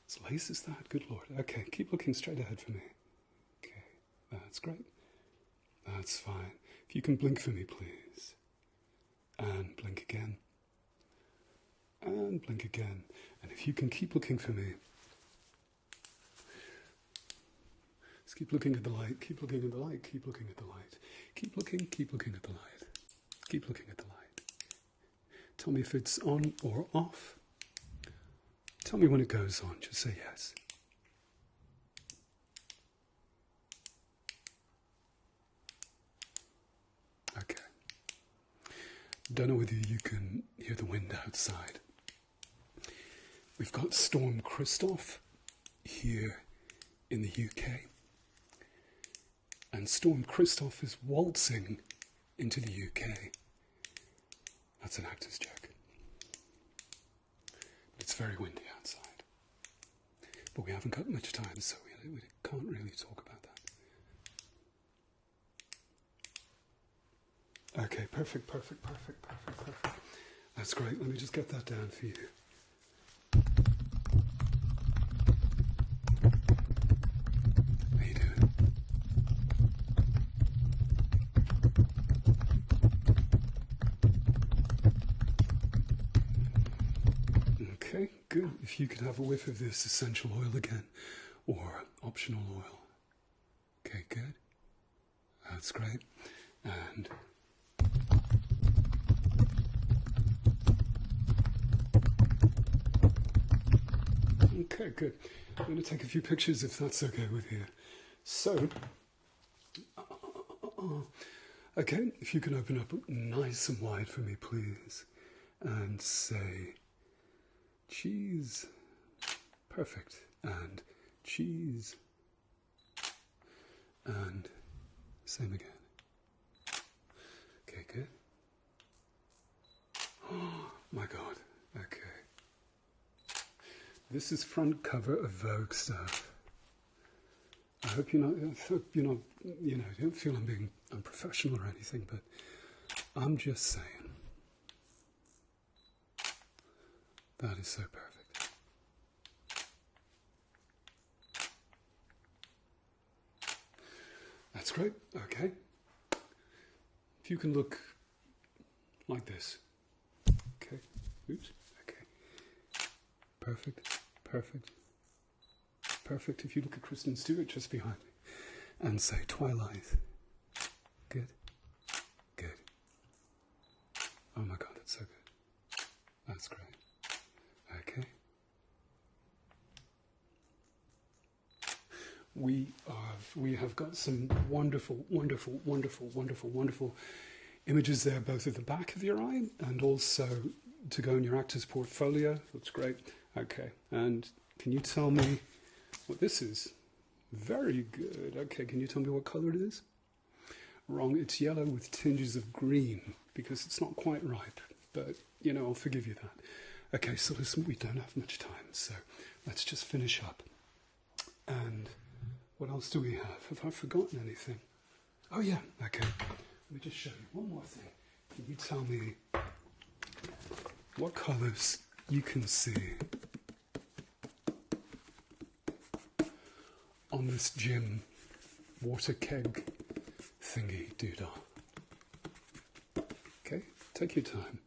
As lace as that, good Lord. Okay, keep looking straight ahead for me. Okay, that's great. That's fine. If you can blink for me, please. And blink again. And blink again. And if you can keep looking for me. Just keep looking at the light, keep looking at the light, keep looking at the light. Keep looking at the light. Keep looking at the light. Tell me if it's on or off. Tell me when it goes on, just say yes. Okay. Don't know whether you can hear the wind outside. We've got Storm Christoph here in the UK. And Storm Christoph is waltzing into the UK. That's an actor's joke. It's very windy outside. But we haven't got much time, so we can't really talk about that. Okay, perfect. That's great. Let me just get that down for you. How you doing? Okay, good. If you could have a whiff of this essential oil again, or optional oil. Okay, good. That's great. And okay, good. I'm going to take a few pictures if that's okay with you. So, okay, if you can open up nice and wide for me, please, and say, cheese. Perfect. And cheese. And same again. Okay, good. Oh my God. Okay. This is front cover of Vogue stuff. I hope you're not, don't feel I'm being unprofessional or anything, but I'm just saying. That is so perfect. That's great. Okay. If you can look like this. Okay. Oops. Okay. Perfect. Perfect. Perfect. If you look at Kristen Stewart just behind me and say Twilight. Good. Good. Oh my God, that's so good. That's great. Okay. We have got some wonderful, wonderful, wonderful, wonderful, wonderful images there, both of the back of your eye and also to go in your actor's portfolio. Looks great. Okay. And can you tell me what this is? Very good. Okay. Can you tell me what color it is? Wrong. It's yellow with tinges of green because it's not quite ripe. But, you know, I'll forgive you that. Okay. So listen, we don't have much time. So let's just finish up. And what else do we have? Have I forgotten anything? Oh, yeah. Okay. Let me just show you one more thing. Can you tell me what colours you can see on this gym water keg thingy doodah? Okay, take your time.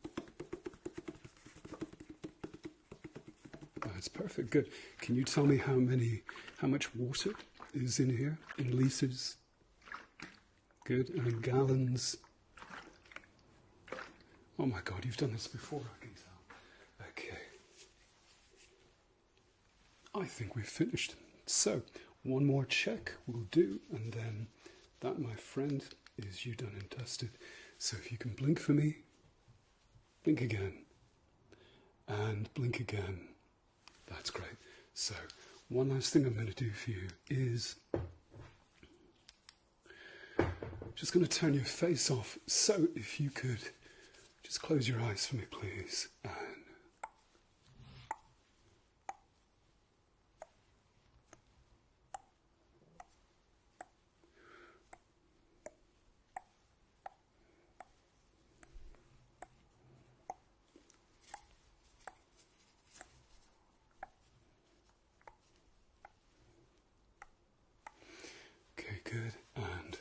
That's perfect, good. Can you tell me how much water is in here in litres? Good, and in gallons? Oh my God, you've done this before, I can tell. Okay. I think we've finished. So, one more check will do, and then that, my friend, is you done and dusted. So if you can blink for me, blink again, and blink again. That's great. So, one last thing I'm going to do for you is just going to turn your face off. So if you could just close your eyes for me, please. And okay, good. And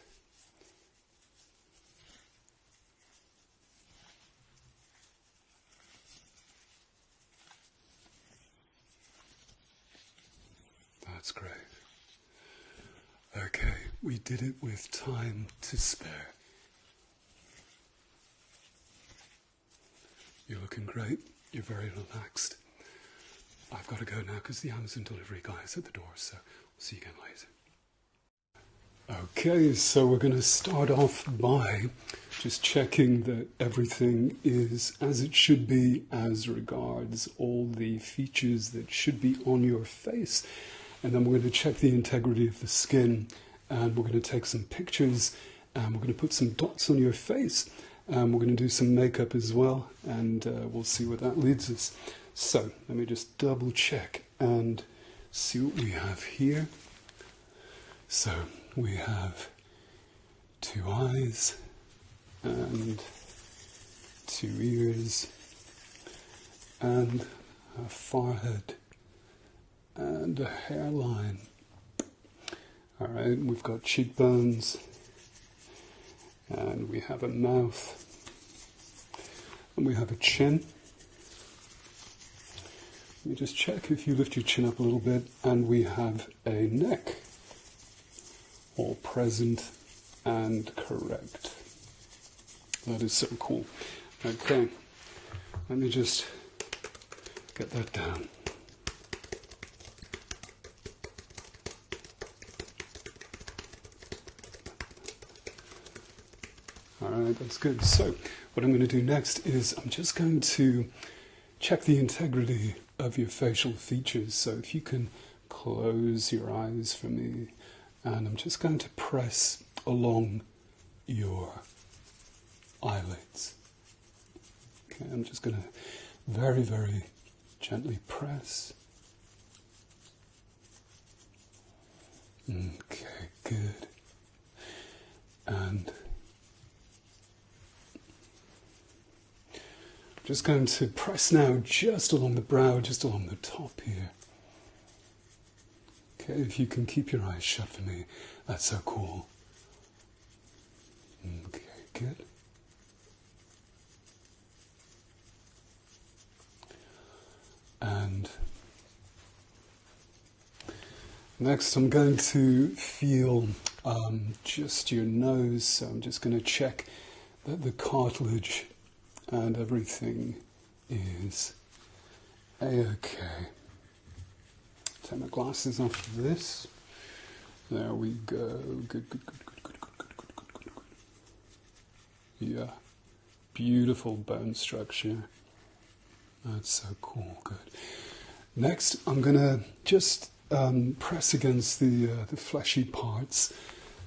that's great. Okay, we did it with time to spare. You're looking great. You're very relaxed. I've got to go now because the Amazon delivery guy is at the door, so we'll see you again later. Okay, so we're going to start off by just checking that everything is as it should be as regards all the features that should be on your face. And then we're going to check the integrity of the skin, and we're going to take some pictures, and we're going to put some dots on your face, and we're going to do some makeup as well, and we'll see where that leads us. So let me just double check and see what we have here. So we have 2 eyes and 2 ears and a forehead and a hairline. All right, we've got cheekbones and we have a mouth and we have a chin. Let me just check if you lift your chin up a little bit, and we have a neck, all present and correct. That is so cool. Okay, let me just get that down. All right, that's good. So what I'm going to do next is I'm just going to check the integrity of your facial features. So if you can close your eyes for me, and I'm just going to press along your eyelids. Okay, I'm just going to very, very gently press. Okay, good. And I'm just going to press now just along the brow, just along the top here. Okay, if you can keep your eyes shut for me, that's so cool. Next, I'm going to feel just your nose. So I'm just going to check that the cartilage and everything is a-okay. Take my glasses off of this. There we go. Good. Yeah. Beautiful bone structure. That's so cool. Good. Next, I'm going to just press against the fleshy parts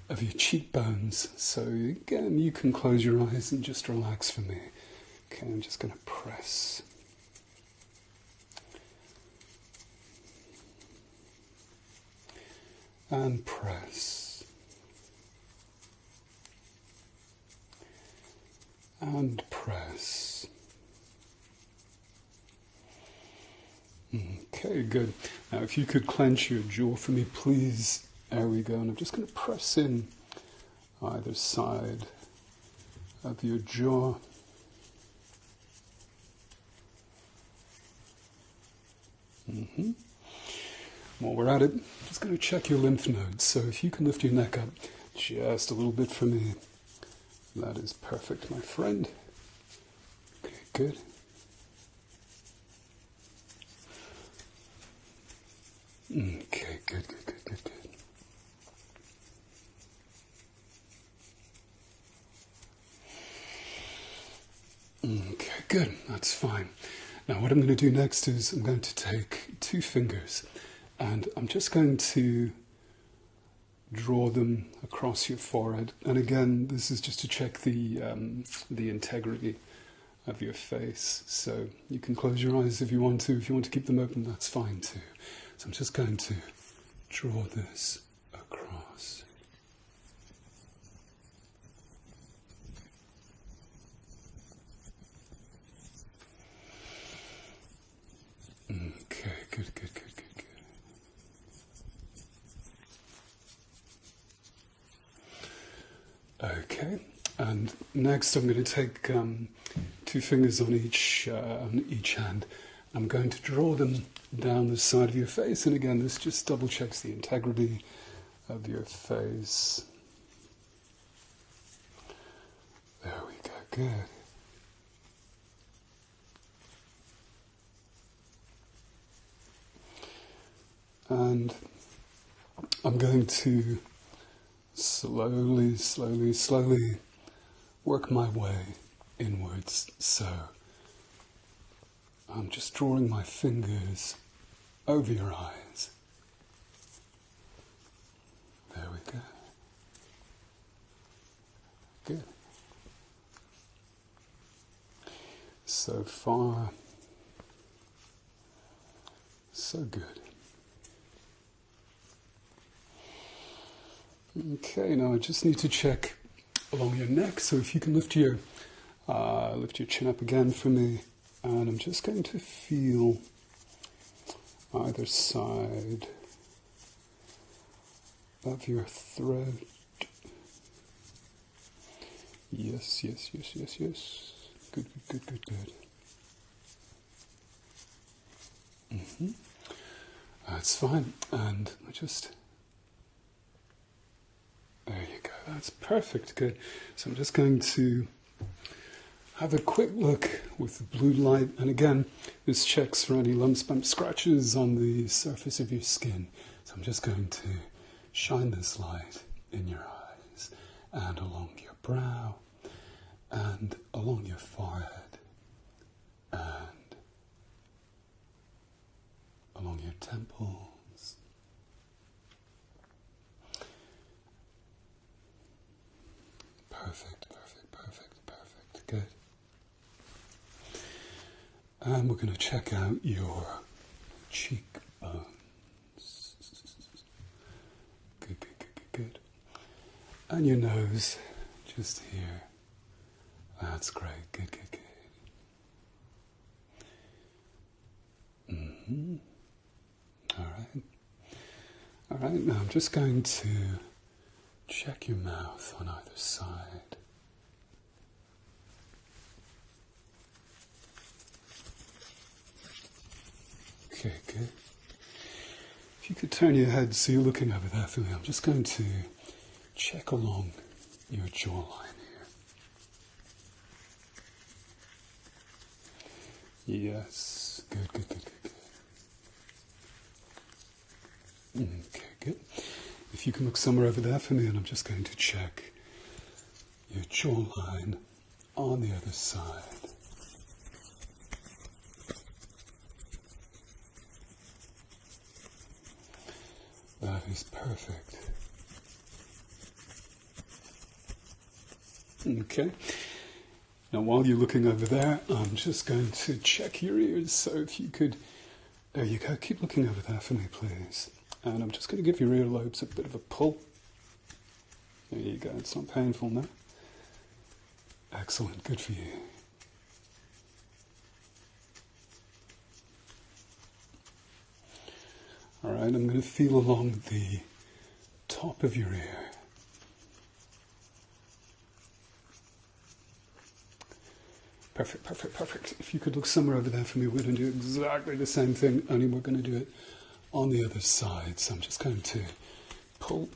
of your cheekbones. So again, you can close your eyes and just relax for me. Okay, I'm just going to press. And press. And press. Okay, good. Now if you could clench your jaw for me, please. There we go. And I'm just going to press in either side of your jaw. While we're at it, just going to check your lymph nodes. So if you can lift your neck up just a little bit for me, that is perfect, my friend. Okay, good. Okay, good. Okay, good. That's fine. Now what I'm going to do next is I'm going to take 2 fingers and I'm just going to draw them across your forehead. And again, this is just to check the integrity of your face. So you can close your eyes if you want to. If you want to keep them open, that's fine too. So I'm just going to draw this across. Okay, good. Okay, and next I'm going to take 2 fingers on each hand. I'm going to draw them down the side of your face, and again, this just double checks the integrity of your face. There we go, good. And I'm going to slowly work my way inwards. So I'm just drawing my fingers over your eyes. There we go. Good. So far, so good. Okay, now I just need to check along your neck. So if you can lift your chin up again for me, and I'm just going to feel either side of your throat. Yes. Good. That's fine. And I just... There you go. That's perfect. Good. So I'm just going to have a quick look with the blue light. And again, this checks for any lumps, bumps, scratches on the surface of your skin. So I'm just going to shine this light in your eyes and along your brow and along your forehead and along your temples. Perfect. Good. And we're going to check out your cheekbones. Good. And your nose, just here. That's great. Good. All right. Now I'm just going to check your mouth on either side. Okay, good. If you could turn your head so you're looking over there for me, I'm just going to check along your jawline here. Yes, good, good, good, good, good. Okay, good. If you can look somewhere over there for me, and I'm just going to check your jawline on the other side. That is perfect. Okay. Now while you're looking over there, I'm just going to check your ears. So if you could, there you go, keep looking over there for me, please. And I'm just going to give your earlobes a bit of a pull. There you go, it's not painful now. Excellent, good for you. All right, I'm going to feel along the top of your ear. Perfect, perfect, perfect. If you could look somewhere over there for me, we're going to do exactly the same thing, only we're going to do it on the other side. So I'm just going to pull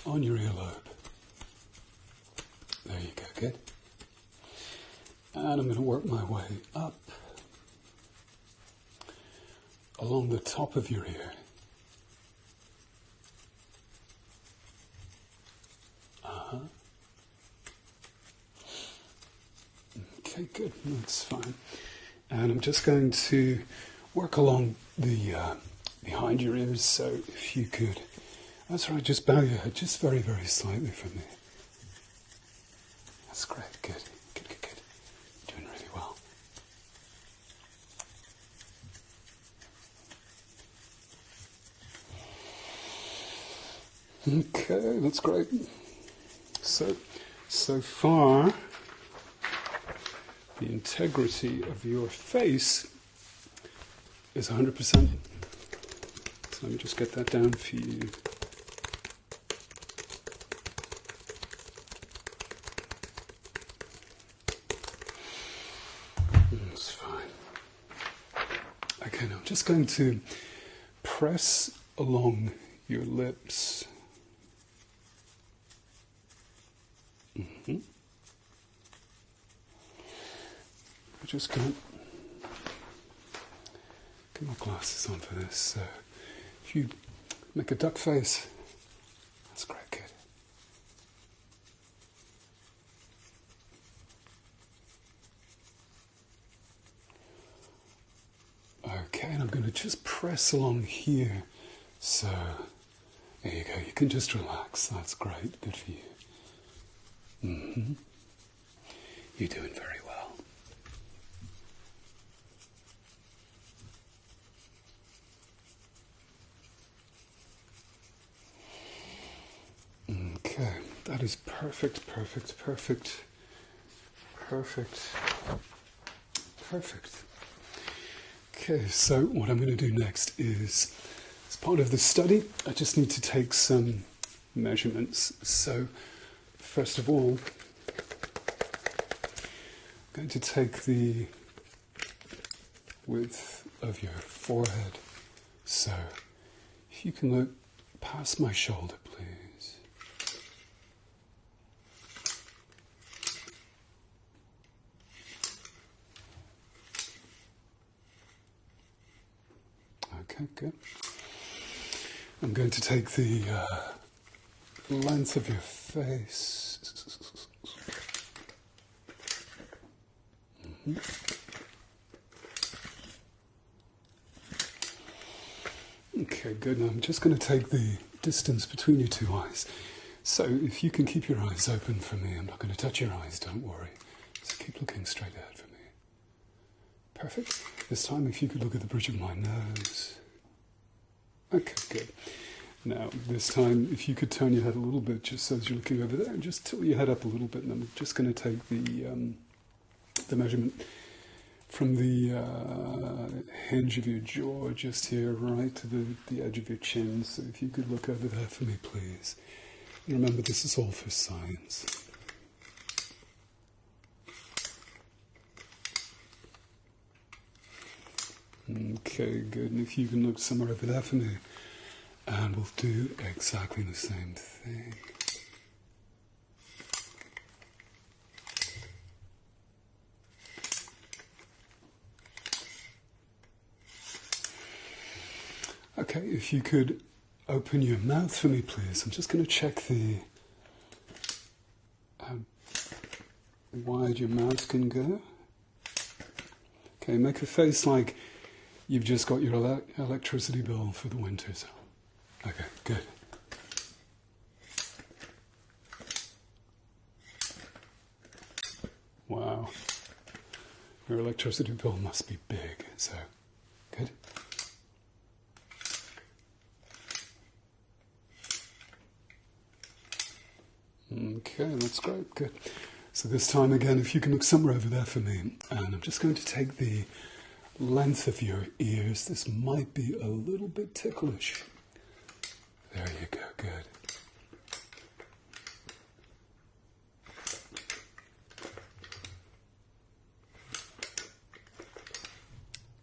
on your earlobe. There you go, good. And I'm going to work my way up along the top of your ear. Okay, good, that's fine. And I'm just going to work along the behind your ears, so if you could, that's right, just bow your head just very, very slightly for me. That's great, good, good, good, good. Doing really well. Okay, that's great. So far, the integrity of your face is 100%. So let me just get that down for you. That's fine. Okay, now I'm just going to press along your lips. I'm just going to get my glasses on for this. So if you make a duck face, that's great, good. Okay, and I'm going to just press along here. So there you go, you can just relax. That's great, good for you. You're doing very well. Okay, that is perfect, perfect, perfect, perfect, perfect. Okay, so what I'm going to do next is, as part of the study, I just need to take some measurements. So, first of all, I'm going to take the width of your forehead. So, if you can look past my shoulder, please. Okay, good. I'm going to take the length of your face. Okay, good. Now I'm just going to take the distance between your two eyes. So if you can keep your eyes open for me, I'm not going to touch your eyes, don't worry. So keep looking straight ahead for me. Perfect. This time if you could look at the bridge of my nose. Okay, good. Now, this time, if you could turn your head a little bit, just so as you're looking over there, and just tilt your head up a little bit, and I'm just going to take the measurement from the hinge of your jaw, just here, right to the edge of your chin. So if you could look over there for me, please. And remember, this is all for science. Okay, good. And if you can look somewhere over there for me, and we'll do exactly the same thing. Okay, if you could open your mouth for me, please. I'm just going to check how wide your mouth can go. Okay, make a face like you've just got your electricity bill for the winter. So, okay, good. Wow. Your electricity bill must be big. So, good. Okay, that's great, good. So this time again, if you can look somewhere over there for me, and I'm just going to take the length of your ears. This might be a little bit ticklish. There you go, good.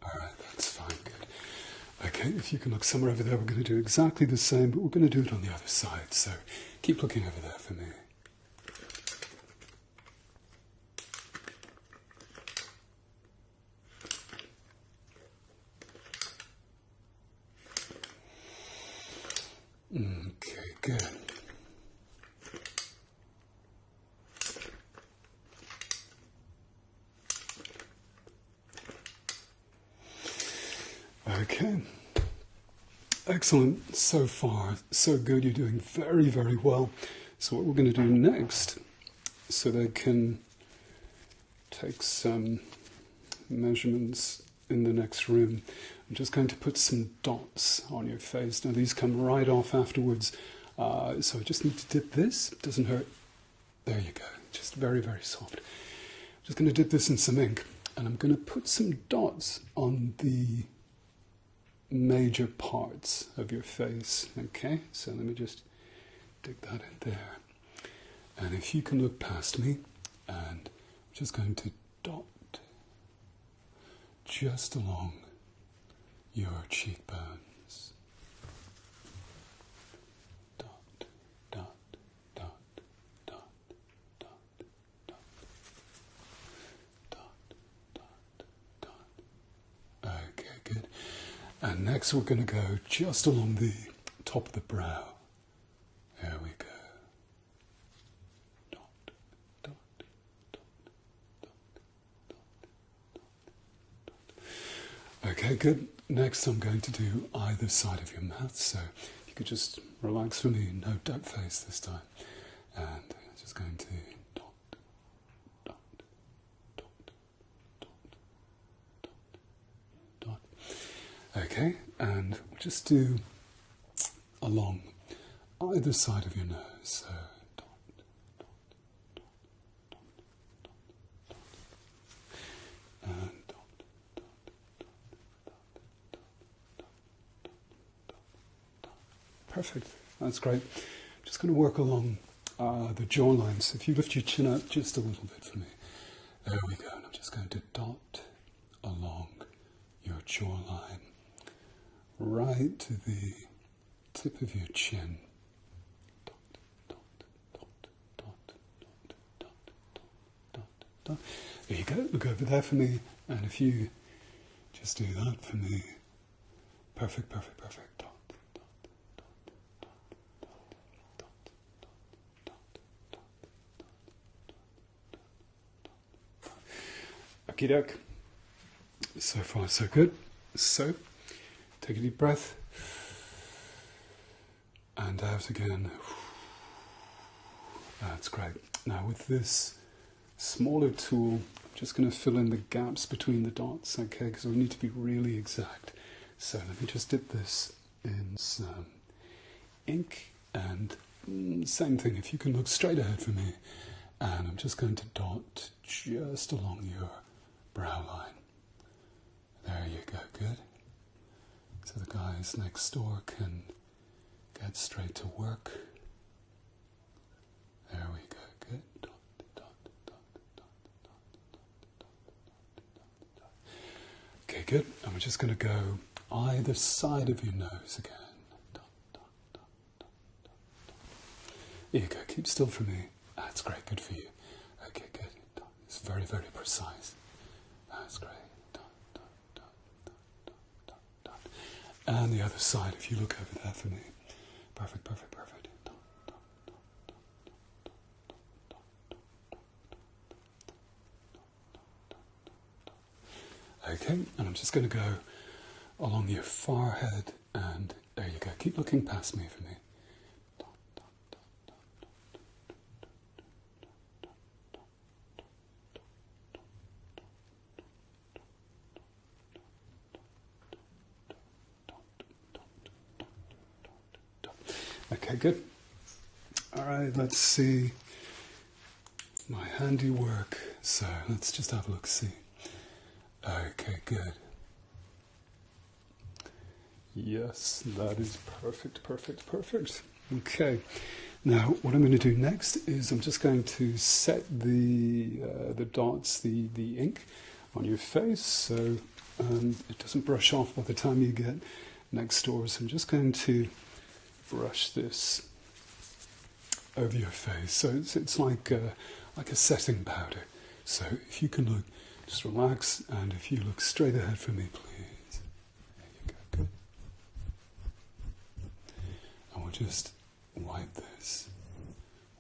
All right, that's fine, good. Okay, if you can look somewhere over there, we're going to do exactly the same, but we're going to do it on the other side. So keep looking over there for me. Okay, good. Okay. Excellent. So far, so good. You're doing very, very well. So what we're going to do next, so they can take some measurements in the next room, I'm just going to put some dots on your face. Now these come right off afterwards, so I just need to dip this. It doesn't hurt. There you go. Just very, very soft. I'm just going to dip this in some ink, and I'm going to put some dots on the major parts of your face. Okay, so let me just dig that in there. And if you can look past me, and I'm just going to dot just along your cheekbones. Dot, dot, dot, dot, dot, dot, dot, dot, dot. Okay, good. And next we're going to go just along the top of the brow. There we go. Dot, dot, dot, dot, dot, dot, dot. Okay, good. Next I'm going to do either side of your mouth, so you could just relax for me, no duck face this time. And I'm just going to dot, dot, dot, dot, dot, dot. Okay, and we'll just do along either side of your nose, so dot, dot, dot, dot, dot, dot, and perfect. That's great. I'm just going to work along the jawline. So if you lift your chin up just a little bit for me. There we go. And I'm just going to dot along your jawline right to the tip of your chin. Dot, dot, dot, dot, dot, dot, dot, dot, dot. There you go. Look over there for me. And if you just do that for me. Perfect, perfect, perfect. Dot. Okie doke. So far, so good. So, take a deep breath. And out again. That's great. Now with this smaller tool, I'm just going to fill in the gaps between the dots, okay, because we need to be really exact. So let me just dip this in some ink, and same thing, if you can look straight ahead for me. And I'm just going to dot just along your brow line. There you go, good. So the guys next door can get straight to work. There we go, good. Dot, dot, dot, dot, dot, dot, dot, dot, dot. Okay, good. And we're just going to go either side of your nose again. Here you go. Keep still for me. That's great. Good for you. Okay, good. It's very, very precise. That's great. And the other side, if you look over there for me. Perfect, perfect, perfect. Okay, and I'm just going to go along your forehead, and there you go. Keep looking past me for me. Okay, good. All right, let's see my handiwork. So let's just have a look, see. Okay, good. Yes, that is perfect, perfect, perfect. Okay, now what I'm going to do next is I'm just going to set the dots, the ink on your face, so it doesn't brush off by the time you get next door. So I'm just going to brush this over your face. So it's like a setting powder. So if you can look. Just relax, and if you look straight ahead for me, please. There you go, good. And we'll just wipe this,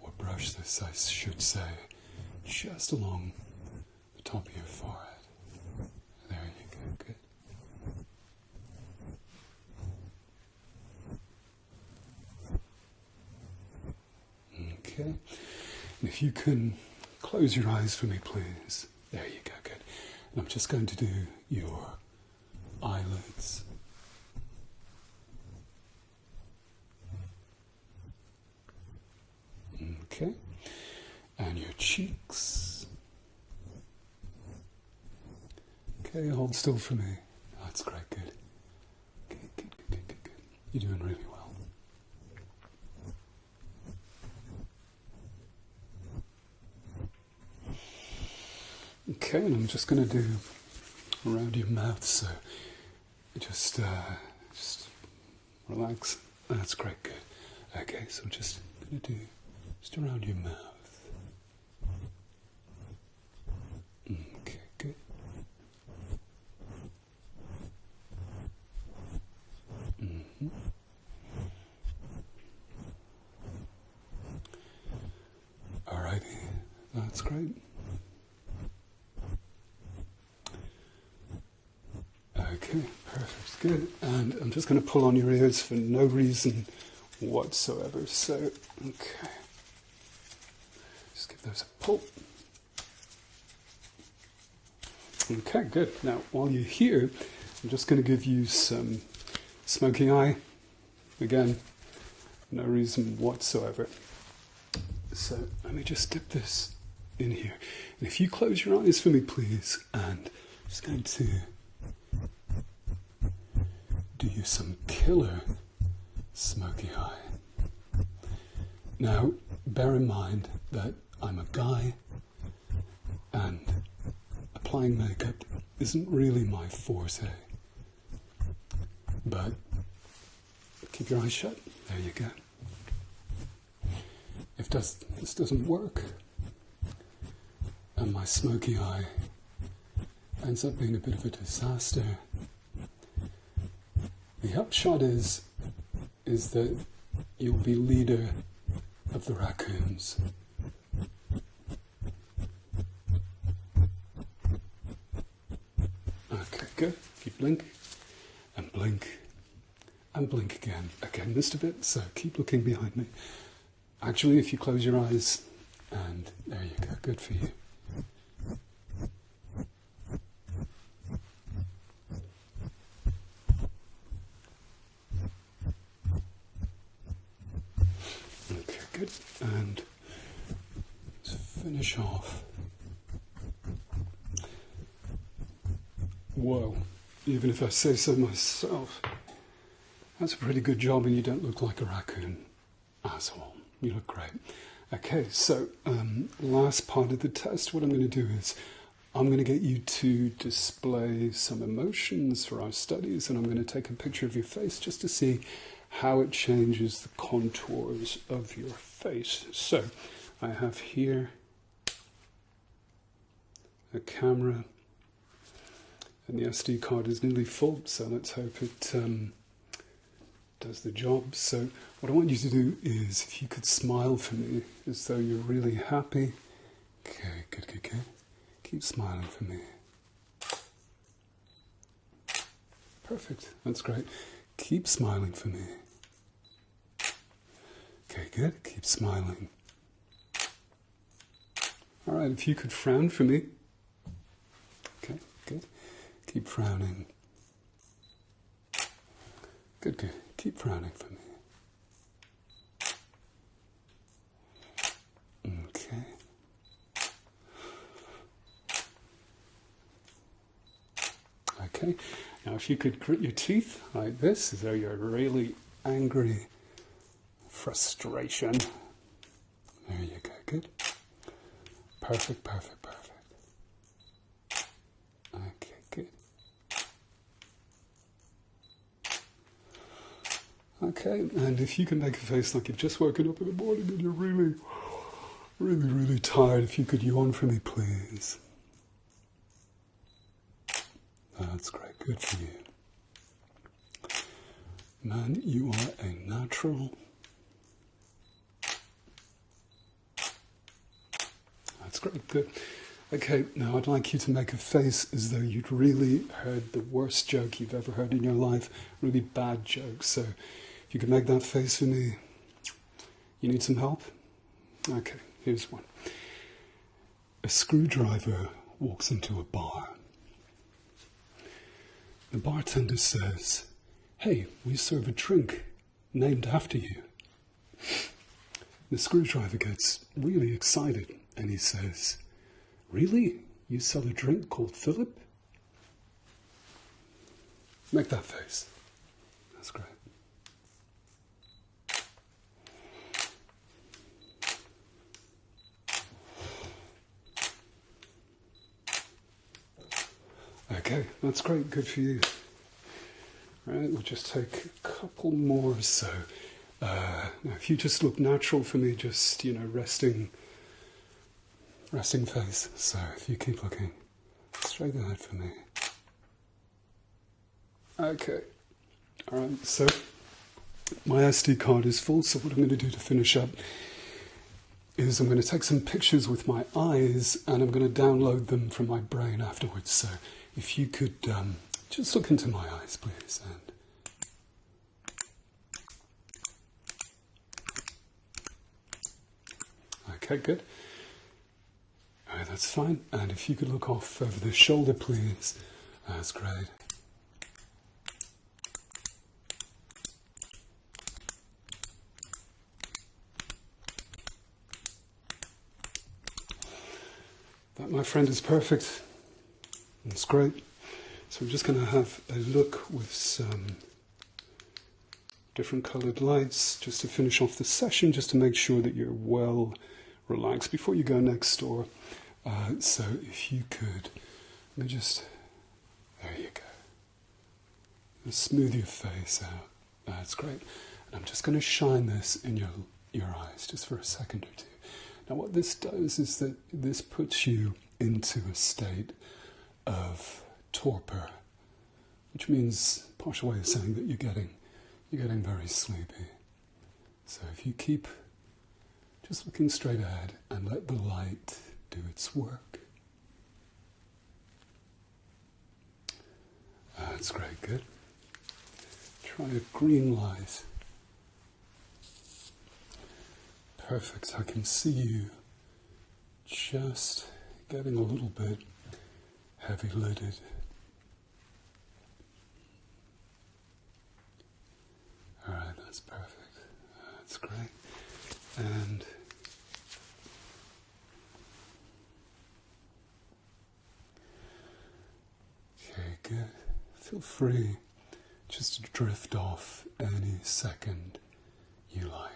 or brush this, I should say, just along the top of your forehead. There you go, good. Okay. And if you can close your eyes for me, please. There you go, good. And I'm just going to do your eyelids. Okay. And your cheeks. Okay, hold still for me. That's great, good. Okay, good, good, good, good, good. You're doing really well. Okay, and I'm just going to do around your mouth, so just relax. That's great, good. Okay, so I'm just going to do just around your mouth. Okay, good. Mm-hmm. Alrighty, that's great. Okay, perfect, good. And I'm just going to pull on your ears for no reason whatsoever. So, okay. Just give those a pull. Okay, good. Now, while you're here, I'm just going to give you some smoky eye. Again, no reason whatsoever. So, let me just dip this in here. And if you close your eyes for me, please, and I'm just going to do you some killer smoky eye. Now, bear in mind that I'm a guy and applying makeup isn't really my forte. But keep your eyes shut. There you go. If this doesn't work and my smoky eye ends up being a bit of a disaster, the upshot is that you'll be leader of the raccoons. Okay, good. If you blink, and blink, and blink again. Again, missed a bit, so keep looking behind me. Actually, if you close your eyes, and there you go, good for you. Good, and let's finish off. Whoa, even if I say so myself, that's a pretty good job, and you don't look like a raccoon. Asshole, you look great. Okay, so last part of the test, what I'm going to do is I'm going to get you to display some emotions for our studies, and I'm going to take a picture of your face just to see how it changes the contours of your face. So I have here a camera, and the SD card is nearly full, so let's hope it does the job. So what I want you to do is, if you could smile for me as though you're really happy. Okay, good, good, good. Keep smiling for me. Perfect, that's great. Keep smiling for me. Okay, good, keep smiling. All right, if you could frown for me. Okay, good. Keep frowning. Good, good. Keep frowning for me. Okay. Okay. Now if you could grit your teeth like this, as though you're really angry, frustration. There you go. Good. Perfect, perfect, perfect. Okay, good. Okay, and if you can make a face like you've just woken up in the morning and you're really, really, really tired, if you could yawn for me, please. That's great, good for you. Man, you are a natural. That's great, good. Okay, now I'd like you to make a face as though you'd really heard the worst joke you've ever heard in your life, really bad joke. So if you could make that face for me. You need some help? Okay, here's one. A screwdriver walks into a bar. The bartender says, "Hey, we serve a drink named after you." The screwdriver gets really excited and he says, "Really? You sell a drink called Philip?" Make that face. That's great. Okay, that's great. Good for you. Right, we'll just take a couple more. So, now if you just look natural for me, just, resting face. So if you keep looking straight ahead for me. Okay. All right, so my SD card is full, so what I'm going to do to finish up is I'm going to take some pictures with my eyes and I'm going to download them from my brain afterwards. So if you could just look into my eyes, please. Okay, good. All right, that's fine. And if you could look off over the shoulder, please. That's great. That, my friend, is perfect. That's great. So I'm just going to have a look with some different coloured lights just to finish off the session, just to make sure that you're well relaxed before you go next door. So if you could, let me just, there you go. Just smooth your face out. That's great. And I'm just going to shine this in your eyes just for a second or two. Now what this does is that this puts you into a state of torpor, which means, partial way of saying that you're getting very sleepy. So if you keep just looking straight ahead and let the light do its work. That's great, good. Try a green light. Perfect, I can see you just getting a little bit heavy-lidded. All right, that's perfect. That's great. And okay, good. Feel free just to drift off any second you like.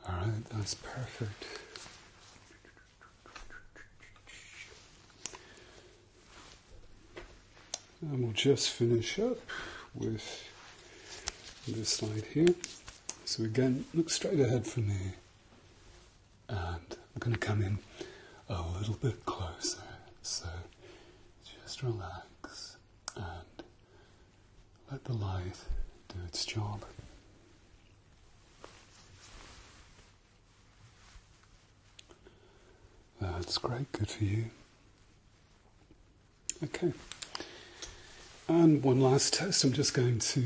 All right, That's perfect. And we'll just finish up with this side here. So again, look straight ahead for me. And I'm going to come in a little bit closer. So just relax and let the light do its job. That's great, good for you. Okay. And one last test. I'm just going to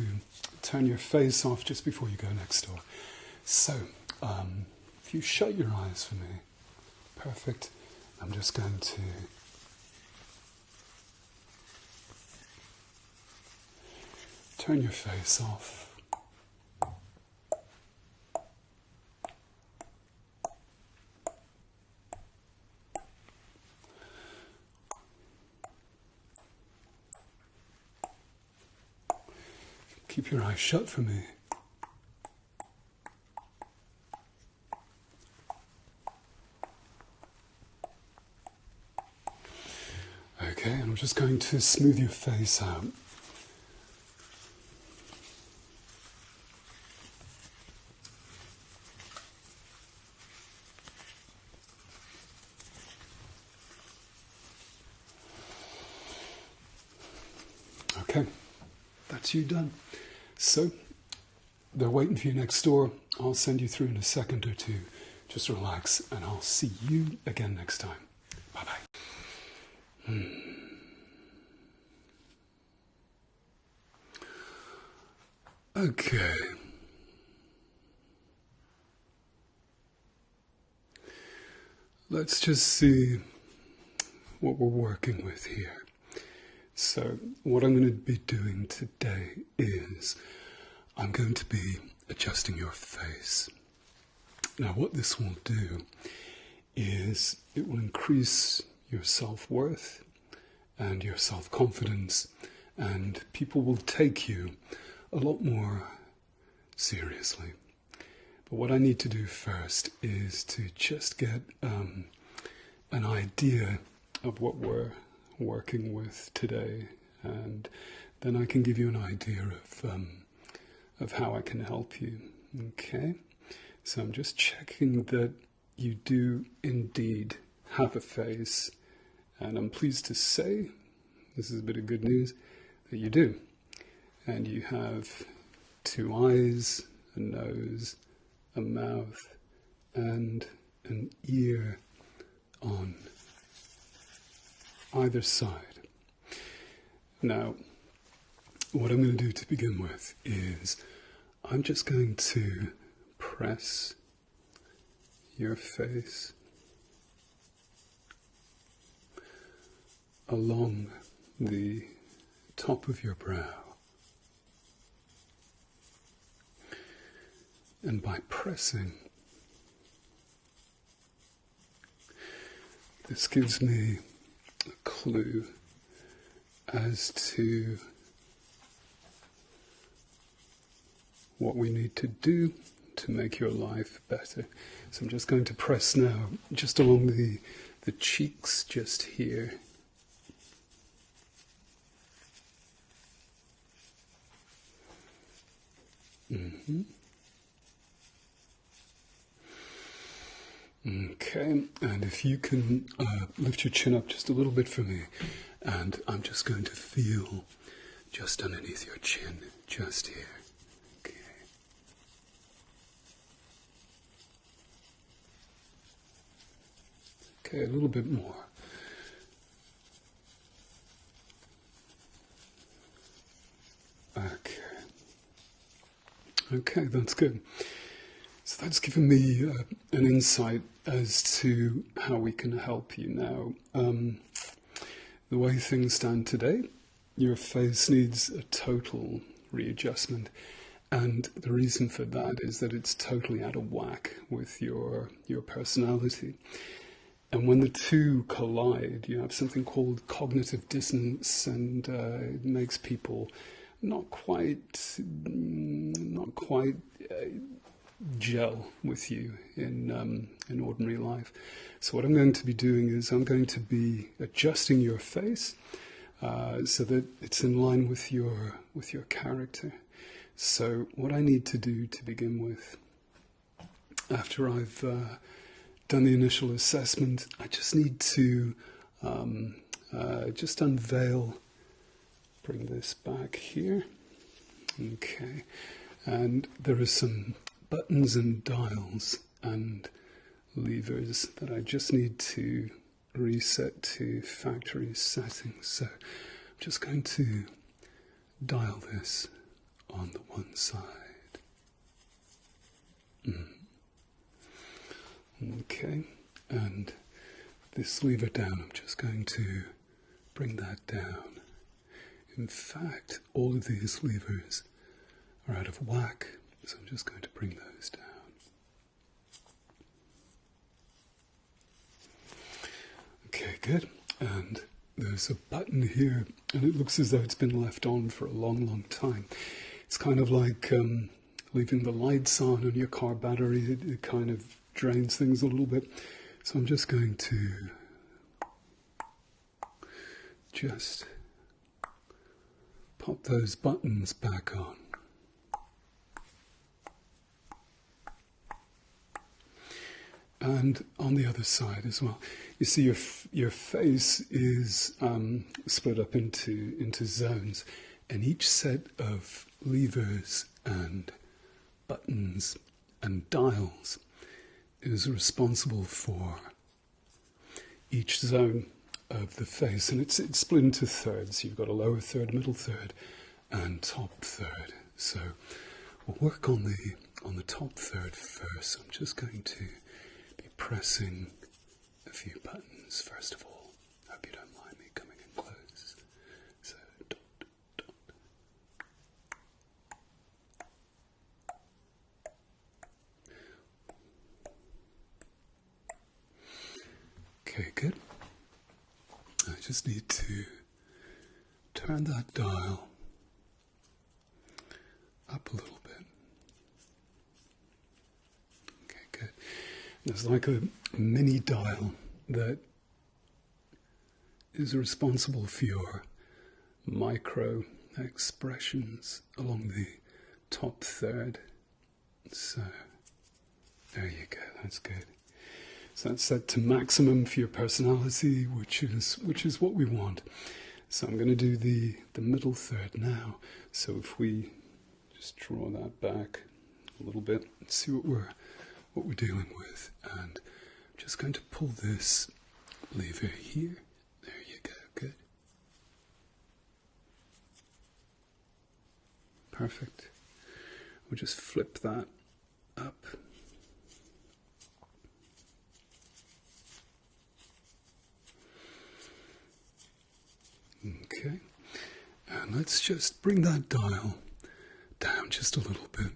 turn your face off just before you go next door. So, if you shut your eyes for me, perfect. I'm just going to turn your face off. Keep your eyes shut for me. Okay, and I'm just going to smooth your face out. Okay, that's you done. So, they're waiting for you next door. I'll send you through in a second or two. Just relax, and I'll see you again next time. Bye-bye. Okay. Let's just see what we're working with here. So, what I'm going to be doing today is I'm going to be adjusting your face. Now, what this will do is it will increase your self-worth and your self-confidence, and people will take you a lot more seriously. But what I need to do first is to just get an idea of what we're working with today, and then I can give you an idea of how I can help you. Okay, so I'm just checking that you do indeed have a face, and I'm pleased to say, this is a bit of good news, that you do. And you have 2 eyes, a nose, a mouth, and an ear on either side. Now, what I'm going to do to begin with is I'm just going to press your face along the top of your brow. And by pressing, this gives me a clue as to what we need to do to make your life better. So I'm just going to press now, just along the cheeks, just here. Okay, and if you can lift your chin up just a little bit for me, and I'm just going to feel just underneath your chin, just here. Okay. Okay, a little bit more. Okay. Okay, that's good. So that's given me an insight as to how we can help you now. The way things stand today, your face needs a total readjustment, and the reason for that is that it's totally out of whack with your personality. And when the two collide, you have something called cognitive dissonance, and it makes people not quite gel with you in ordinary life. So what I'm going to be doing is I'm going to be adjusting your face so that it's in line with your character. So what I need to do to begin with, after I've done the initial assessment, I just need to just unveil, bring this back here. Okay, and there are some buttons and dials and levers that I just need to reset to factory settings. So I'm just going to dial this on the one side. Okay, and this lever down, I'm just going to bring that down. In fact, all of these levers are out of whack, so I'm just going to bring those down. Okay, good. And there's a button here, and it looks as though it's been left on for a long, long time. It's kind of like leaving the lights on your car battery. It kind of drains things a little bit. So I'm just going to just pop those buttons back on. And on the other side as well. You see your face is split up into zones, and each set of levers and buttons and dials is responsible for each zone of the face, and it's split into thirds. You've got a lower third, middle third, and top third. So we'll work on the top third first. I'm just going to be pressing a few buttons first of all. Hope you don't mind me coming in close. So dot, dot. Okay, good. I just need to turn that dial up a little bit. Okay, good. There's like a mini dial that is responsible for your micro expressions along the top third. So there you go, that's good. So that's set to maximum for your personality, which is what we want. So I'm going to do the middle third now. So if we just draw that back a little bit and see what we're dealing with, and I'm just going to pull this lever here. There you go. Good. Perfect. We'll just flip that up. Okay, and let's just bring that dial down just a little bit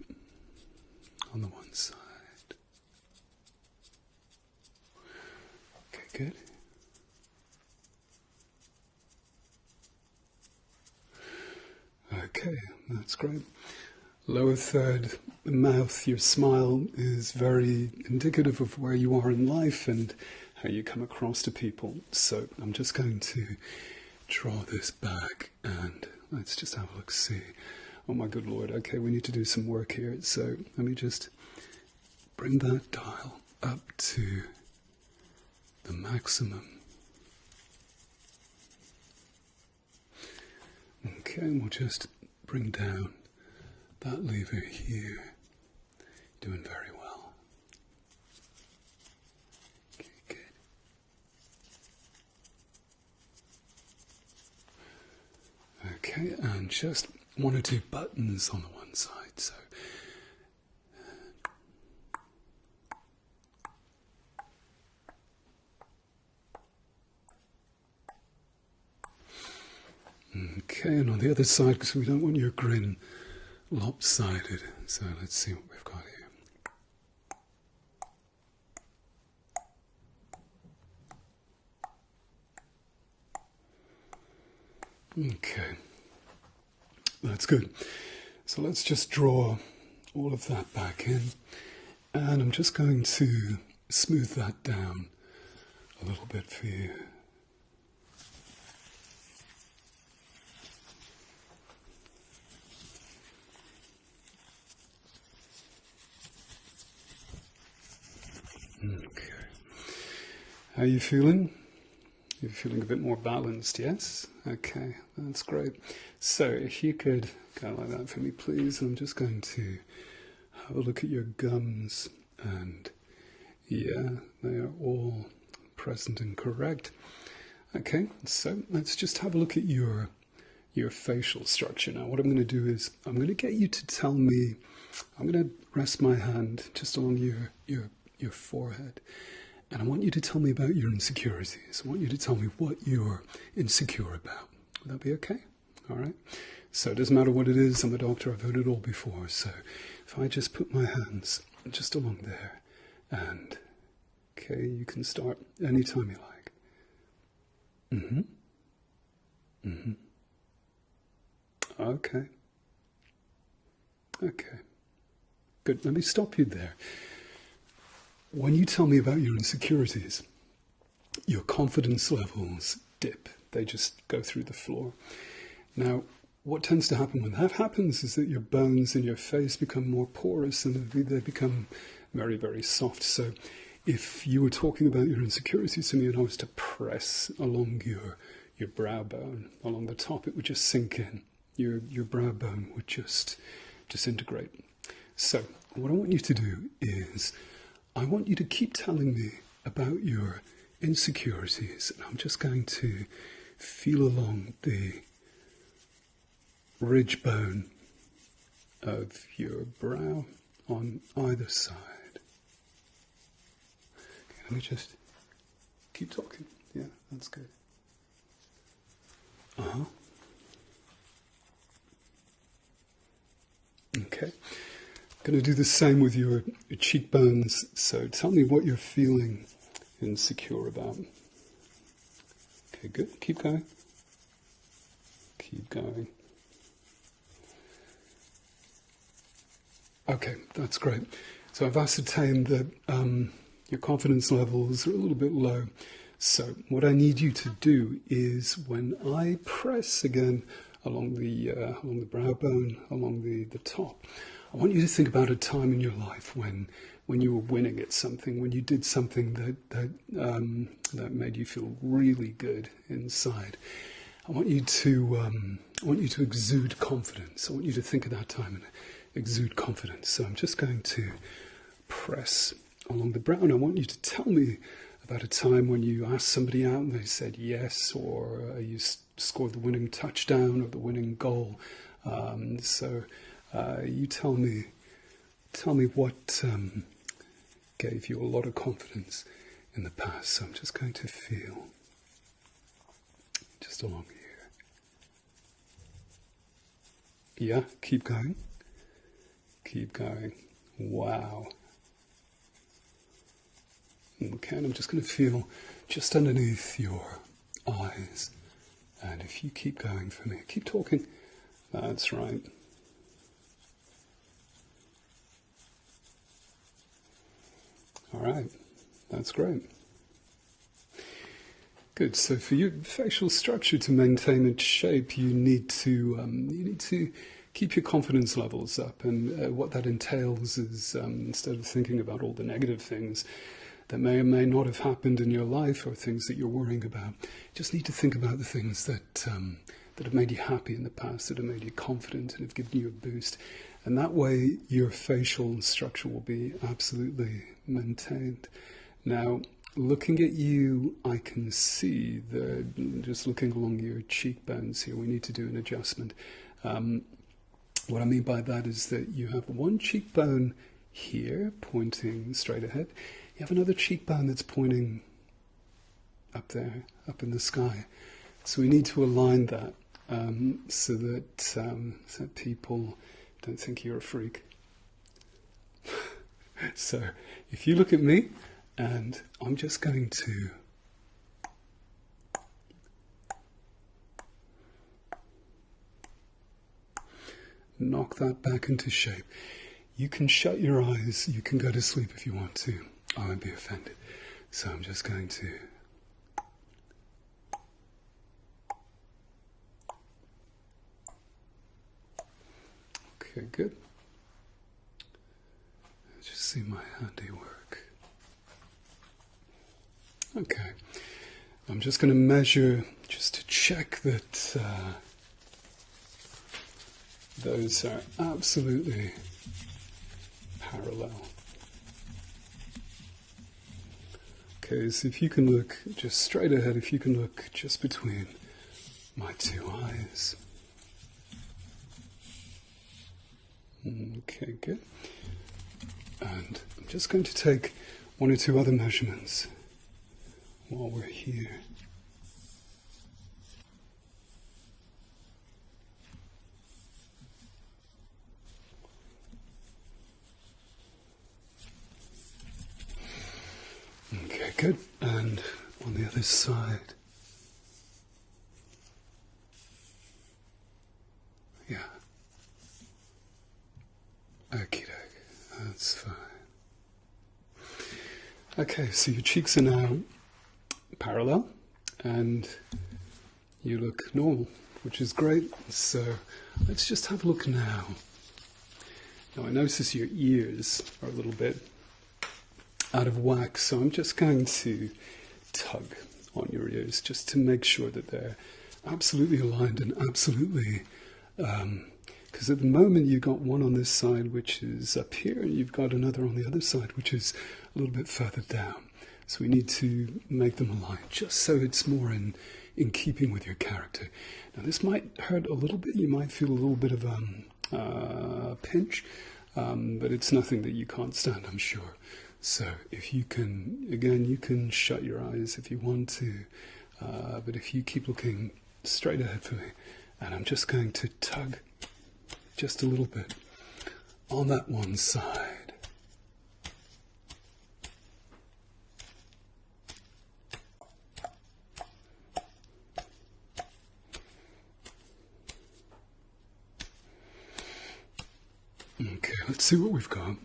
on the one side. Okay, good. Okay, that's great. Lower third, the mouth, your smile is very indicative of where you are in life and how you come across to people. So I'm just going to draw this back and let's just have a look, see. Oh my good Lord, okay, we need to do some work here. So let me just bring that dial up to the maximum. Okay, and we'll just bring down that lever here. Doing very well. Okay, good. Okay, and just one or two buttons on the one side. So okay, and on the other side, because we don't want your grin lopsided. So let's see what we've got here. Okay, that's good. So let's just draw all of that back in. And I'm just going to smooth that down a little bit for you. Okay. How are you feeling? You're feeling a bit more balanced, yes? Okay, that's great. So if you could go like that for me, please. I'm just going to have a look at your gums, and yeah, they are all present and correct. Okay, so let's just have a look at your facial structure. Now what I'm going to do is I'm going to get you to tell me, I'm going to rest my hand just along your forehead, and I want you to tell me about your insecurities. I want you to tell me what you're insecure about. Would that be okay? All right. So it doesn't matter what it is. I'm a doctor. I've heard it all before. So if I just put my hands just along there, and okay, you can start anytime you like. Okay. Okay. Good. Let me stop you there. When you tell me about your insecurities, your confidence levels dip. They just go through the floor. Now, what tends to happen when that happens is that your bones in your face become more porous and they become very, very soft. So if you were talking about your insecurities to me and I was to press along your brow bone, along the top, it would just sink in. Your brow bone would just disintegrate. So what I want you to do is I want you to keep telling me about your insecurities, and I'm just going to feel along the ridge bone of your brow on either side. Okay, let me just keep talking. Yeah, that's good. Okay. I'm going to do the same with your cheekbones. So tell me what you're feeling insecure about. Okay, good. Keep going. Keep going. Okay, that's great. So I've ascertained that your confidence levels are a little bit low. So what I need you to do is when I press again along the brow bone, along the top, I want you to think about a time in your life when you were winning at something, when you did something that made you feel really good inside. I want you to exude confidence. I want you to think of that time and exude confidence. So I'm just going to press along the brow, and I want you to tell me about a time when you asked somebody out and they said yes, or you scored the winning touchdown or the winning goal. You tell me what gave you a lot of confidence in the past. So I'm just going to feel just along here. Yeah, keep going. Keep going. Wow. Okay, and I'm just going to feel just underneath your eyes. And if you keep going for me, keep talking. That's right. All right, that's great. Good. So for your facial structure to maintain its shape, you need to keep your confidence levels up, and what that entails is instead of thinking about all the negative things that may or may not have happened in your life or things that you're worrying about, you just need to think about the things that have made you happy in the past, that have made you confident and have given you a boost. And that way your facial structure will be absolutely maintained. Now, looking at you, I can see just looking along your cheekbones here, we need to do an adjustment. What I mean by that is that you have one cheekbone here pointing straight ahead. You have another cheekbone that's pointing up there, up in the sky. So we need to align that so that people don't think you're a freak. So if you look at me, and I'm just going to knock that back into shape. You can shut your eyes, you can go to sleep if you want to. I won't be offended. So I'm just going to okay, good. Just see my handiwork. Okay. I'm just going to measure just to check that those are absolutely parallel. Okay, so if you can look just straight ahead, if you can look just between my two eyes. Okay, good. And I'm just going to take one or two other measurements while we're here. Okay, good. And on the other side. Yeah. Okie doke. That's fine. Okay, so your cheeks are now parallel and you look normal, which is great. So let's just have a look now. Now I notice your ears are a little bit out of whack, so I'm just going to tug on your ears just to make sure that they're absolutely aligned and absolutely, because at the moment you've got one on this side which is up here and you've got another on the other side which is a little bit further down. So we need to make them align just so it's more in keeping with your character. Now this might hurt a little bit, you might feel a little bit of a pinch, but it's nothing that you can't stand, I'm sure. So if you can, again, you can shut your eyes if you want to, but if you keep looking straight ahead for me, and I'm just going to tug just a little bit on that one side. Okay, let's see what we've got.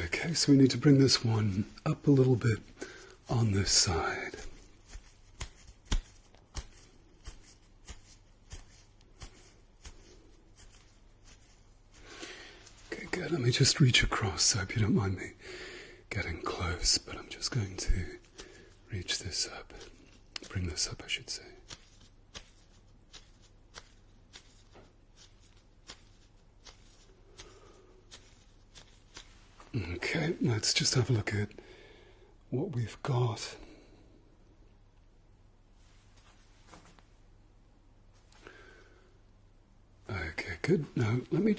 Okay, so we need to bring this one up a little bit on this side. Okay, good. Let me just reach across. I hope you don't mind me getting close, but I'm just going to reach this up. Bring this up, I should say. Okay, let's just have a look at what we've got. Okay, good. Now, I'm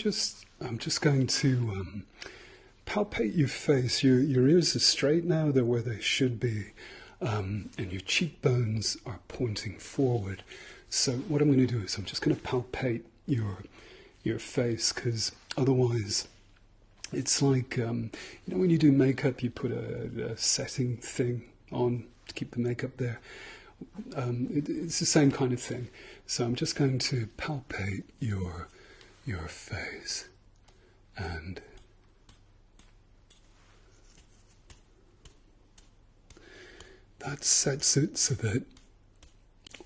just going to palpate your face. Your ears are straight now, they're where they should be, and your cheekbones are pointing forward. So what I'm going to do is I'm just going to palpate your face, because otherwise it's like, when you do makeup, you put a setting thing on to keep the makeup there. It's the same kind of thing. So I'm just going to palpate your face, and that sets it so that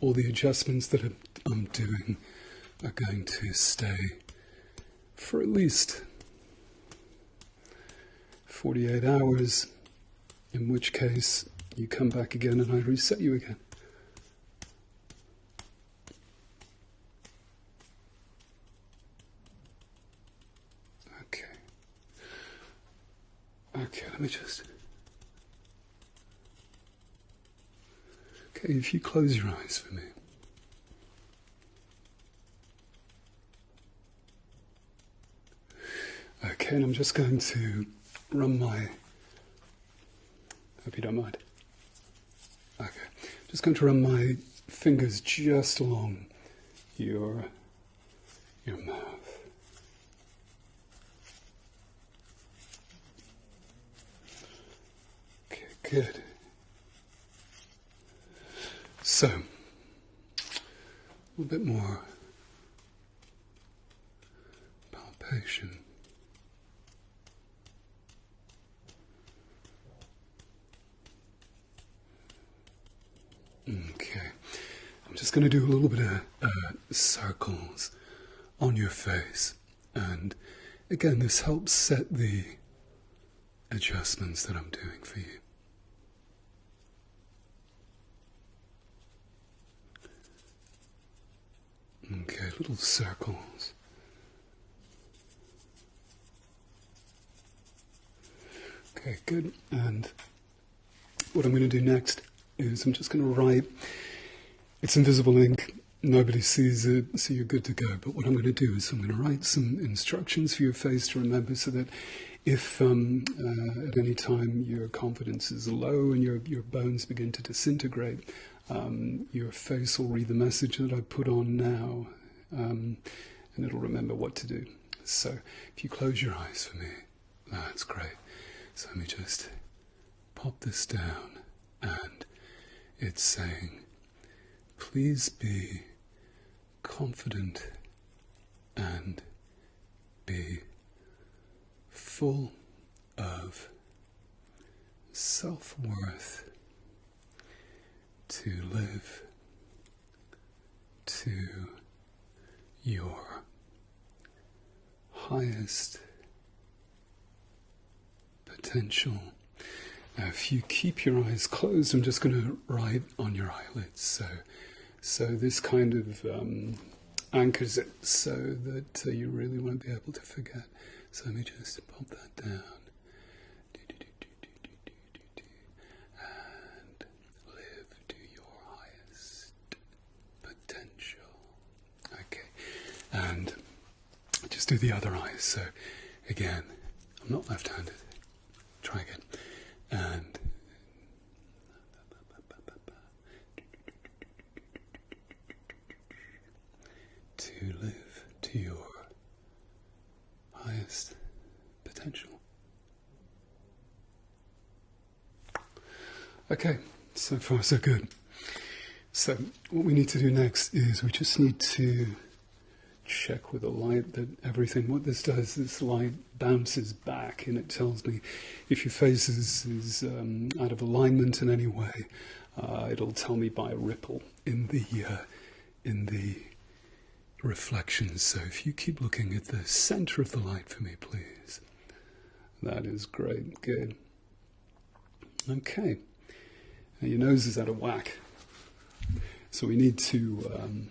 all the adjustments that I'm doing are going to stay for at least 48 hours, in which case you come back again and I reset you again. Okay, let me just... Okay, if you close your eyes for me. Okay, and I'm just going to run my... Hope you don't mind. Okay, just going to run my fingers just along your mouth. Okay, good. So, A little bit more palpation. Okay, I'm just going to do a little bit of circles on your face, and again, this helps set the adjustments that I'm doing for you. Okay, little circles. Okay, good. And what I'm going to do next is I'm just going to write. It's invisible ink. Nobody sees it, so you're good to go. But what I'm going to do is I'm going to write some instructions for your face to remember, so that if at any time your confidence is low and your bones begin to disintegrate, your face will read the message that I put on now, and it'll remember what to do. So if you close your eyes for me, that's great. So let me just pop this down, and it's saying, please be confident and be full of self-worth to live to your highest potential. Now, if you keep your eyes closed, I'm just going to write on your eyelids. So this kind of anchors it so that you really won't be able to forget. So let me just pop that down. And live to your highest potential. Okay. And just do the other eye. So again, I'm not left-handed. Try again. And to live to your highest potential. Okay, so far so good. So what we need to do next is we just need to check with the light that everything, what this does, this light bounces back and it tells me if your face is out of alignment in any way. It'll tell me by a ripple in the reflections. So if you keep looking at the center of the light for me, please. That is great. Good. Okay. Now your nose is out of whack, so we need to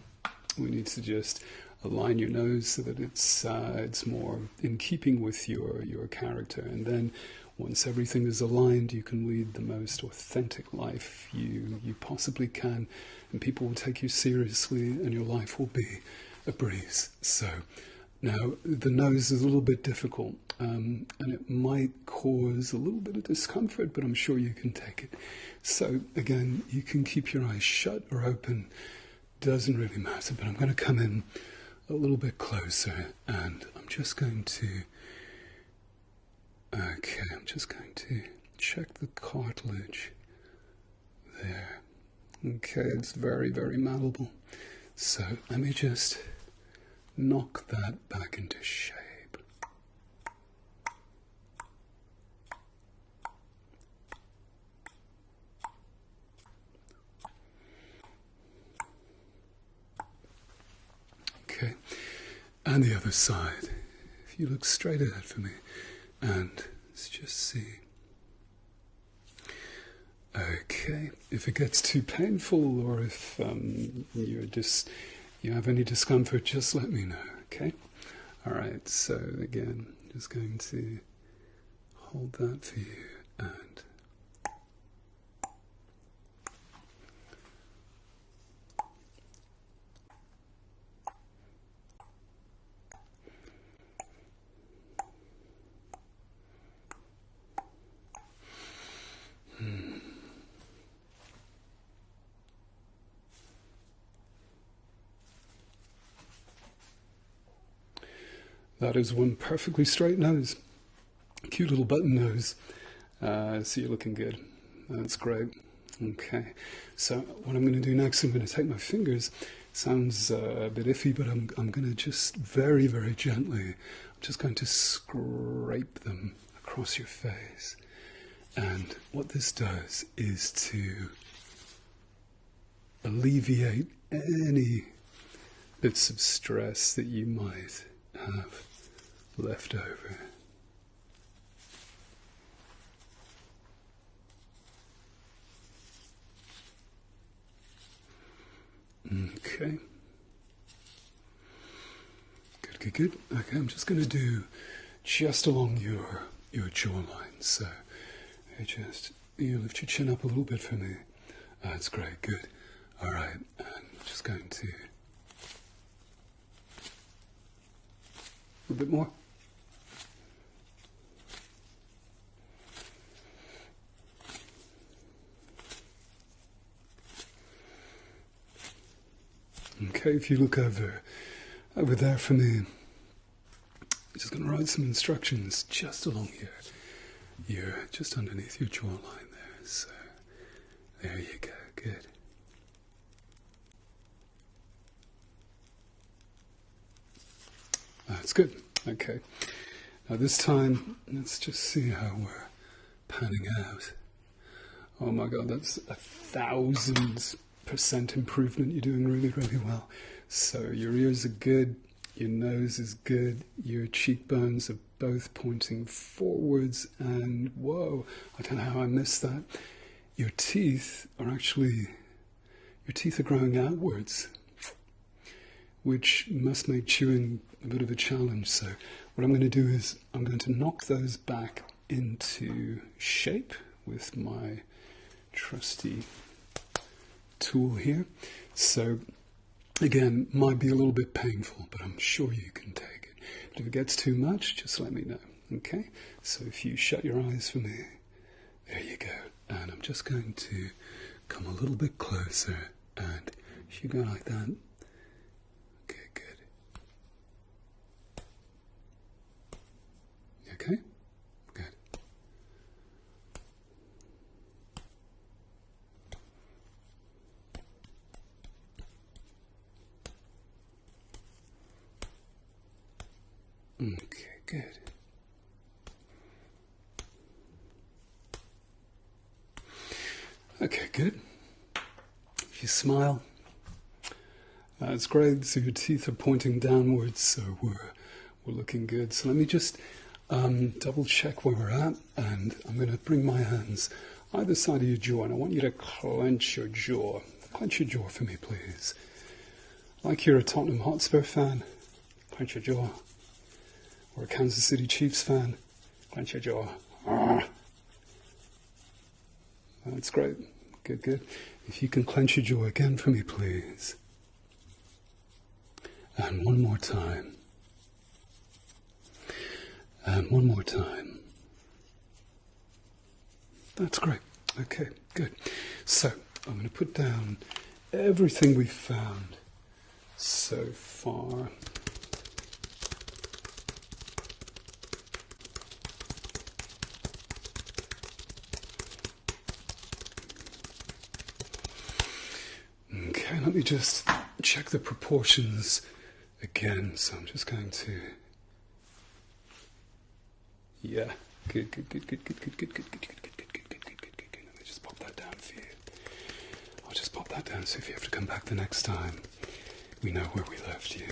just align your nose so that it's more in keeping with your character. And then once everything is aligned, you can lead the most authentic life you possibly can, and people will take you seriously, and your life will be a breeze. So now the nose is a little bit difficult, and it might cause a little bit of discomfort, but I'm sure you can take it. So again, you can keep your eyes shut or open, doesn't really matter, but I'm going to come in a little bit closer, and I'm just going to check the cartilage there. Okay, it's very, very malleable. So let me just knock that back into shape. Okay, and the other side. If you look straight ahead for me, and let's just see. Okay, if it gets too painful, or if you have any discomfort, just let me know, okay? All right, so again, just going to hold that for you, and that is one perfectly straight nose. Cute little button nose. So you're looking good. That's great. Okay, so what I'm going to do next, I'm going to take my fingers. Sounds a bit iffy, but I'm going to just very, very gently, I'm just going to scrape them across your face. And what this does is to alleviate any bits of stress that you might have left over. Okay. Good, good, good. Okay, I'm just going to do just along your jawline. So you lift your chin up a little bit for me. That's great, good. All right, and I'm just going to a little bit more. Okay, if you look over there for me, I'm just going to write some instructions just along just underneath your jawline there. So there you go, good. That's good. Okay. Now this time, let's just see how we're panning out. Oh my God, that's 1,000% improvement. You're doing really, really well. So your ears are good, your nose is good, your cheekbones are both pointing forwards, and whoa, I don't know how I missed that. Your teeth are growing outwards, which must make chewing a bit of a challenge. So what I'm going to do is I'm going to knock those back into shape with my trusty tool here. So again, might be a little bit painful, but I'm sure you can take it. But if it gets too much, just let me know. Okay? So if you shut your eyes for me, there you go. And I'm just going to come a little bit closer, and if you go like that. Okay, good. Okay? Okay, good. Okay, good. If you smile, it's great. So your teeth are pointing downwards, so we're looking good. So let me just double check where we're at, and I'm going to bring my hands either side of your jaw, and I want you to clench your jaw. Clench your jaw for me, please. Like you're a Tottenham Hotspur fan, clench your jaw. Or a Kansas City Chiefs fan, clench your jaw. That's great. Good, good. If you can clench your jaw again for me, please. And one more time. And one more time. That's great. Okay, good. So, I'm going to put down everything we've found so far. Okay, let me just check the proportions again. So I'm just going to, yeah, good, good, good, good, good, good, good, good, good, good, good, good, good, good, good, good, good. Let me just pop that down for you. I'll just pop that down so if you have to come back the next time, we know where we left you.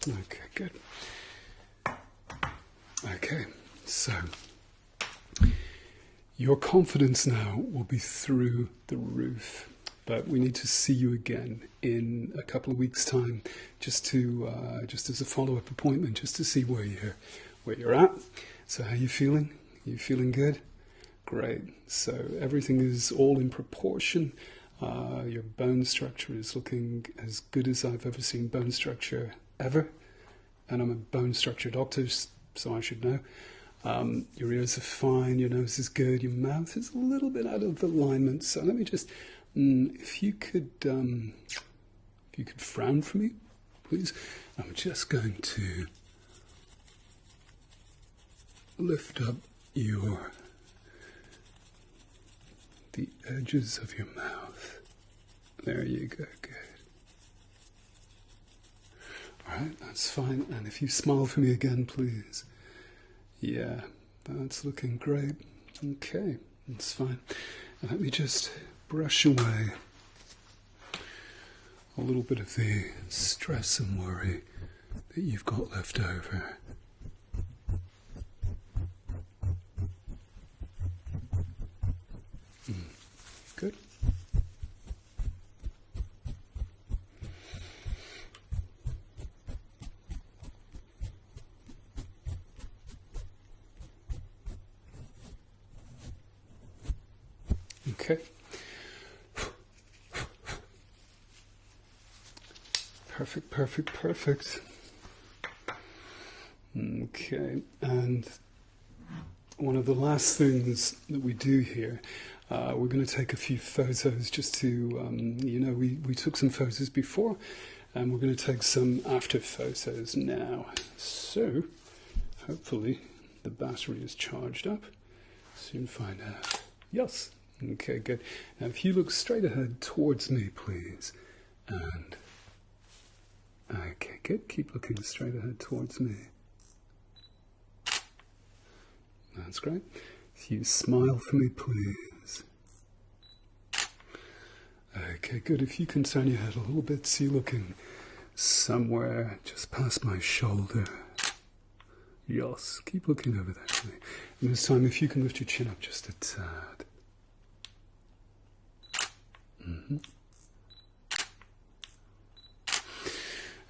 Okay, good. Okay, so your confidence now will be through the roof, but we need to see you again in a couple of weeks' time, just as a follow-up appointment, just to see where you're at. So how are you feeling? Are you feeling good? Great. So everything is all in proportion. Your bone structure is looking as good as I've ever seen bone structure ever, and I'm a bone structure doctor, so I should know. Your ears are fine, your nose is good, your mouth is a little bit out of alignment. So let me just, if you could frown for me, please. I'm just going to lift up the edges of your mouth. There you go, good. Alright, that's fine. And if you smile for me again, please. Yeah, that's looking great. Okay, that's fine. And let me just brush away a little bit of the stress and worry that you've got left over. Good. Okay. Perfect, perfect, perfect. Okay, and one of the last things that we do here, we're going to take a few photos just to, we took some photos before, and we're going to take some after photos now. So, hopefully the battery is charged up. Soon find out. Yes. Okay, good. Now if you look straight ahead towards me, please, and okay, good. Keep looking straight ahead towards me. That's great. If you smile for me, please. Okay, good. If you can turn your head a little bit, so you're looking somewhere just past my shoulder. Yes, keep looking over there for me. And this time, if you can lift your chin up just a tad. Mm-hmm.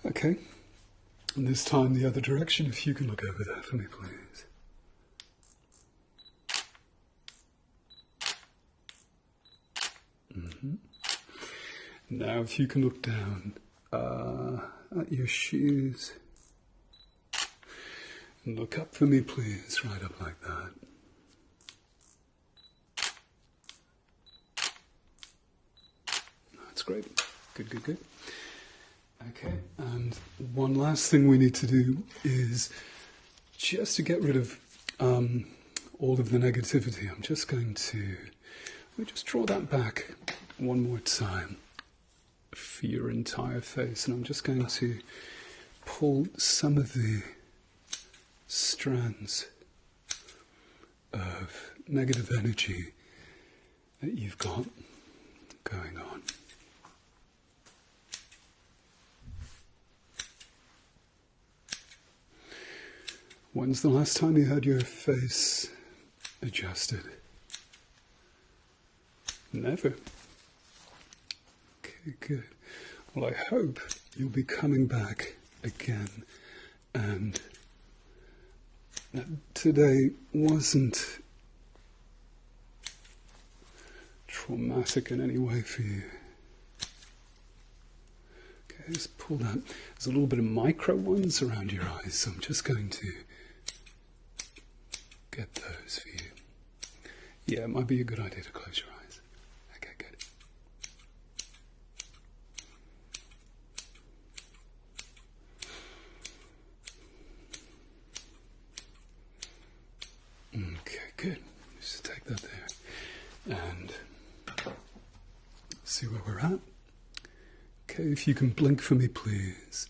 Okay, and this time the other direction, if you can look over there for me, please. Mm-hmm. Now if you can look down at your shoes and look up for me, please, right up like that. That's great. Good, good, good. Okay, and one last thing we need to do is just to get rid of all of the negativity. I'm just going to just draw that back one more time for your entire face, and I'm just going to pull some of the strands of negative energy that you've got going on. When's the last time you had your face adjusted? Never. Okay, good. Well, I hope you'll be coming back again, and that today wasn't traumatic in any way for you. Okay, just pull that. There's a little bit of micro ones around your eyes, so I'm just going to get those for you. Yeah, it might be a good idea to close your eyes. Okay, good. Okay, good. Just take that there and see where we're at. Okay, if you can blink for me, please.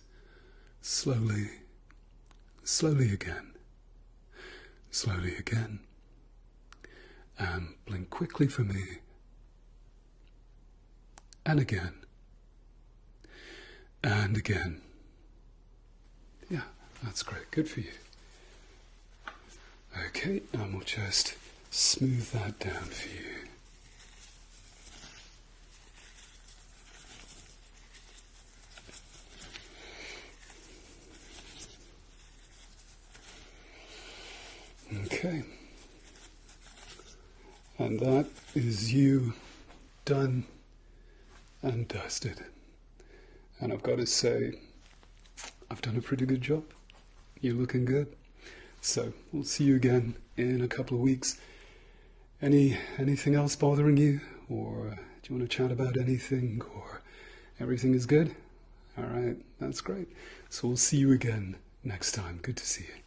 Slowly. Slowly again. Slowly again. And blink quickly for me. And again. And again. Yeah, that's great. Good for you. Okay, and we'll just smooth that down for you. Okay, and that is you done and dusted. And I've got to say, I've done a pretty good job. You're looking good. So we'll see you again in a couple of weeks. Anything else bothering you? Or do you want to chat about anything? Or everything is good? All right, that's great. So we'll see you again next time. Good to see you.